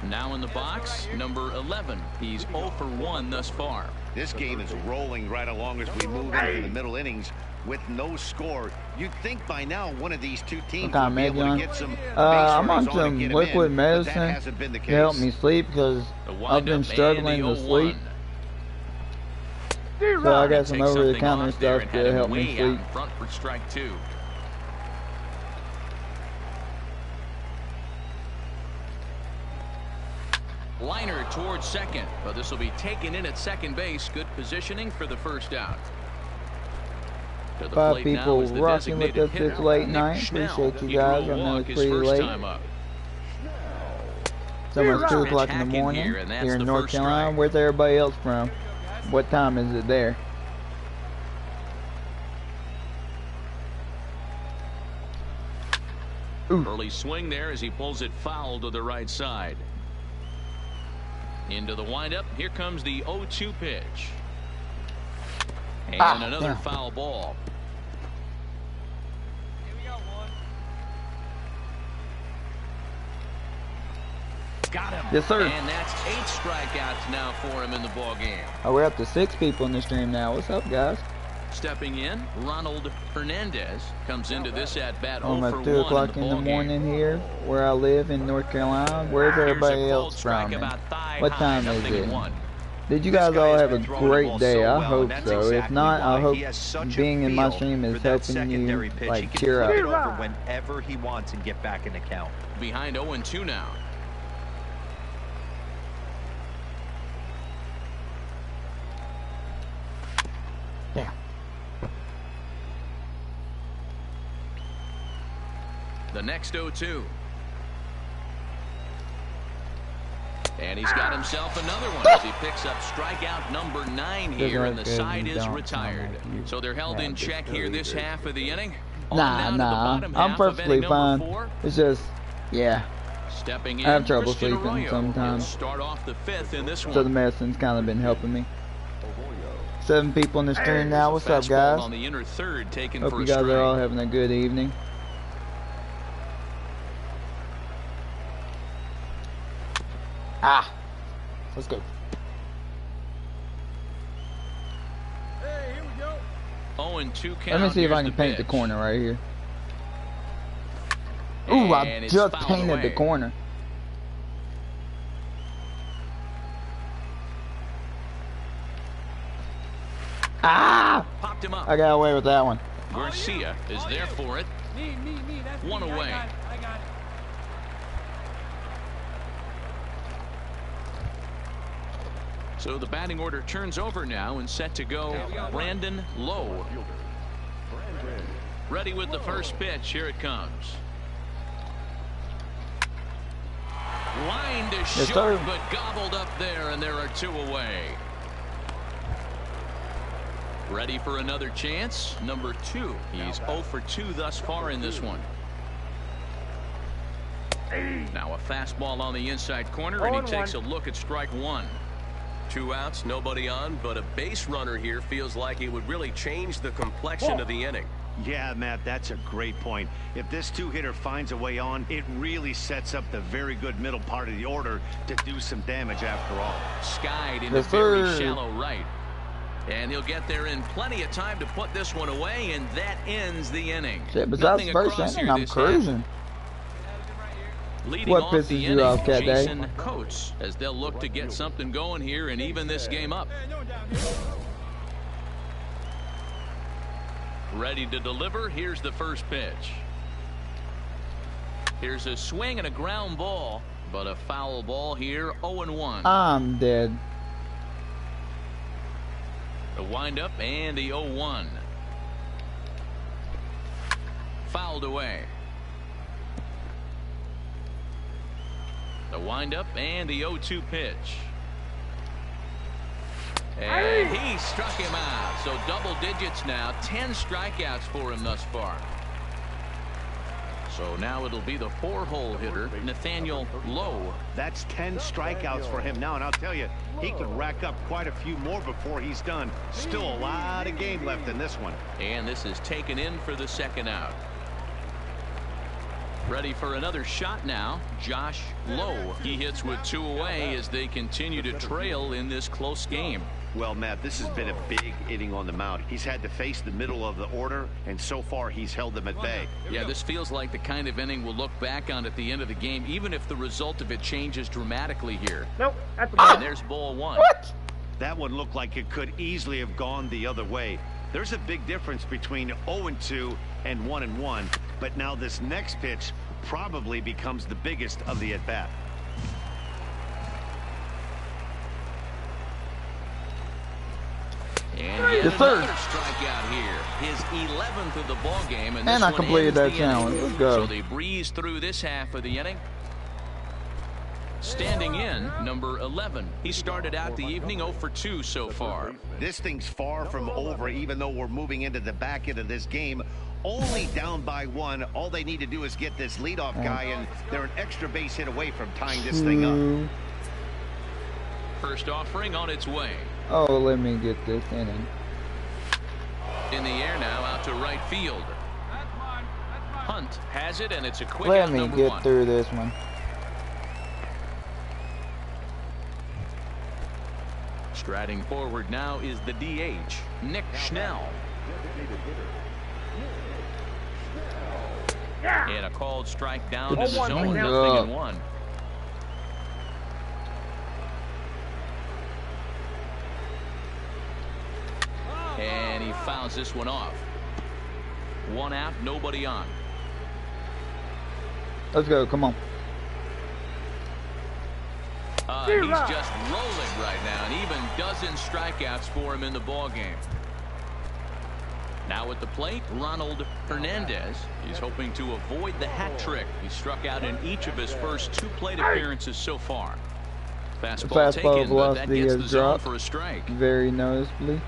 Now in the box, number 11. He's 0 for 1 thus far. This game is rolling right along as we move into the middle innings with no score. You'd think by now one of these 2 teams would be able to get some base I'm on runners on and some get 'em liquid in, but that medicine hasn't been the to case. help me sleep because The I've windup been and struggling the to sleep. 0-1. So I got some Take over-the-counter something off there stuff and had to him help way me out sleep. in front for strike 2. Liner towards second, but this will be taken in at second base. Good positioning for the first out. To the 5 plate now people is the rocking with us designated this hitter, late Nick night. Schnell. Appreciate you He drew guys. a I know walk it's his pretty first late. time up. It's almost 2 Pitch o'clock in the hacking morning here, and that's here in the North first Carolina. strike. Where's everybody else from? What time is it there? Early swing there as he pulls it foul to the right side. Into the windup. Here comes the 0-2 pitch. And another damn. foul ball. Here we got 1. Got him. Yes, sir. And that's 8 strikeouts now for him in the ball game. Oh, we're up to 6 people in the stream now. What's up, guys? Stepping in, Ronald Hernandez comes into this at-bat 0 I'm for at 2 o'clock in the morning here, where I live in North Carolina. Where's everybody else from? What time is it? Did you guys all have a great day? I hope so. If not, I hope being in my stream is helping you, like, cheer up. Over whenever he wants and get back in the count. Behind 0-2 now. Damn. The next 0-2. And he's got himself another one as he picks up strikeout number 9 here, and the side is retired. So they're held in check here this half of the inning. Nah, I'm perfectly fine. It's just, yeah, Stepping in, I have trouble Christian sleeping Arroyo sometimes. will start off the 5th in this one. So the medicine's kind of been helping me. 7 people in the stream now. What's up, Fastball guys? on the inner third, taken Hope for you a guys strike. are all having a good evening. Ah, let's go. Hey, here we go. 0-2 count. Let me see if I Here's can the paint the pitch. corner right here. Ooh, I And it's just fouled painted away. the corner. Ah! Popped him up. I got away with that one. Garcia is there for it. Me. That's One me. away. I got it. So the batting order turns over now and set to go. Brandon Lowe. Ready with the first pitch. Here it comes. Line to Yes, short, sir. but gobbled up there, and there are 2 away. Ready for another chance. Number 2. He's 0 for 2 thus far in this one. Now a fastball on the inside corner, and he takes a look at strike 1. 2 outs, nobody on, but a base runner here feels like it would really change the complexion of the inning. Yeah, Matt, that's a great point. If this 2-hitter finds a way on, it really sets up the very good middle part of the order to do some damage after all. Skied into Yes, very sir. shallow right. And he'll get there in plenty of time to put this one away, and that ends the inning. Shit, besides Nothing first across inning, here I'm this cruising. Leading What off pisses the you inning, off, Cat Day? Jason Coates, as they'll look to get something going here and even this game up. Ready to deliver. Here's the first pitch. Here's a swing and a ground ball, but a foul ball here. 0-1. I'm dead. The windup and the 0-1. Fouled away. The windup and the 0-2 pitch. And he struck him out. So double digits now. 10 strikeouts for him thus far. So now it'll be the 4-hole hitter, Nathaniel Lowe. That's 10 strikeouts for him now, and I'll tell you, he could rack up quite a few more before he's done. Still a lot of game left in this one. And this is taken in for the second out. Ready for another shot now, Josh Lowe. He hits with 2 away as they continue to trail in this close game. Well, Matt, this has been a big inning on the mound. He's had to face the middle of the order, and so far he's held them at bay. Yeah, this feels like the kind of inning we'll look back on at the end of the game, even if the result of it changes dramatically here. Nope, that's And there's ball 1. What? That one looked like it could easily have gone the other way. There's a big difference between 0-2 and 1-1, but now this next pitch probably becomes the biggest of the at-bat. And yet Yes, sir. another strikeout here. His 11th of the ball game, and And this I one completed ends that the inning. challenge. Let's go. So they breeze through this half of the inning. Standing in, number 11. He started out the evening 0 for 2 so far. This thing's far from over, even though we're moving into the back end of this game. Only down by 1. All they need to do is get this leadoff guy, and they're an extra base hit away from tying this thing up. First offering on its way. Oh, let me get this inning. In the air now, out to right field. Hunt has it, and it's a quick Let out me number get 1. through this one. Striding forward now is the DH, Nick Schnell. And a called strike down to the zone, 0-1. And he fouls this one off. 1 out, nobody on. Let's go, come on. He's just rolling right now, and even dozen strikeouts for him in the ball game. Now at the plate, Ronald Hernandez. He's hoping to avoid the hat trick. He struck out in each of his first 2 plate appearances so far. Fastball taken, but that gets the zone for a strike. Very noticeably.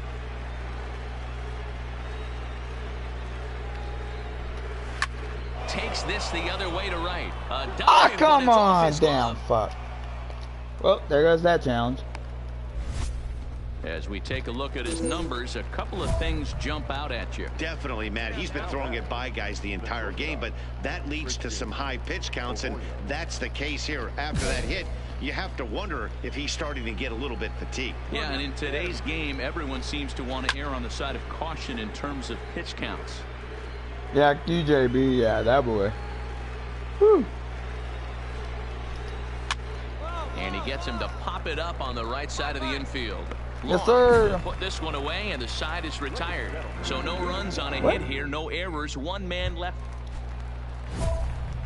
Takes this the other way to right. Ah, come on, damn fuck. Well, there goes that challenge. As we take a look at his numbers, a couple of things jump out at you. Definitely, Matt. He's been throwing it by guys the entire game, but that leads to some high pitch counts, and that's the case here. After that hit, you have to wonder if he's starting to get a little bit fatigued. Yeah, and in today's game, everyone seems to want to err on the side of caution in terms of pitch counts. Yeah, QJB, yeah, that boy. Whew. And he gets him to pop it up on the right side of the infield. Yes, sir. Put this one away, and the side is retired. So no runs on a hit here, no errors, 1 man left.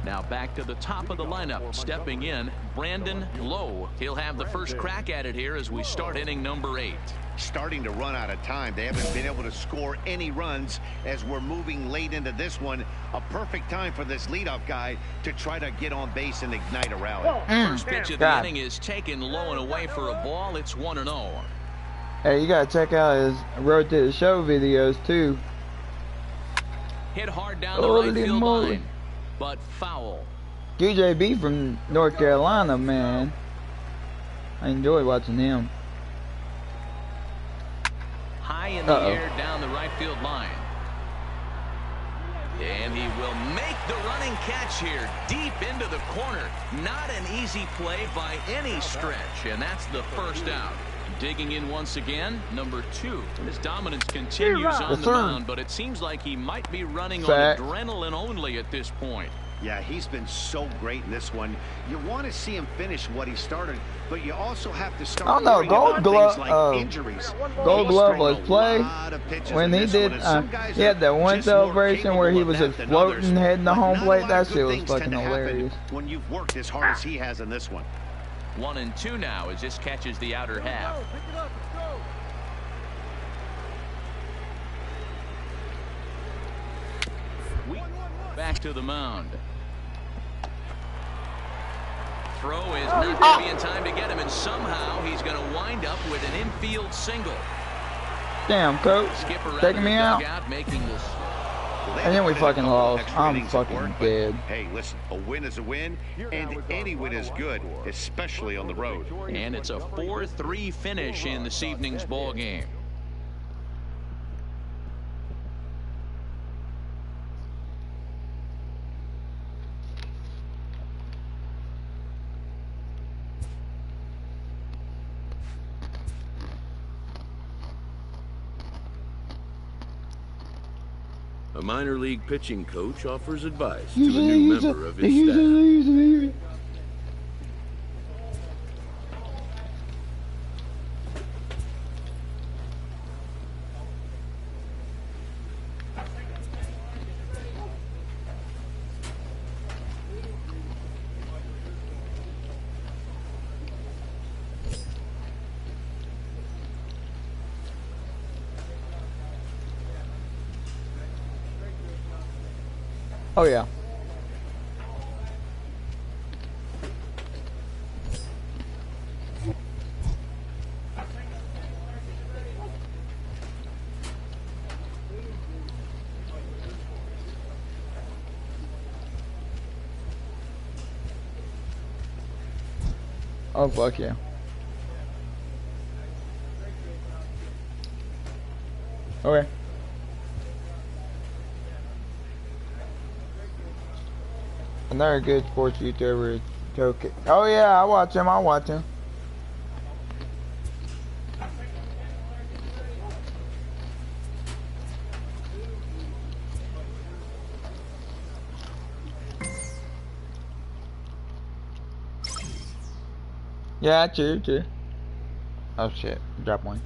Now back to the top of the lineup, stepping in, Brandon Lowe. He'll have the first crack at it here as we start inning number 8. Starting to run out of time. They haven't been able to score any runs as we're moving late into this one. A perfect time for this leadoff guy to try to get on base and ignite a rally. First pitch of the inning is taken low and away for a ball. It's 1-0. Hey, you gotta check out his Road to the Show videos too. Hit hard down the right field line, but foul. QJB from North Carolina, man. I enjoy watching him. High in the air down the right field line. And he will make the running catch here deep into the corner. Not an easy play by any stretch, and that's the first out. Digging in once again, number 2. His dominance continues on the mound, but it seems like he might be running on adrenaline only at this point. Yeah, he's been so great in this one. You want to see him finish what he started, but you also have to start worrying about things like injuries. Gold Glove was play when he did. He had that one celebration where he was just floating, heading the home plate. That shit was fucking hilarious. When you've worked as hard as he has in this one. 1-2 now as this catches the outer half. Back to the mound. Throw is not going to be in time to get him, and somehow he's going to wind up with an infield single. Damn, coach, taking me out. Making this. And then we fucking lost. I'm fucking dead. Hey, listen, a win is a win, and any win is good, especially on the road. And it's a 4-3 finish in this evening's ball game. A minor league pitching coach offers advice to a new member of his staff. Oh yeah. Oh fuck yeah. Okay. Another good sports YouTuber is Joe. Oh yeah, I watch him. Yeah, true, true. Oh shit, drop one.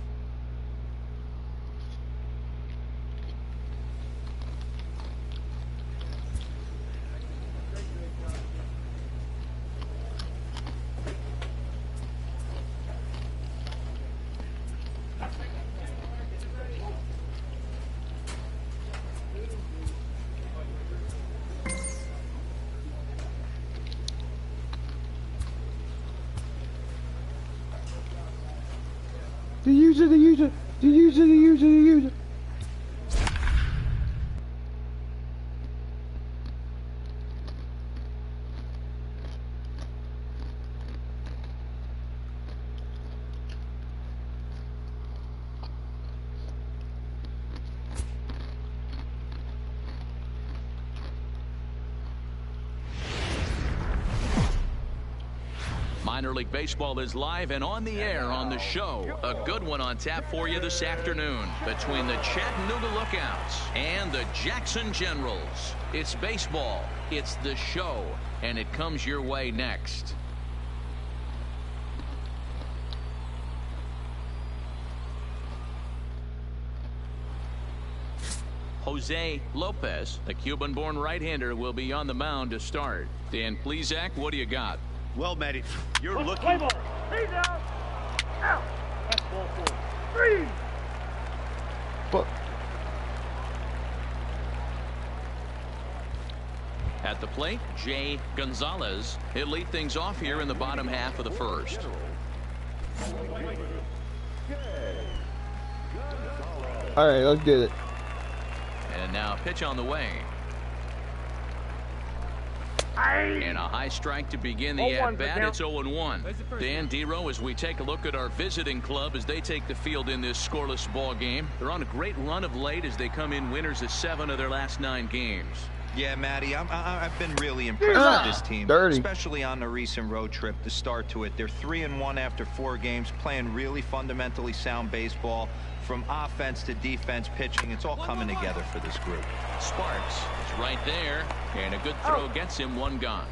The user. Minor League Baseball is live and on the air on the show. A good one on tap for you this afternoon between the Chattanooga Lookouts and the Jackson Generals. It's baseball, it's the show, and it comes your way next. Jose Lopez, the Cuban-born right-hander, will be on the mound to start. Dan Plesac, what do you got? Well, Matty, you're looking. Play ball. He's out. Out. That's ball 4. 3. Fuck. At the plate, Jay Gonzalez. He'll lead things off here in the bottom half of the first. All right, let's get it. And now a pitch on the way. And a high strike to begin the at-bat. It's 0-1. Dan Dero, as we take a look at our visiting club as they take the field in this scoreless ball game. They're on a great run of late as they come in winners of 7 of their last 9 games. Yeah, Matty, I've been really impressed with this team, especially on the recent road trip to start to it. They're 3-1 after 4 games, playing really fundamentally sound baseball. From offense to defense, pitching, it's all coming together for this group. Sparks is right there, and a good throw gets him 1 gone.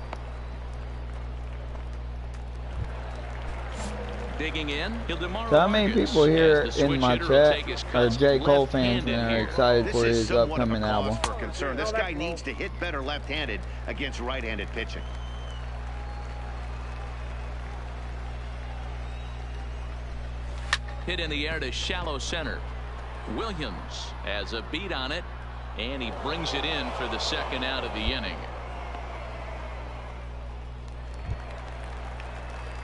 Digging in, How many people here in my chat are J. Cole fans and are excited for his upcoming album? For concern. This guy needs to hit better left-handed against right-handed pitching. Hit in the air to shallow center. Williams has a beat on it, and he brings it in for the second out of the inning.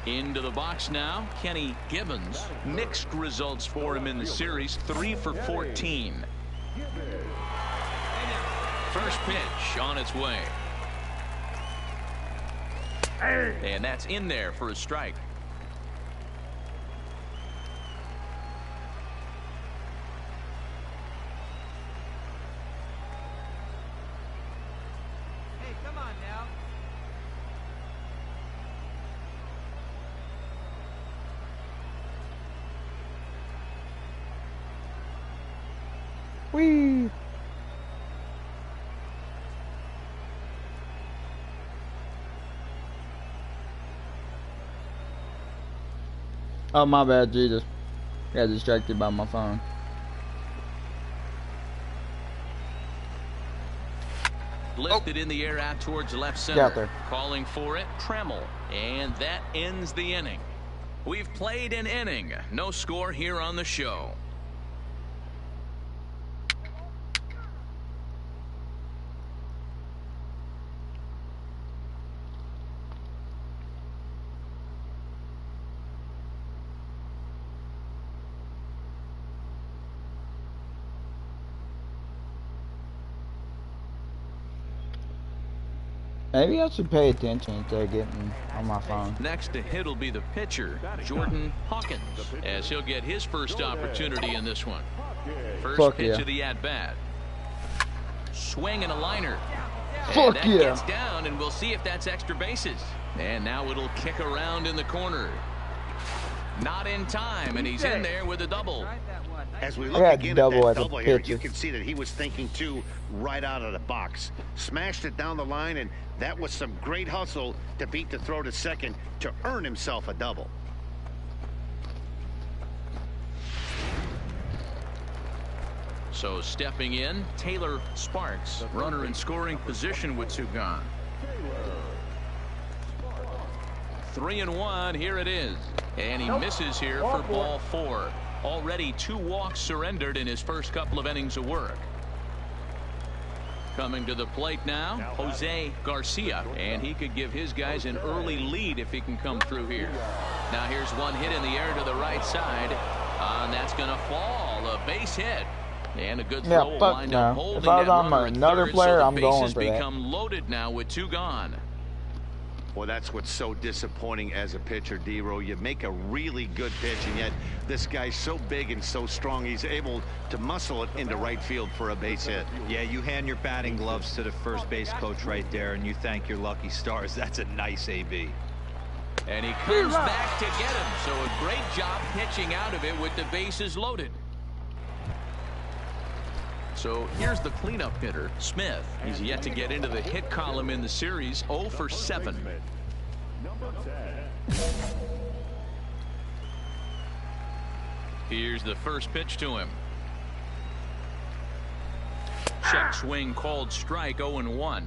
Into the box now, Kenny Gibbons. Mixed results for him in the series, 3 for 14. First pitch on its way. And that's in there for a strike. Whee! Oh, my bad, Jesus. Got distracted by my phone. Lifted in the air out towards left center. Got there. Calling for it, Tremmel. And that ends the inning. We've played an inning. No score here on the show. Maybe I should pay attention instead of getting on my phone. Next to hit will be the pitcher, Jordan Hawkins, as he'll get his first opportunity in this one. First pitch of the at-bat. Swing and a liner. And that gets down, and we'll see if that's extra bases. And now it'll kick around in the corner. Not in time, and he's in there with a double. As we look again at that double here, you can see that he was thinking too right out of the box. Smashed it down the line, and that was some great hustle to beat the throw to second to earn himself a double. So stepping in, Taylor Sparks, runner in scoring position with two gone. 3-1, here it is. And he misses here for ball 4. Already 2 walks surrendered in his first couple of innings of work. Coming to the plate now, Jose Garcia, and he could give his guys an early lead if he can come through here. Now here's one hit in the air to the right side, and that's going to fall. A base hit. And a good throw will wind up holding that runner at third, so the bases become loaded now with 2 gone. Well, that's what's so disappointing as a pitcher, D-Row. You make a really good pitch, and yet this guy's so big and so strong, he's able to muscle it into right field for a base hit. Yeah, you hand your batting gloves to the first base coach right there, and you thank your lucky stars. That's a nice AB. And he comes back to get him. So a great job pitching out of it with the bases loaded. So here's the cleanup hitter, Smith. He's yet to get into the hit column in the series, 0 for 7. Here's the first pitch to him. Check swing called strike, 0-1.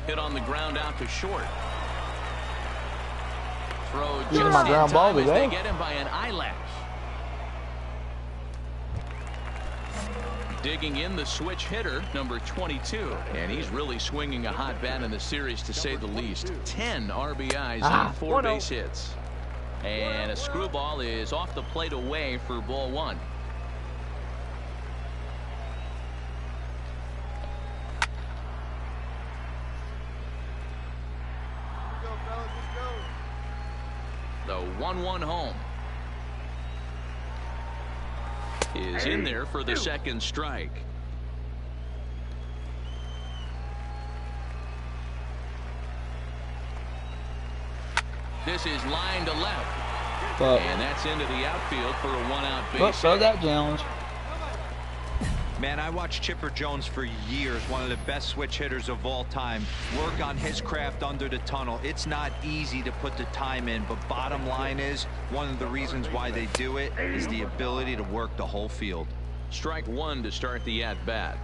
Hit on the ground out to short. Throw just my ground ball as they get him by an eyelash. Digging in the switch hitter, number 22. And he's really swinging a hot bat in the series, to say the least. 10 RBIs on 4 base hits. And a screwball is off the plate away for ball 1. The 1-1 home is in there for the second strike. This is line to left. And that's into the outfield for a 1-out base. Throw that challenge. Man, I watched Chipper Jones for years, one of the best switch hitters of all time. Work on his craft under the tunnel. It's not easy to put the time in, but bottom line is, one of the reasons why they do it is the ability to work the whole field. Strike 1 to start the at-bat.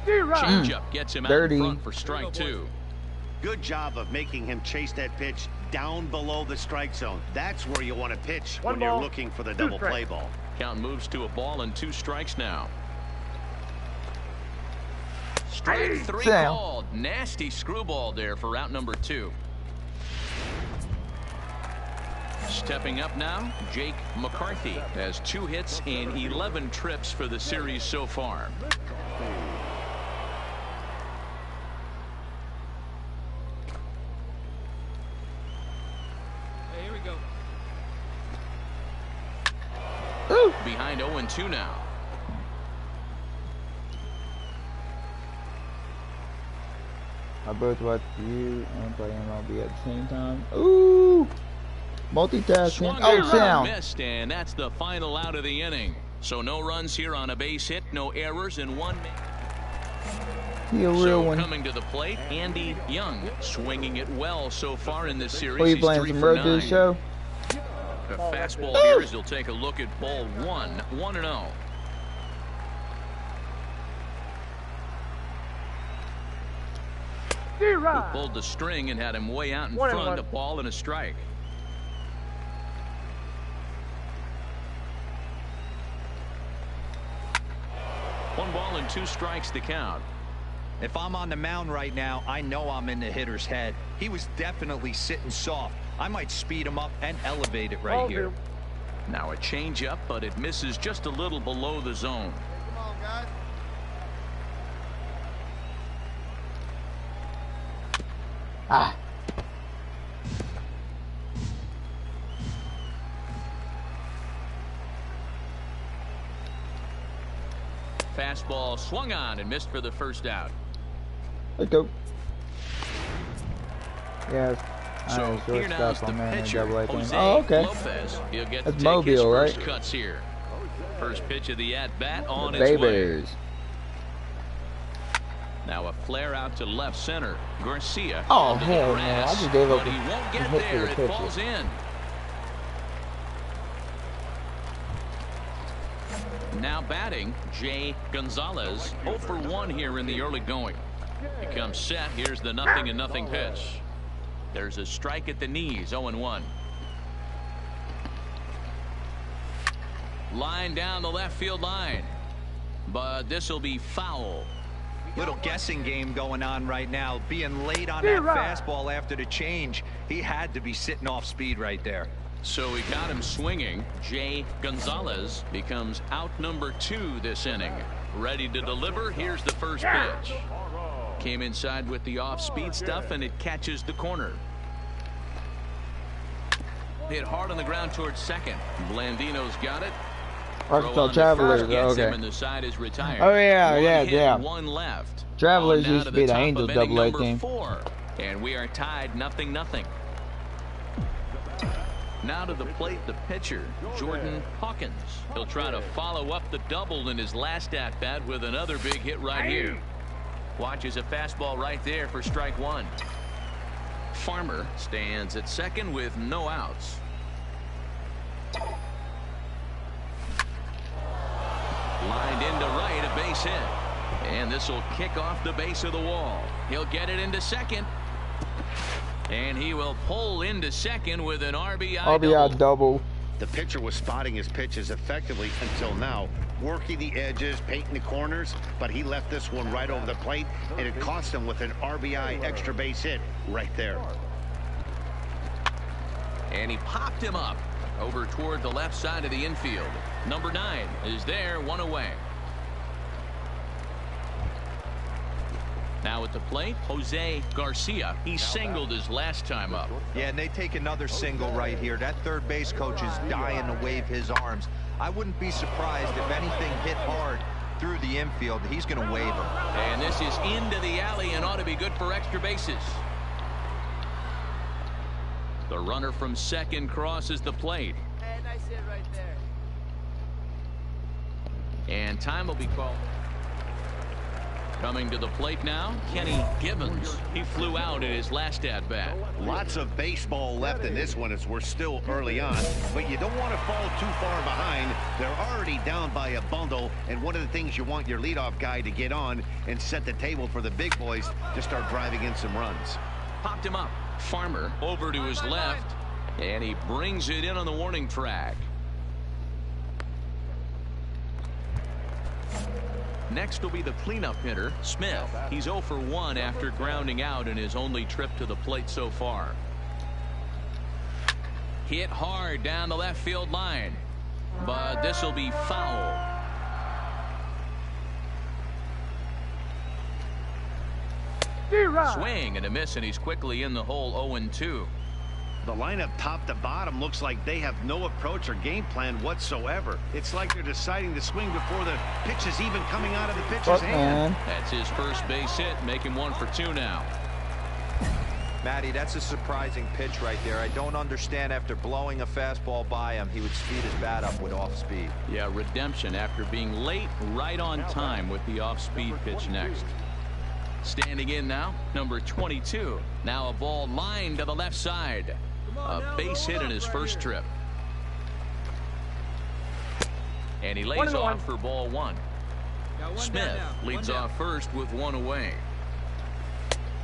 Changeup gets him out in front for strike 2. Good job of making him chase that pitch down below the strike zone. That's where you want to pitch when you're looking for the double play ball. Count moves to a ball and 2 strikes now. Strike 3 called. Nasty screwball there for out number 2. Stepping up now, Jake McCarthy has 2 hits and 11 trips for the series so far. Behind 0-2 now. I both watch you and play MLB at the same time. Ooh! Multitasking. Oh, sound. Missed, and that's the final out of the inning. So no runs here on a base hit, no errors, and 1. He a real one. Coming to the plate, Andy Young, swinging it well so far in this series. Are you playing some road to the show? A fastball here as he'll take a look at ball 1, 1-0. Pulled the string and had him way out in front. A ball and a strike. One ball and 2 strikes to count. If I'm on the mound right now, I know I'm in the hitter's head. He was definitely sitting soft. I might speed him up and elevate it right here. Now a changeup, but it misses just a little below the zone. Come on, guys. Ah. Fastball swung on and missed for the first out. Let's go. Yes. So here now is the pitcher, Jose Lopez. He'll get That's to take Mobile, his first right? cuts here. First pitch of the at-bat on The its way. Babers. Now a flare out to left center. Garcia. Oh, hell no. I just gave up. But he won't get there. It falls in. Now batting, Jay Gonzalez. 0 for 1 here in the early going. He comes set. Here's the 0-0 pitch. There's a strike at the knees. 0-1. Line down the left field line. But this will be foul. Little guessing game going on right now. Being late on that fastball after the change. He had to be sitting off speed right there. So he got him swinging. Jay Gonzalez becomes out number 2 this inning. Ready to deliver. Here's the first pitch. Came inside with the off-speed stuff, and it catches the corner. Hit hard on the ground towards second. Blandino's got it. Arkansas Travelers. Okay. And the side is retired. Oh yeah. One left. Travelers used to be the Angels AA team. 4, and we are tied 0-0. Now to the plate, the pitcher, Jordan Hawkins. He'll try to follow up the double in his last at-bat with another big hit right here. Watches a fastball right there for strike 1. Farmer stands at second with no outs. Lined into right, a base hit. And this will kick off the base of the wall. He'll get it into second. And he will pull into second with an RBI double. The pitcher was spotting his pitches effectively until now, working the edges, painting the corners, but he left this one right over the plate, and it cost him with an RBI extra base hit right there. And he popped him up over toward the left side of the infield. Number 9 is there, 1 away. Now at the plate, Jose Garcia. He singled his last time up. Yeah, and they take another single right here. That third base coach is dying to wave his arms. I wouldn't be surprised if anything hit hard through the infield. He's going to wave him. And this is into the alley and ought to be good for extra bases. The runner from second crosses the plate. Hey, nice hit right there. And time will be called. Coming to the plate now, Kenny Gibbons. He flew out in his last at-bat. Lots of baseball left in this one as we're still early on, but you don't want to fall too far behind. They're already down by a bundle, and one of the things you want your leadoff guy to get on and set the table for the big boys to start driving in some runs. Popped him up. Farmer over to his left, and he brings it in on the warning track. Next will be the cleanup hitter, Smith. He's 0 for 1 after grounding out in his only trip to the plate so far. Hit hard down the left field line, but this will be foul. Swing and a miss, and he's quickly in the hole. 0-2. The lineup top to bottom looks like they have no approach or game plan whatsoever. It's like they're deciding to swing before the pitch is even coming out of the pitcher's hand. That's his first base hit, making 1 for 2 now. Matty, that's a surprising pitch right there. I don't understand, after blowing a fastball by him, he would speed his bat up with off speed. Yeah, redemption after being late, right on time with the off speed pitch next. Standing in now, number 22. Now a ball lined to the left side. A base hit in his first trip. And he lays off for ball 1. Smith leads off first with 1 away.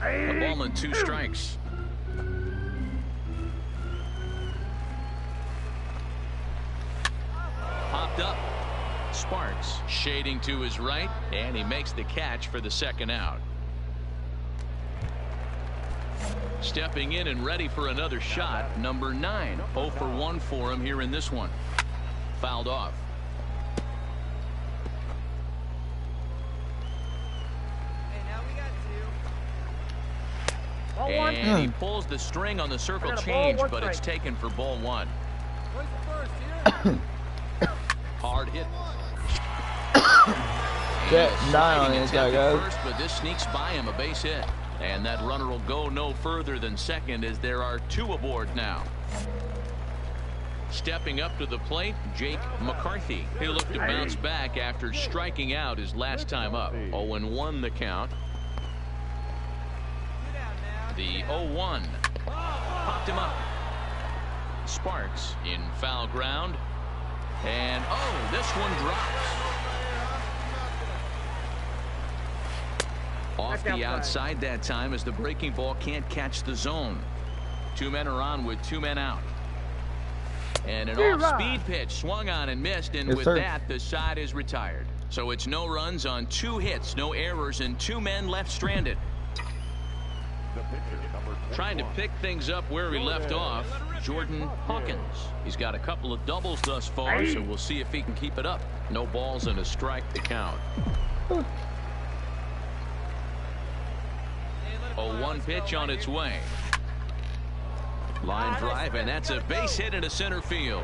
A ball and 2 strikes. Popped up. Sparks shading to his right, and he makes the catch for the second out. Stepping in and ready for another shot, number 9. 0 for 1 for him here in this one. Fouled off. Hey, now we got 2. And he pulls the string on the circle change, but it's taken for ball 1. Where's the first here? Hard hit. Get 9 on this guy, guys. First, but this sneaks by him, a base hit. And that runner will go no further than second, as there are 2 aboard now. Stepping up to the plate, Jake McCarthy. He'll look to bounce back after striking out his last time up. 0-1 the count. The 0-1. Popped him up. Sparks in foul ground. And, oh, this one drops. Off the outside that time as the breaking ball can't catch the zone. 2 men are on with 2 men out. And an off-speed pitch swung on and missed, and with that, the side is retired. So it's no runs on 2 hits, no errors, and 2 men left stranded. Trying to pick things up where he left off, Jordan Hawkins. He's got a couple of doubles thus far, so we'll see if he can keep it up. No balls and a strike to count. 0-1 pitch on its way. Line drive, and that's a base hit into center field.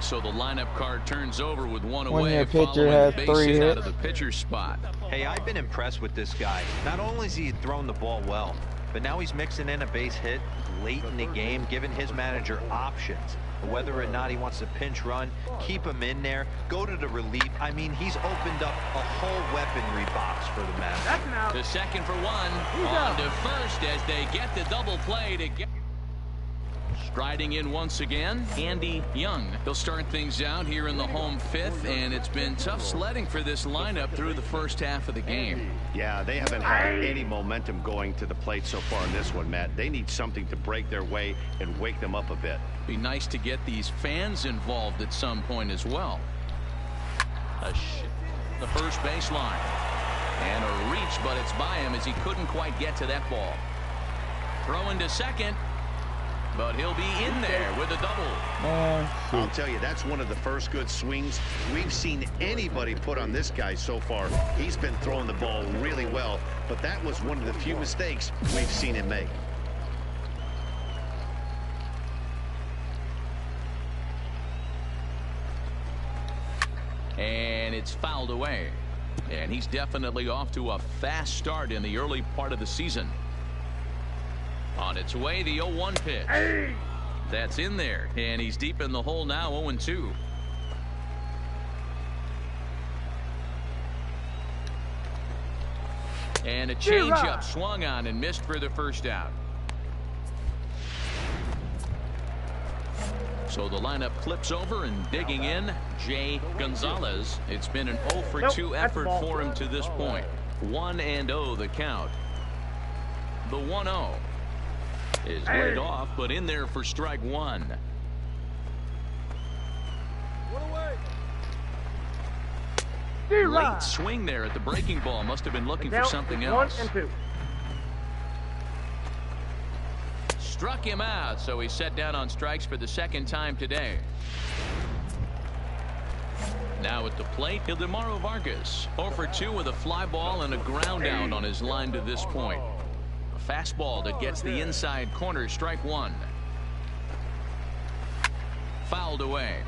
So the lineup card turns over with 1 away, following the base hit out of the pitcher's spot. Hey, I've been impressed with this guy. Not only has he thrown the ball well, but now he's mixing in a base hit late in the game, giving his manager options. Whether or not he wants to pinch run, keep him in there, go to the relief. I mean, he's opened up a whole weaponry box for the manager. To second for 1, on to first as they get the double play to get. Striding in once again, Andy Young. He'll start things out here in the home 5th, and it's been tough sledding for this lineup through the first half of the game. Yeah, they haven't had any momentum going to the plate so far in this one, Matt. They need something to break their way and wake them up a bit. Be nice to get these fans involved at some point as well. The first baseline. And a reach, but it's by him as he couldn't quite get to that ball. Throw into second. But he'll be in there with a double. I'll tell you, that's one of the first good swings we've seen anybody put on this guy so far. He's been throwing the ball really well, but that was one of the few mistakes we've seen him make. And it's fouled away. And he's definitely off to a fast start in the early part of the season. On its way, the 0-1 pitch. That's in there, and he's deep in the hole now, 0-2. And a changeup swung on and missed for the first out. So the lineup flips over, and digging in, Jay Gonzalez. It's been an 0-for-2 effort for him to this point. 1-0 the count. The 1-0. Is laid off, but in there for strike 1. Late swing there at the breaking ball. Must have been looking for something else. 1 and 2. Struck him out, so he's set down on strikes for the second time today. Now at the plate, Ildemaro Vargas. 0-for-2 with a fly ball and a ground out on his line to this point. Fastball that gets the inside corner, strike 1. Fouled away.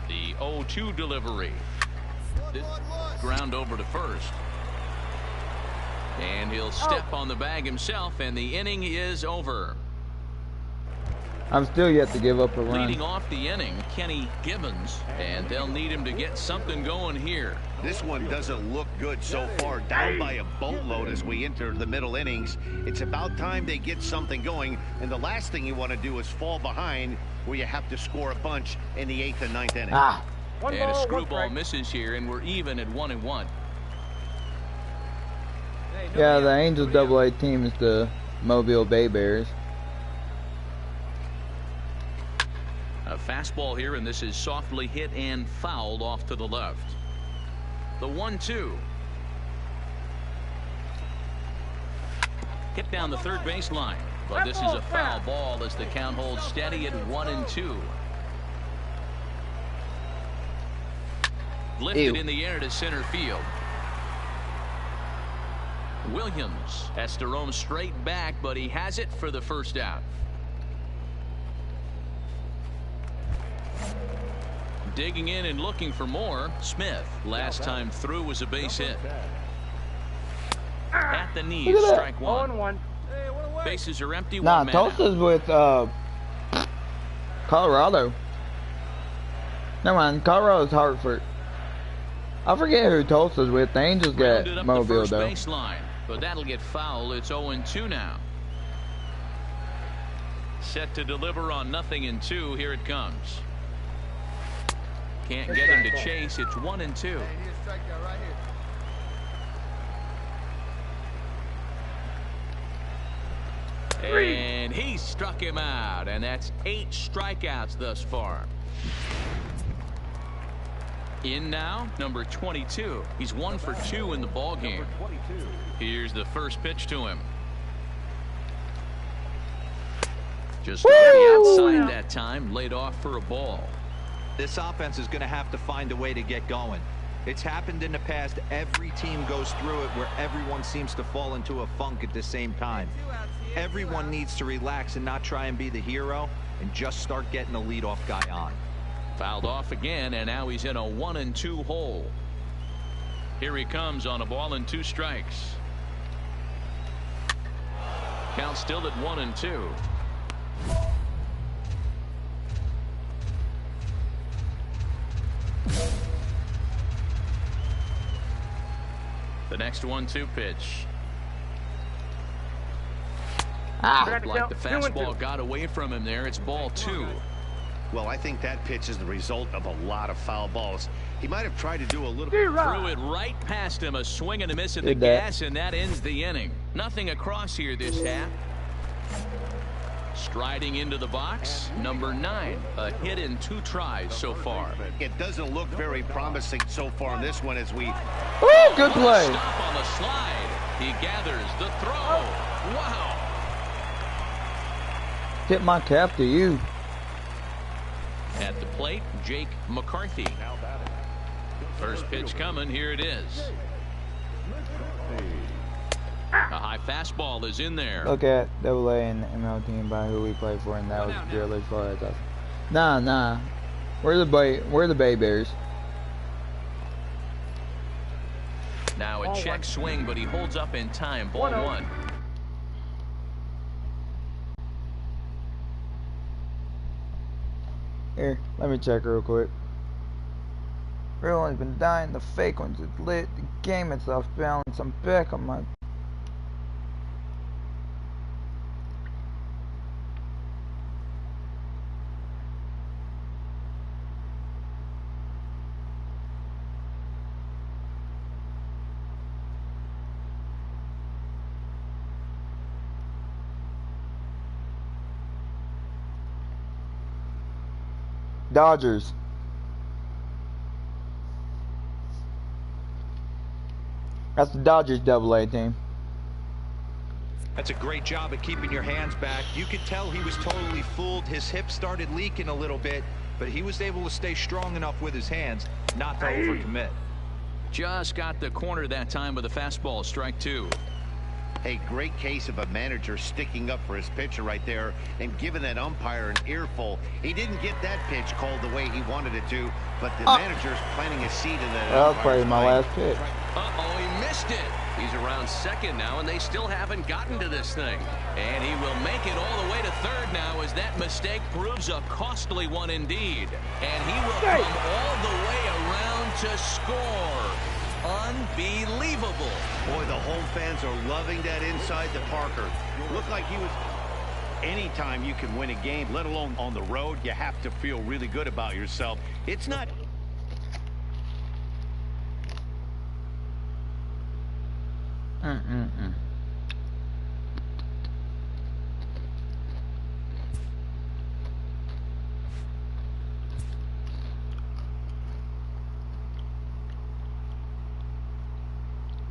The 0-2 delivery. Ground over to first. And he'll step on the bag himself, and the inning is over. I'm still yet to give up a run. Leading off the inning, Kenny Gibbons, and they'll need him to get something going here. This one doesn't look good so far, down by a boatload as we enter the middle innings. It's about time they get something going, and the last thing you want to do is fall behind where you have to score a bunch in the 8th and 9th inning. And a screwball misses here, and we're even at 1-1. Yeah, the Angels AA team is the Mobile Bay Bears. A fastball here, and this is softly hit and fouled off to the left. The 1-2. Hit down the third baseline, but this is a foul ball as the count holds steady at 1-2. Lifted in the air to center field. Williams has to roam straight back, but he has it for the first out. Digging in and looking for more, Smith. Last time through was a base hit. At the knees, strike 1. Bases are empty. Nah, Tulsa's with Colorado. Never mind, Colorado's Hartford. I forget who Tulsa's with. The Angels got Rounded up Mobile the first though. baseline, but that'll get foul. It's 0-2 now. Set to deliver on 0-2. Here it comes. Can't get him to chase. It's 1-2. Hey, here's strikeout right here. And he struck him out, and that's 8 strikeouts thus far. In now, number 22. He's 1 for 2 in the ball game. Here's the first pitch to him. Just off the outside that time, laid off for a ball. This offense is going to have to find a way to get going. It's happened in the past. Every team goes through it where everyone seems to fall into a funk at the same time. Everyone needs to relax and not try and be the hero and just start getting the leadoff guy on. Fouled off again, and now he's in a 1-2 hole. Here he comes on a ball and 2 strikes. Count still at 1-2. The next 1-2 pitch. Looked like the fastball got away from him there. It's ball 2. Well, I think that pitch is the result of a lot of foul balls. He might have tried to do a little. Threw it right past him. A swing and a miss at the gas, and that ends the inning. Nothing across here this half. Striding into the box, number 9. A hit in 2 tries so far. It doesn't look very promising so far in this one as we. Oh, good play. Stop on the slide. He gathers the throw. Wow. Tip my cap to you. At the plate, Jake McCarthy. First pitch coming. Here it is. A high fastball is in there. Look at AA and ML team by who we played for, and that was really far as us. Nah. We're the Bay Bears. Now a check swing, but he holds up in time. Ball 1. Here, let me check real quick. Real one's been dying, the fake one's lit, the game is off balance. I'm back on my. Dodgers. That's the Dodgers AA team. That's a great job at keeping your hands back. You could tell he was totally fooled. His hip started leaking a little bit, but he was able to stay strong enough with his hands not to overcommit. Just got the corner that time with a fastball. Strike 2. A great case of a manager sticking up for his pitcher right there and giving that umpire an earful. He didn't get that pitch called the way he wanted it to, but the manager's planting a seed in that. That was probably my last pitch. Uh-oh, he missed it. He's around second now, and they still haven't gotten to this thing. And he will make it all the way to third now as that mistake proves a costly one indeed. And he will come all the way around to score. Unbelievable. Boy, the home fans are loving that inside the Parker. Looked like he was. Anytime you can win a game, let alone on the road, you have to feel really good about yourself. It's not.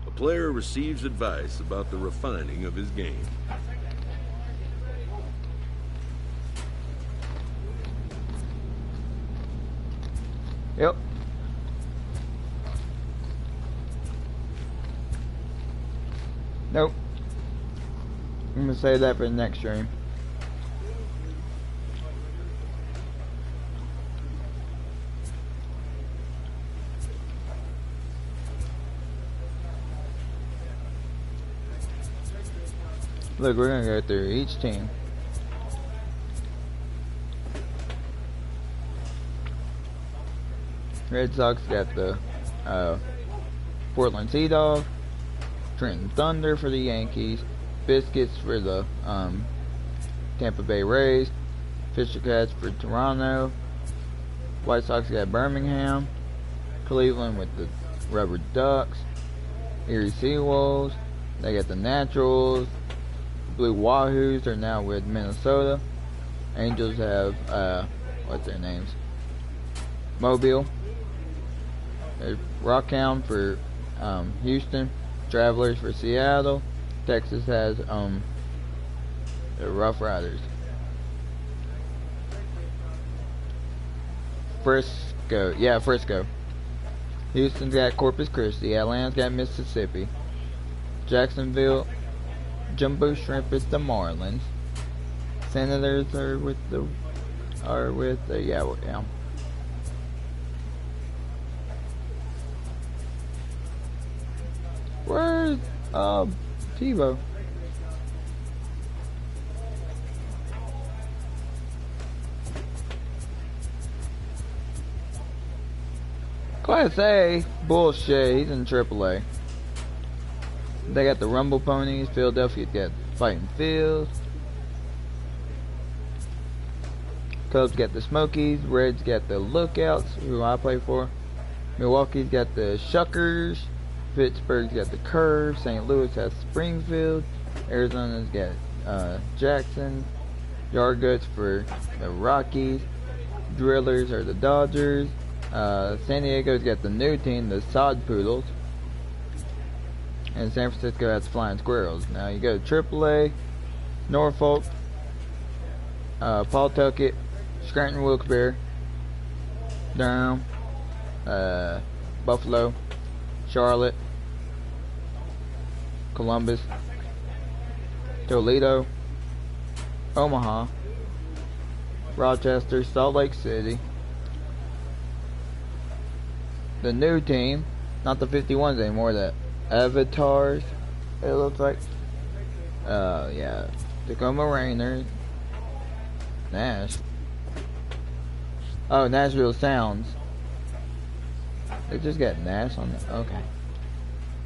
A player receives advice about the refining of his game. Yep. Nope. I'm gonna save that for the next stream. Look, we're gonna go through each team. Red Sox got the Portland Sea Dogs, Trenton Thunder for the Yankees, Biscuits for the Tampa Bay Rays, Fisher Cats for Toronto, White Sox got Birmingham, Cleveland with the Rubber Ducks, Erie Seawolves, they got the Naturals, Blue Wahoos are now with Minnesota, Angels have, what's their names? Mobile, there's Rockhound for Houston, Travelers for Seattle, Texas has the Rough Riders. Frisco. Houston's got Corpus Christi, Atlanta's got Mississippi, Jacksonville, Jumbo Shrimp is the Marlins, Senators are with the Where's Tebow? Class A, bullshit, he's in AAA. They got the Rumble Ponies, Philadelphia's got Fighting Phils. Cubs got the Smokies, Reds got the Lookouts, who I play for. Milwaukee's got the Shuckers, Pittsburgh's got the Curve, St. Louis has Springfield, Arizona's got Jackson, Yarguts for the Rockies, Drillers are the Dodgers, San Diego's got the new team, the Sod Poodles, and San Francisco has Flying Squirrels. Now you go to AAA, Norfolk, Pawtucket, Scranton Wilkes-Barre, Durham, Buffalo, Charlotte, Columbus, Toledo, Omaha, Rochester, Salt Lake City. The new team, not the 51s anymore, the Avatars, it looks like. Tacoma Rainers, Nash. Oh, Nashville Sounds. They just got Nash on it. Okay.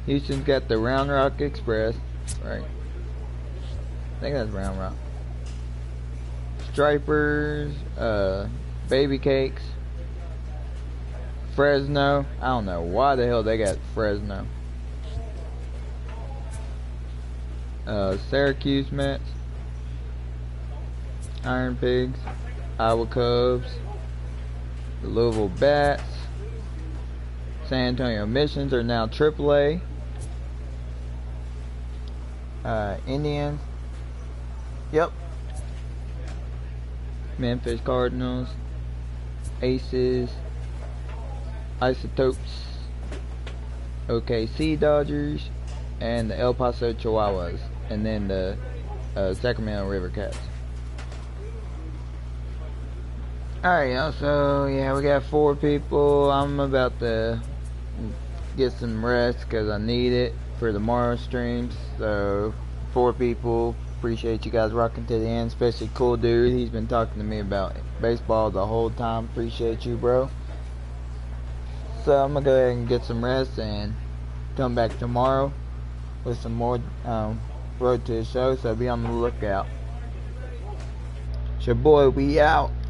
Houston's got the Round Rock Express. Right. I think that's Round Rock. Stripers, Baby Cakes, Fresno. I don't know why the hell they got Fresno. Syracuse Mets, Iron Pigs, Iowa Cubs, the Louisville Bats, San Antonio Missions are now AAA. Indians. Yep. Memphis Cardinals, Aces, Isotopes, OKC Dodgers, and the El Paso Chihuahuas, and then the Sacramento River Cats. Alright, y'all, so yeah, we got 4 people. I'm about to get some rest because I need it for tomorrow's streams. So 4 people. Appreciate you guys rocking to the end, especially Cool Dude. He's been talking to me about baseball the whole time. Appreciate you, bro. So I'm gonna go ahead and get some rest and come back tomorrow with some more Road to the Show. So be on the lookout. It's your boy, we out.